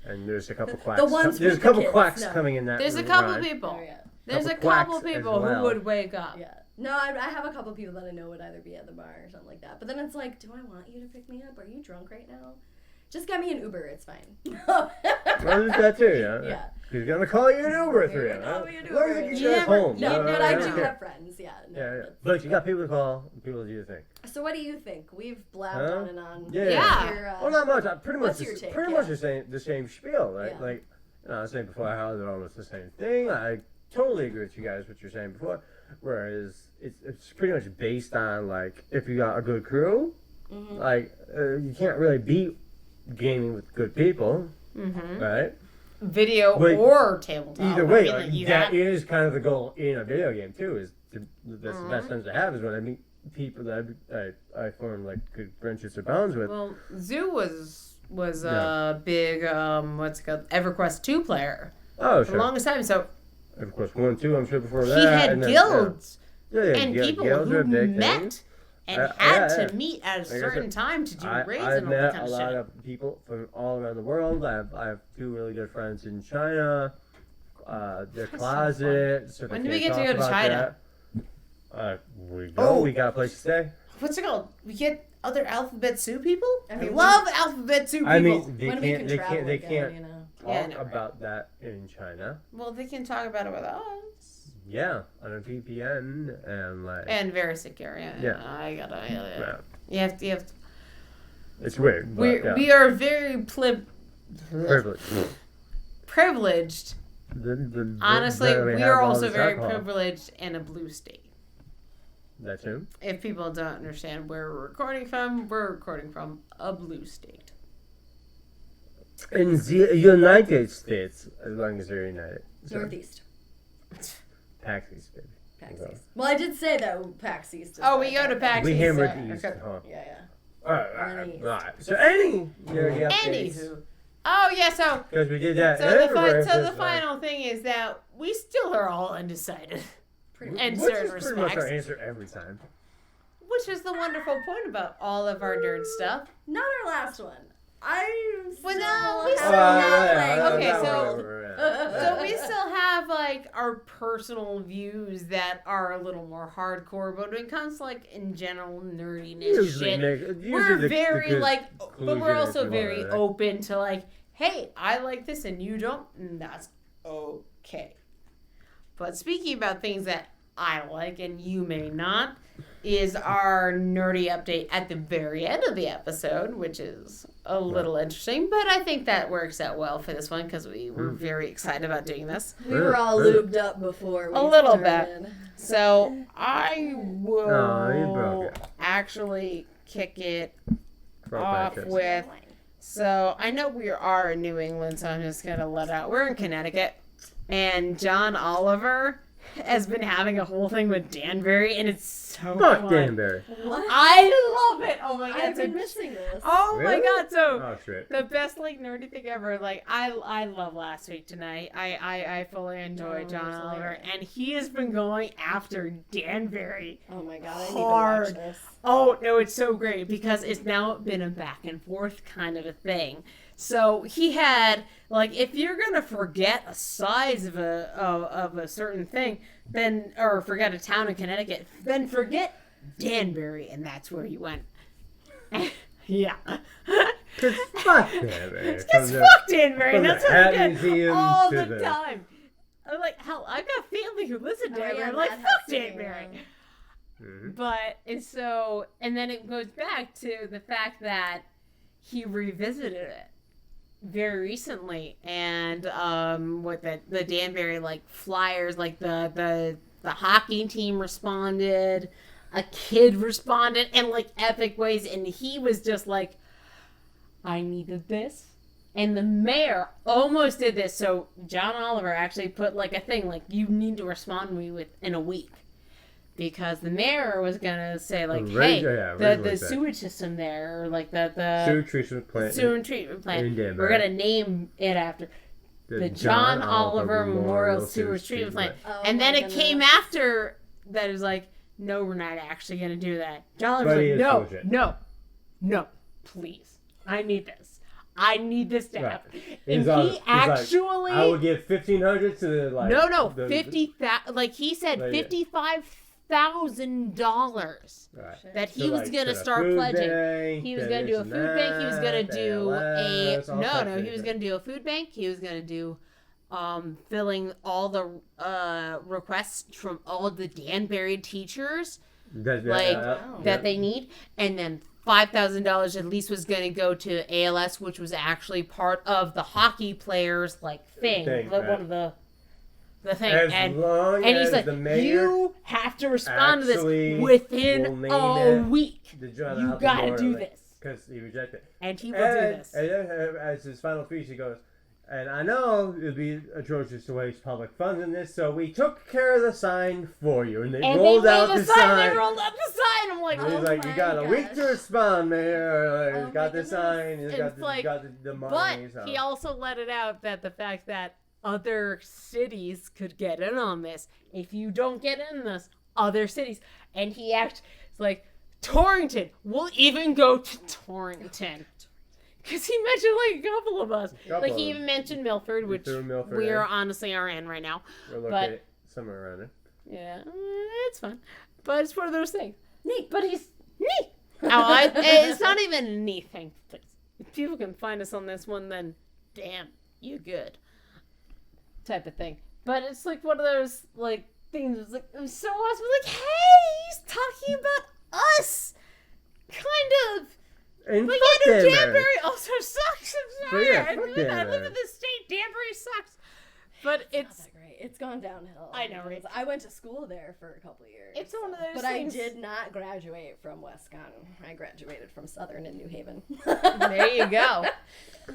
And there's a couple quacks. ones There's a with the couple kids, quacks no. coming in that. There's a couple rhyme. people. Oh, yeah. There's a Couple couple quacks as people well. who would wake up. Yeah. No, I have a couple people that I know would either be at the bar or something like that. But then it's like, do I want you to pick me up? Are you drunk right now? Just get me an Uber. It's fine. Well, there's that too, yeah. Yeah. He's gonna call you an Uber for you. Call me an As long as Uber. you get You you never- home. you No, never but I know. do have friends. Yeah. No, Yeah, yeah. that's- But you got people to call, people to do the thing. So what do you think? We've blabbed Huh? on and on. Yeah. Yeah. Here, Well, not much. Pretty much, what's your take? pretty Yeah. much the same spiel. Right? Yeah. Like, I was saying before, how they're almost the same thing. I totally agree with you guys what you're saying before. Whereas it's pretty much based on like if you got a good crew, Mhm. like you can't really beat gaming with good people, Mm-hmm. right? Video But or tabletop. Either way, I mean, like, like, you that have- is kind of the goal in a video game too. Is that's the Mhm. best times to have is when I meet people that I form like good friendships or bonds with. Well, Zoo was Yeah. a big what's it called EverQuest 2 player Oh, for the sure. longest time. So Of course, 1, 2. I'm sure before he that. had and then, guilds yeah, yeah, and yeah, people guilds are who a big met thing. and Yeah, had yeah. to meet at a I certain said, time to do raids I've and all that met kind a of lot shit. of people from all around the world. I have 2 really good friends in China. Their so closet. So When they do we can't get to talk go to about China? that. We go. Oh. We got a place to stay. What's it called? We get other Alphabet Soup people? I We mean, love Alphabet Soup people. I mean, they when we can can't. They travel can't. They again, can't you know. talk Yeah, I know, right. about that in China. Well, they can talk about it with us. Yeah, on a VPN and like. And very secure. Yeah. Yeah. I gotta. Yeah. You have to. It's weird. But, yeah. We are very Privilege. privileged. Honestly, that we have are all also this very alcohol. privileged in a blue state. That too. If people don't understand where we're recording from a blue state. In the United States, as long as they're united. So, Northeast. PAX East, baby. PAX Okay. East. Well, I did say that PAX East. is Oh, we like go to that. PAX We East. hammered so- East, okay. huh? Yeah, yeah. Alright. So any nerdy updates? Anywho. Oh, yeah, so Because we did that. So the, everywhere, so the but, final thing is that we still are all undecided, Pretty in which certain is pretty much our respects, answer every time. which is the wonderful point about all of our nerd stuff. Not our last one. I'm still Well, no, we have still not Okay, played. so- So we still have like our personal views that are a little more hardcore, but when it comes to like in general nerdiness shit, we're very like, but conclusion we're is also you very wanna, like- open to like, hey, I like this and you don't, and that's okay. But speaking about things that I like and you may not, is our nerdy update at the very end of the episode, which is a little interesting, but I think that works out well for this one because we were very excited about doing this. We were all lubed up before we A little started. So I Oh, you will broke it. actually kick it Broke off that with. So I know we are in New England, so I'm just gonna let out. We're in Connecticut, and John Oliver has been having a whole thing with Danbury, and it's so Fuck fun. Danbury. What? I love it. Oh my god, I've so been missing this. oh my Really? god, so Oh shit. the best like nerdy thing ever. Like I love Last Week Tonight. I fully enjoy Oh, John it's Oliver, hilarious. and he has been going after Danbury. Oh my god, I need Hard. to watch this. Oh no, it's so great because it's now been a back and forth kind of a thing. So he had like, if you're gonna forget a size of a certain thing, then or forget a town in Connecticut, then forget Danbury, and that's where he went. Yeah. Cause fuck Danbury. Because fuck Danbury, from the that's what Hat I get Museum all to the the- time. I'm like, hell, I've got family who lives in Oh, Danbury. yeah, I'm like, that fuck has to be Danbury. wrong. Mhm. But, and so, and then it goes back to the fact that he revisited it very recently, and with the Danbury like Flyers, like the hockey team responded, a kid responded in like epic ways, and he was just like, I needed this. And the mayor almost did this. So John Oliver actually put like a thing like, you need to respond to me within a week. Because the mayor was going to say like, hey, the sewage system there, or like the sewage treatment plant, we're going to name it after the John Oliver Memorial Sewage Treatment Plant. Oh, and then it came after that. It was like, no, we're not actually going to do that. John Oliver was like, no, please. I need this. I need this to happen. And he actually... I will give $1,500 to the... Like, no, 50,000... Like, he said $55,000 that he was going to start pledging. He was going to do a food bank. He was going to do a... No, he was going to do a food bank. He was going to do... filling all the requests from all the Danbury teachers that they need. And then... $5,000 at least was going to go to ALS, which was actually part of the hockey players thing. One of the thing. And he's like, you have to respond to this within a week. You got to do this. Because he rejected it. And he will do this. And then as his final speech, he goes, and I know it would be atrocious to waste public funds in this, so we took care of the sign for you. And they rolled out the sign. They rolled out the sign. I'm like, he's like, you got a week to respond, Mayor. He's got the sign. He's got the money. But he also let it out that the fact that other cities could get in on this. If you don't get in this, other cities. And he acts like, Torrington. We'll even go to Torrington. Because he mentioned a couple of us. He even mentioned Milford, which we are honestly in right now. We're located somewhere around it. Yeah, it's fun. But it's one of those things. Neat. But he's neat. It's not even a neat thing. If people can find us on this one, then damn, you good. Type of thing. But it's like one of those things. It's like, it was so awesome. Like, hey, he's talking about us. Kind of. And but Danbury also sucks. I'm sorry. I live in the state. Danbury sucks. But it's not that great. It's gone downhill. I know, right? I went to school there for a couple of years. It's one of those But things. I did not graduate from Wisconsin. I graduated from Southern in New Haven. There you go.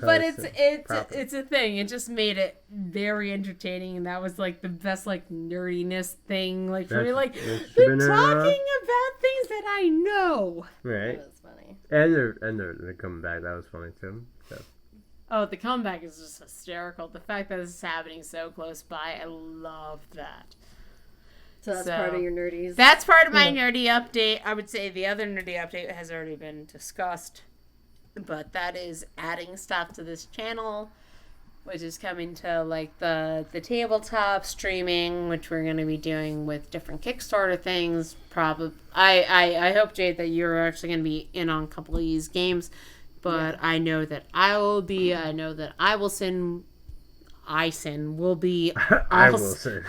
But it's a thing. It just made it very entertaining, and that was the best nerdiness thing for me. They're talking about things that I know. Right. That was funny. And they're coming back. That was funny too. So. Oh, the comeback is just hysterical. The fact that this is happening so close by, I love that. So that's part of your nerdies. That's part of my nerdy update. I would say the other nerdy update has already been discussed. But that is adding stuff to this channel, which is coming to the tabletop streaming, which we're going to be doing with different Kickstarter things. Probably, I hope, Jade, that you're actually going to be in on a couple of these games. But I know that I will be. I know that I will sin. Will be. I will sin.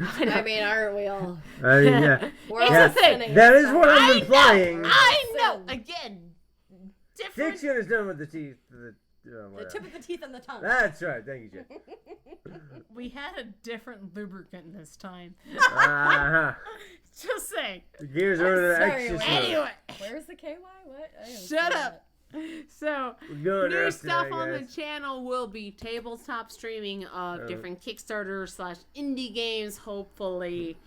I mean, aren't we all? Yeah. It's a thing. That is what I've been playing. I know. Again. Different. Diction is done with the teeth. The tip of the teeth and the tongue. That's right. Thank you, Jay. We had a different lubricant this time. Uh-huh. Just saying. The gears are extra. Anyway. Where's the KY? What? Shut up. So, new stuff on the channel will be tabletop streaming of different Kickstarter/indie games, hopefully.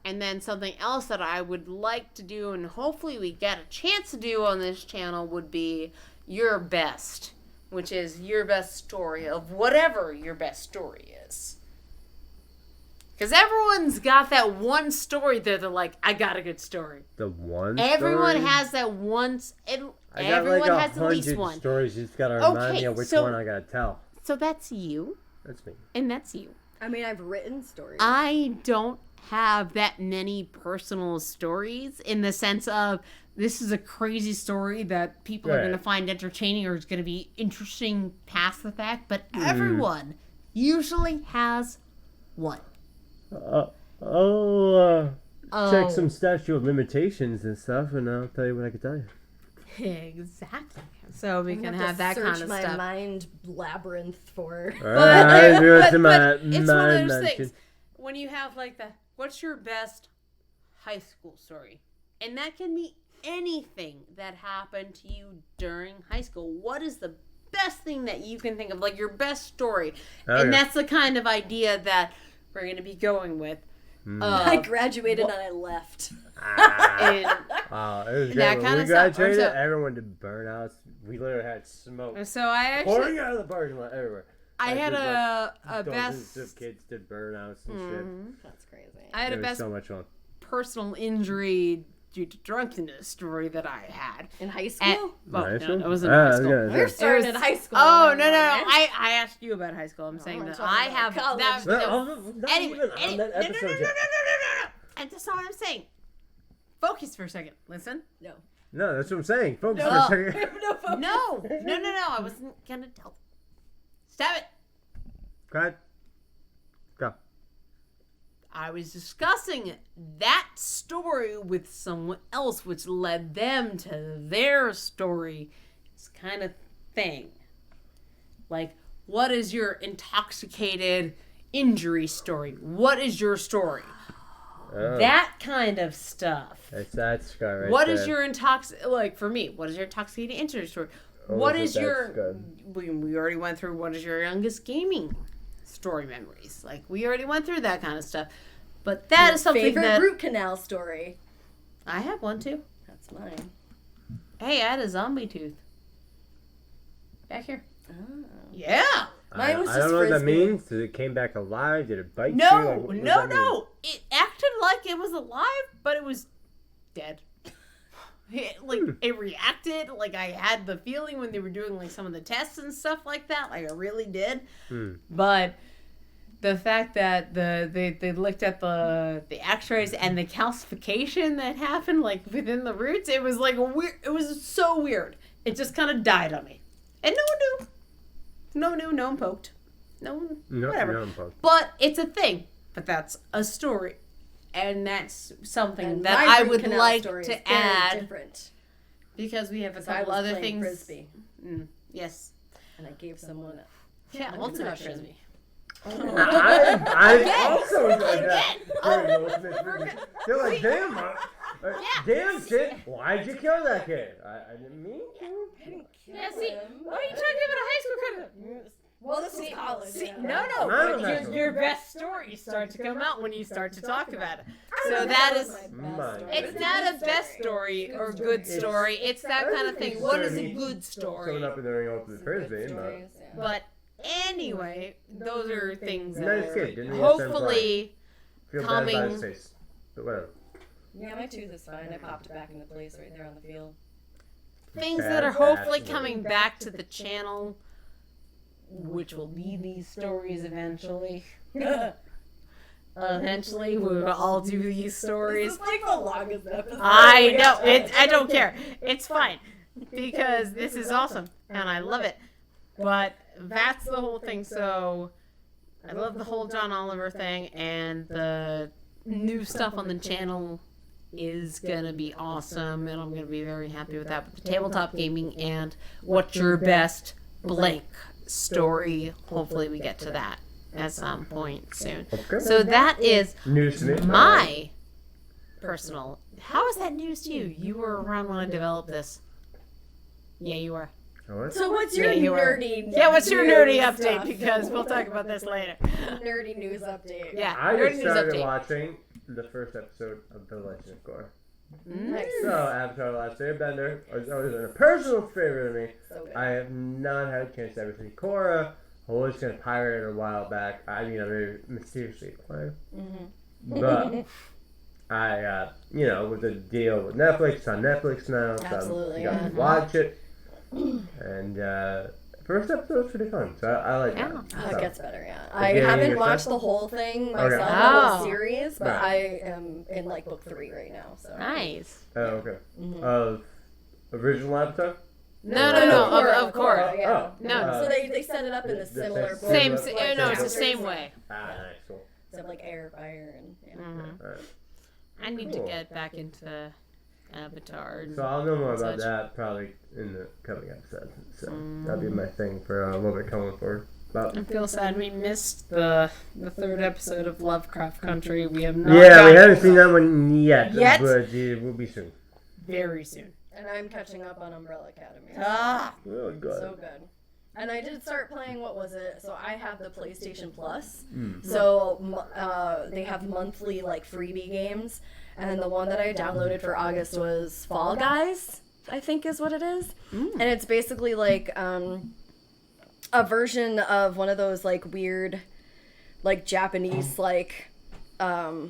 And then something else that I would like to do, and hopefully we get a chance to do on this channel, would be Your Best, which is your best story of whatever your best story is. Because everyone's got that one story that they're like, I got a good story. The one Everyone story? has that one. Everyone has at least one. Stories. You just got to remind me of which one I got to tell. So that's you. That's me. And that's you. I mean, I've written stories. I don't have that many personal stories in the sense of this is a crazy story that people are going to find entertaining or is going to be interesting past the fact, but everyone usually has one. Check some statute of limitations and stuff, and I'll tell you what I can tell you. Exactly. So we I'm can gonna have that kind of search my stuff. mind labyrinth for. But it's one of those things when you have like what's your best high school story? And that can be anything that happened to you during high school. What is the best thing that you can think of, like your best story? And that's the kind of idea that we're going to be going with. I graduated and I left. It was that great. kind We of stuff. graduated, everyone did burnouts. We literally had smoke So I actually pouring out of the parking lot everywhere. I had a dozens best of kids did burnouts and shit. That's crazy. I had It a was best so much fun. personal injury due to drunkenness story that I had. In high school? No, High school? it wasn't in high school. We're starting in high school. Oh, no. I asked you about high school. I'm saying I'm that talking I about have college. that. Anyway, that episode. no. And that's not what I'm saying. Focus for a second. Listen. No, that's what I'm saying. Focus No. for a second. No. I wasn't gonna tell. Stop it. Go. I was discussing that story with someone else, which led them to their story. It's kind of thing. Like, what is your intoxicated injury story? What is your story? Oh, That kind of stuff. that's that scar right What there. is your like for me? What is your intoxicated injury story? Oh, What that's is your? good. We already went through. What is your youngest gaming story memories? Like we already went through that kind of stuff. But that is something Favorite that root canal story. I have one too. That's mine. Hey, I had a zombie tooth back here. Oh. Yeah. Mine was I just don't know what that Frisbee. means. Did it came back alive? Did it bite you? No, Like, what does that mean? no. It acted like it was alive, but it was dead. It reacted like I had the feeling when they were doing like some of the tests and stuff like that. Like I really did. But the fact that they looked at the X-rays and the calcification that happened like within the roots, it was like weird. It was so weird. It just kind of died on me, and no one knew. No one knew. No one poked. No one. Whatever. No one poked. But it's a thing. But that's a story. And that's something And that my I root would canal like story is to very add. different. Because we have a So I couple was other playing things. Frisbee, Yes. and I gave someone Yeah, a ultimate concussion. Frisbee. I also did that. They're like, damn, damn, kid, why'd you kill that kid? I didn't mean to. Yeah, see, what are you talking about a high school kind of... Well, this is college. See, yeah. no. Mine But was your best stories start to come out when you start to talk about it. So That that was is... my best Mine. story. It's not a best story or good story. It's that kind of thing. What is a good story? Showing up in the ring off the Frisbee, but Stories, yeah. But anyway, those are things that Nice are kid, didn't he? Have hopefully feel bad about coming. his face. But whatever. Yeah, my tooth is fine. I popped it back into place right there on the field. Things that are hopefully coming back to the channel, which will be these stories eventually. Eventually, we will all do these This stories. is like the longest episode. I know. I don't care. It's fine. Because this is awesome. And I love it. But that's the whole thing. So I love the whole John Oliver thing. And the new stuff on the channel is going to be awesome. And I'm going to be very happy with that. With the tabletop gaming and what's your best blank story. Hopefully we get to that at some point soon. Okay. So that is News to me. my personal. How is that news to you? You were around when I developed this. Yeah, you were. Alright. So what's your Yeah, you are. nerdy? Yeah, what's your news nerdy update? stuff? Because we'll talk about this later. Nerdy news update. Yeah, I nerdy just news started update. watching the first episode of The Legend of Korra. Nice. So, Avatar: The Last Airbender was always a personal favorite of me. So good. I have not had a chance to ever see Korra. I was going to pirate it a while back. I mean, I very mysteriously acquired. But I, with the deal with Netflix, it's on Netflix now. So Absolutely, I got yeah. to watch it. And first episode was pretty fun. So I like Yeah. that. Oh, So, it gets better, yeah. I Again, haven't yourself? watched the whole thing myself, Okay. the Oh. whole series, but Right. I am in like book 3 right now. So Nice. oh, okay. Original Avatar? No. Of course. Yeah. Oh. No. So they set it up in a similar book. Same. with, like, No, it's the chapters, same way. Ah, nice. Cool. So like air, fire, and yeah. Mhm. Alright. I need to Cool. get back into Avatar. So I'll know more about such. that probably in the coming episode. So that'll be my thing for what we're coming for. I feel sad we missed the third episode of Lovecraft Country. We have not. Yeah, we haven't seen that one yet. But it will be soon. Very soon. And I'm catching up on Umbrella Academy. Oh, good. So good. And I did start playing, what was it? So I have the PlayStation Plus. So they have monthly, like, freebie games. And then the one that I downloaded for August was Fall Guys, I think is what it is. And it's basically, like, a version of one of those, like, weird, like, Japanese, like, wow,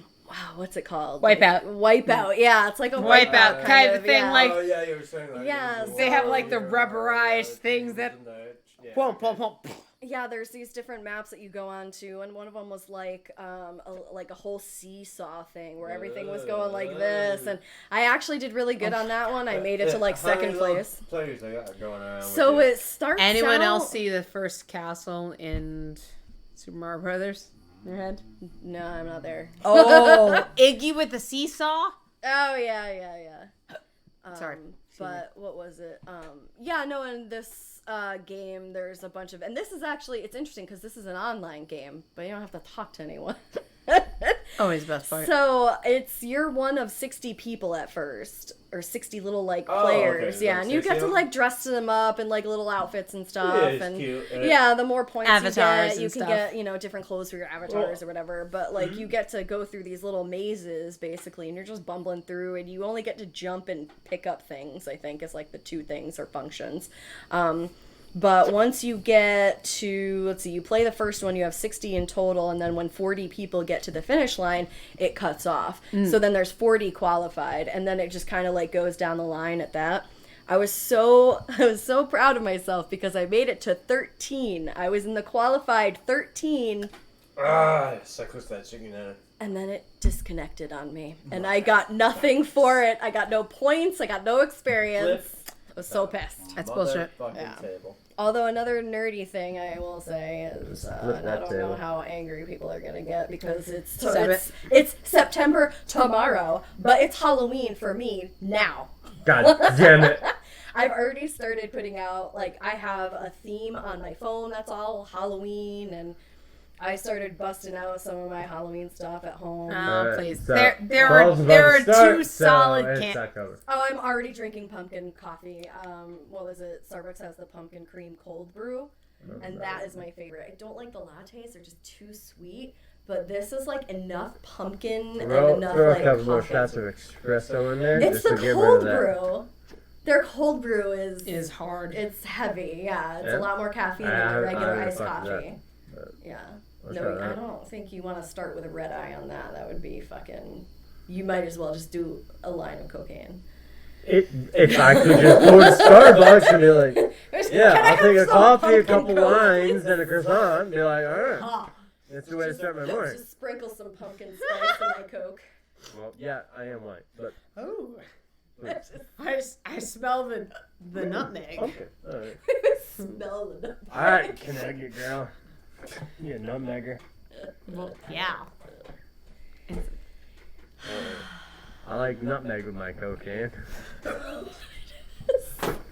what's it called? Wipeout. Wipeout, yeah. It's like a Wipeout kind of thing, yeah. like... Oh, yeah, you were saying that. Yeah, They have, like, the rubberized things that... Whoa. Yeah, there's these different maps that you go on to, and one of them was like a whole seesaw thing where everything was going like this, and I actually did really good on that one. I made it to like second place. Players they got going around So it starts. Anyone out... else see the first castle in Super Mario Brothers? In your head? No, I'm not there. Oh, Iggy with the seesaw? Oh yeah. Sorry. But what was it? Yeah, no, in this game, there's a bunch of... And this is actually... It's interesting because this is an online game, but you don't have to talk to anyone. Always the best part. So, you're one of 60 people at first. Or 60 little, like, players. Okay. Yeah, and you get to, like, dress them up in, like, little outfits and stuff. Yeah, it's and cute. Yeah, the more points Avatars you and can stuff. get, you know, different clothes for your avatars or whatever. But, like, you get to go through these little mazes, basically, and you're just bumbling through, and you only get to jump and pick up things, I think, is, like, the two things or functions. But once you get to, let's see, you play the first one, you have 60 in total, and then when 40 people get to the finish line, it cuts off. So then there's 40 qualified, and then it just kind of like goes down the line at that. I was so proud of myself because I made it to 13. I was in the qualified 13. Suck with that chicken dinner. And then it disconnected on me, and I got nothing for it. I got no points. I got no experience. I was so pissed. That's bullshit. Yeah. Table. Although another nerdy thing I will say is, and I don't know how angry people are gonna get because it's September tomorrow, but it's Halloween for me now. God damn it. I've already started putting out, like, I have a theme on my phone that's all Halloween, and I started busting out some of my Halloween stuff at home. Please. So there are two solid cans. Oh, I'm already drinking pumpkin coffee. What was it? Starbucks has the pumpkin cream cold brew, and that is my favorite. I don't like the lattes; they're just too sweet. But this is like enough pumpkin and enough like a couple more coffee. shots of espresso in there. It's just the to get cold rid of that. brew. Their cold brew is hard. It's heavy. Yeah, it's Yeah? a lot more caffeine than your regular iced coffee. Yeah. No, I don't think you want to start with a red eye on that. That would be fucking... You might as well just do a line of cocaine. If I could just go to Starbucks and be like, yeah, I'll take a coffee, a couple wines, and a croissant, and be like, alright. That's the way to start my morning. Just sprinkle some pumpkin spice in my Coke. Well, yeah, I am white, but... Oh. I smell the nutmeg. Okay, alright. Smell the nutmeg. Alright, Connecticut girl. You a nutmegger. Well, yeah. I like nutmeg with my cocaine.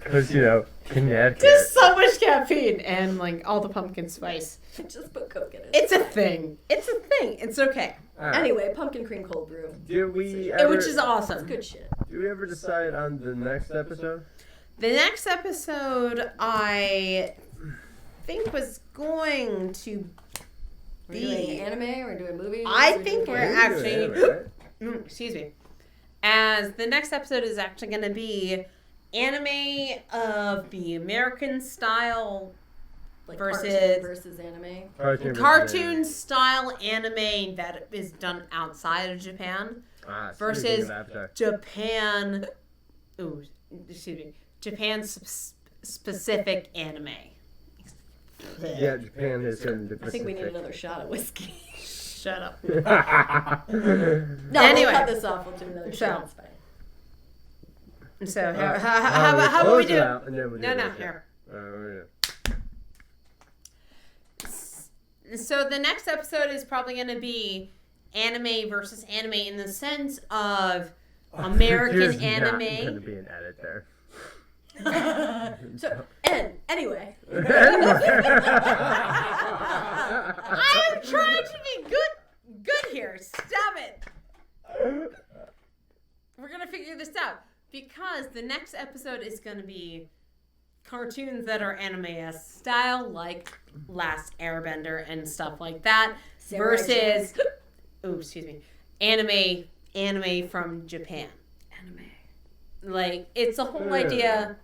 Because, Connecticut. Just so much caffeine and, like, all the pumpkin spice. Just put Coke in it. It's a thing. It's okay. Right. Anyway, pumpkin cream cold brew. Which is awesome. It's good shit. Did we ever decide on the next episode? The next episode, I think, was going to We're doing anime, we're doing movies. I think we're actually... Right? Excuse me. As the next episode is actually going to be anime of the American style like versus anime. Cartoon style anime that is done outside of Japan versus Japan. Ooh, excuse me. Japan specific anime. Yeah, Japan is in the Pacific. I think we need another shot of whiskey. Shut up. No, Anyway. we'll cut this off. We'll do another shot. It's fine. So how about we do? No, here. So the next episode is probably going to be anime versus anime in the sense of American There's anime. not going to be an editor. So, anyway. I'm trying to be good here. Stop it. We're going to figure this out. Because the next episode is going to be cartoons that are anime-esque style, like Last Airbender and stuff like that, versus, anime from Japan. Like, it's the whole idea.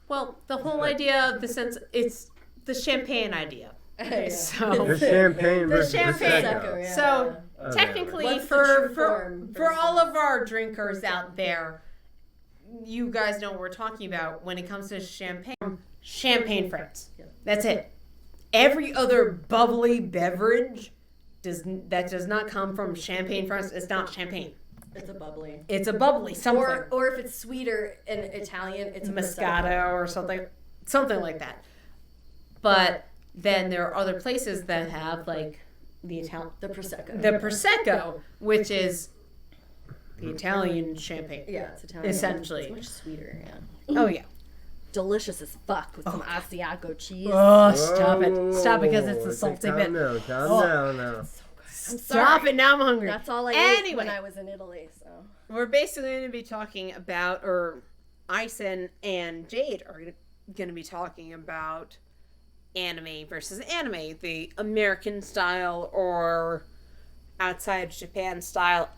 Well, the whole idea of the sense, it's the champagne idea. Yeah. So The champagne versus champagne. Prosecco. So Okay. technically, What's the true for form all of our drinkers out there, you guys know what we're talking about when it comes to champagne friends. That's it. Every other bubbly beverage that does not come from champagne friends is not champagne. It's a bubbly. It's a bubbly something. Or if it's sweeter in Italian, it's a Moscato or something like that. But then there are other places that have like the Prosecco, which is the Italian champagne. Yeah, it's Italian. Essentially. It's much sweeter, yeah. Oh yeah. Delicious as fuck with some Asiago cheese. Oh, stop it because it's the salty bit. Calm down now. Stop it, now I'm hungry. That's all I ate when I was in Italy, so. We're basically going to be talking about, or Ison and Jade are going to be talking about anime versus anime, the American style or outside Japan style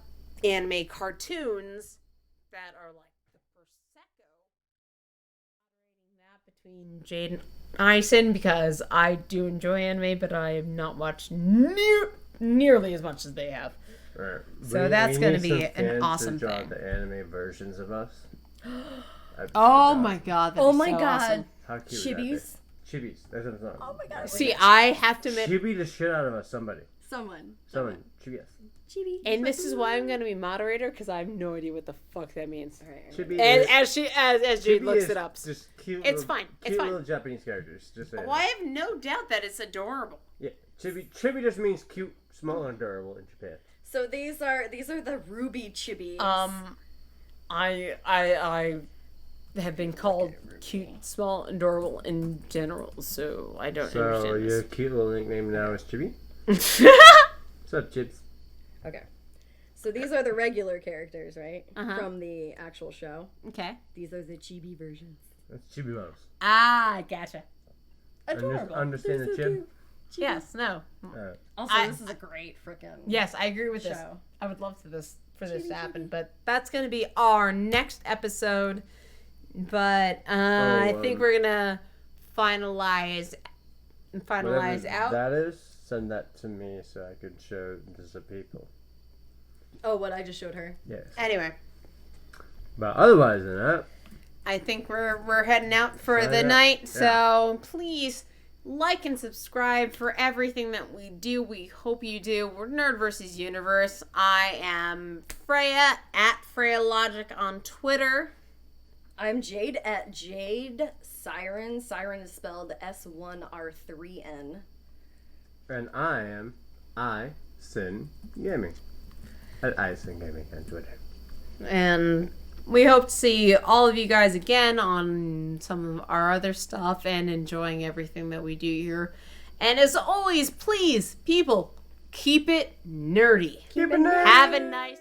anime cartoons that are like the Prosecco. That between Jade and Ison, because I do enjoy anime, but I have not watched nearly as much as they have. Right. So that's going to be an awesome to draw thing. The anime versions of us. Oh my god! Oh my so god! Awesome. How cute would that be? Chibis. Chibis. That's what it's not. Oh my god! See, I have to admit, Chibi the shit out of us. Somebody. Someone. Chibis. Chibi. and this is why I'm going to be moderator, because I have no idea what the fuck that means. Right. Chibi And is, as Jade Chibi looks is it up, Just cute. It's little, fine. It's cute fine. little Japanese characters. Just saying. well, I have no doubt that it's adorable. Yeah. Chibi just means cute, small, and adorable in Japan. So these are the ruby chibis. I have been called cute, small, adorable in general, so I don't So understand your this. cute little nickname now is Chibi? What's up, Chibs? Okay. So these are the regular characters, right? Uh-huh. From the actual show. Okay. These are the chibi versions. That's Chibi Mouse. Ah, gotcha. Adorable. Understand the chib? Yes, no. Also, this is a great freaking Yes, I agree with this. show. I would love for this to happen, but that's going to be our next episode. But I think we're gonna finalize Whatever out. that is, send that to me so I could show this to people. Oh, what I just showed her. Yes. Anyway, But otherwise than that, I think we're heading out for the Yeah. night. So please like and subscribe for everything that we do. We hope you do. We're Nerd vs. Universe. I am Freya at Freya Logic on Twitter. I'm Jade at Jade Siren. Siren is spelled S1R3N. and I am Sin Gaming at Sin Gaming on Twitter. And we hope to see all of you guys again on some of our other stuff and enjoying everything that we do here. And as always, please, people, keep it nerdy. Keep it nerdy. Have a nice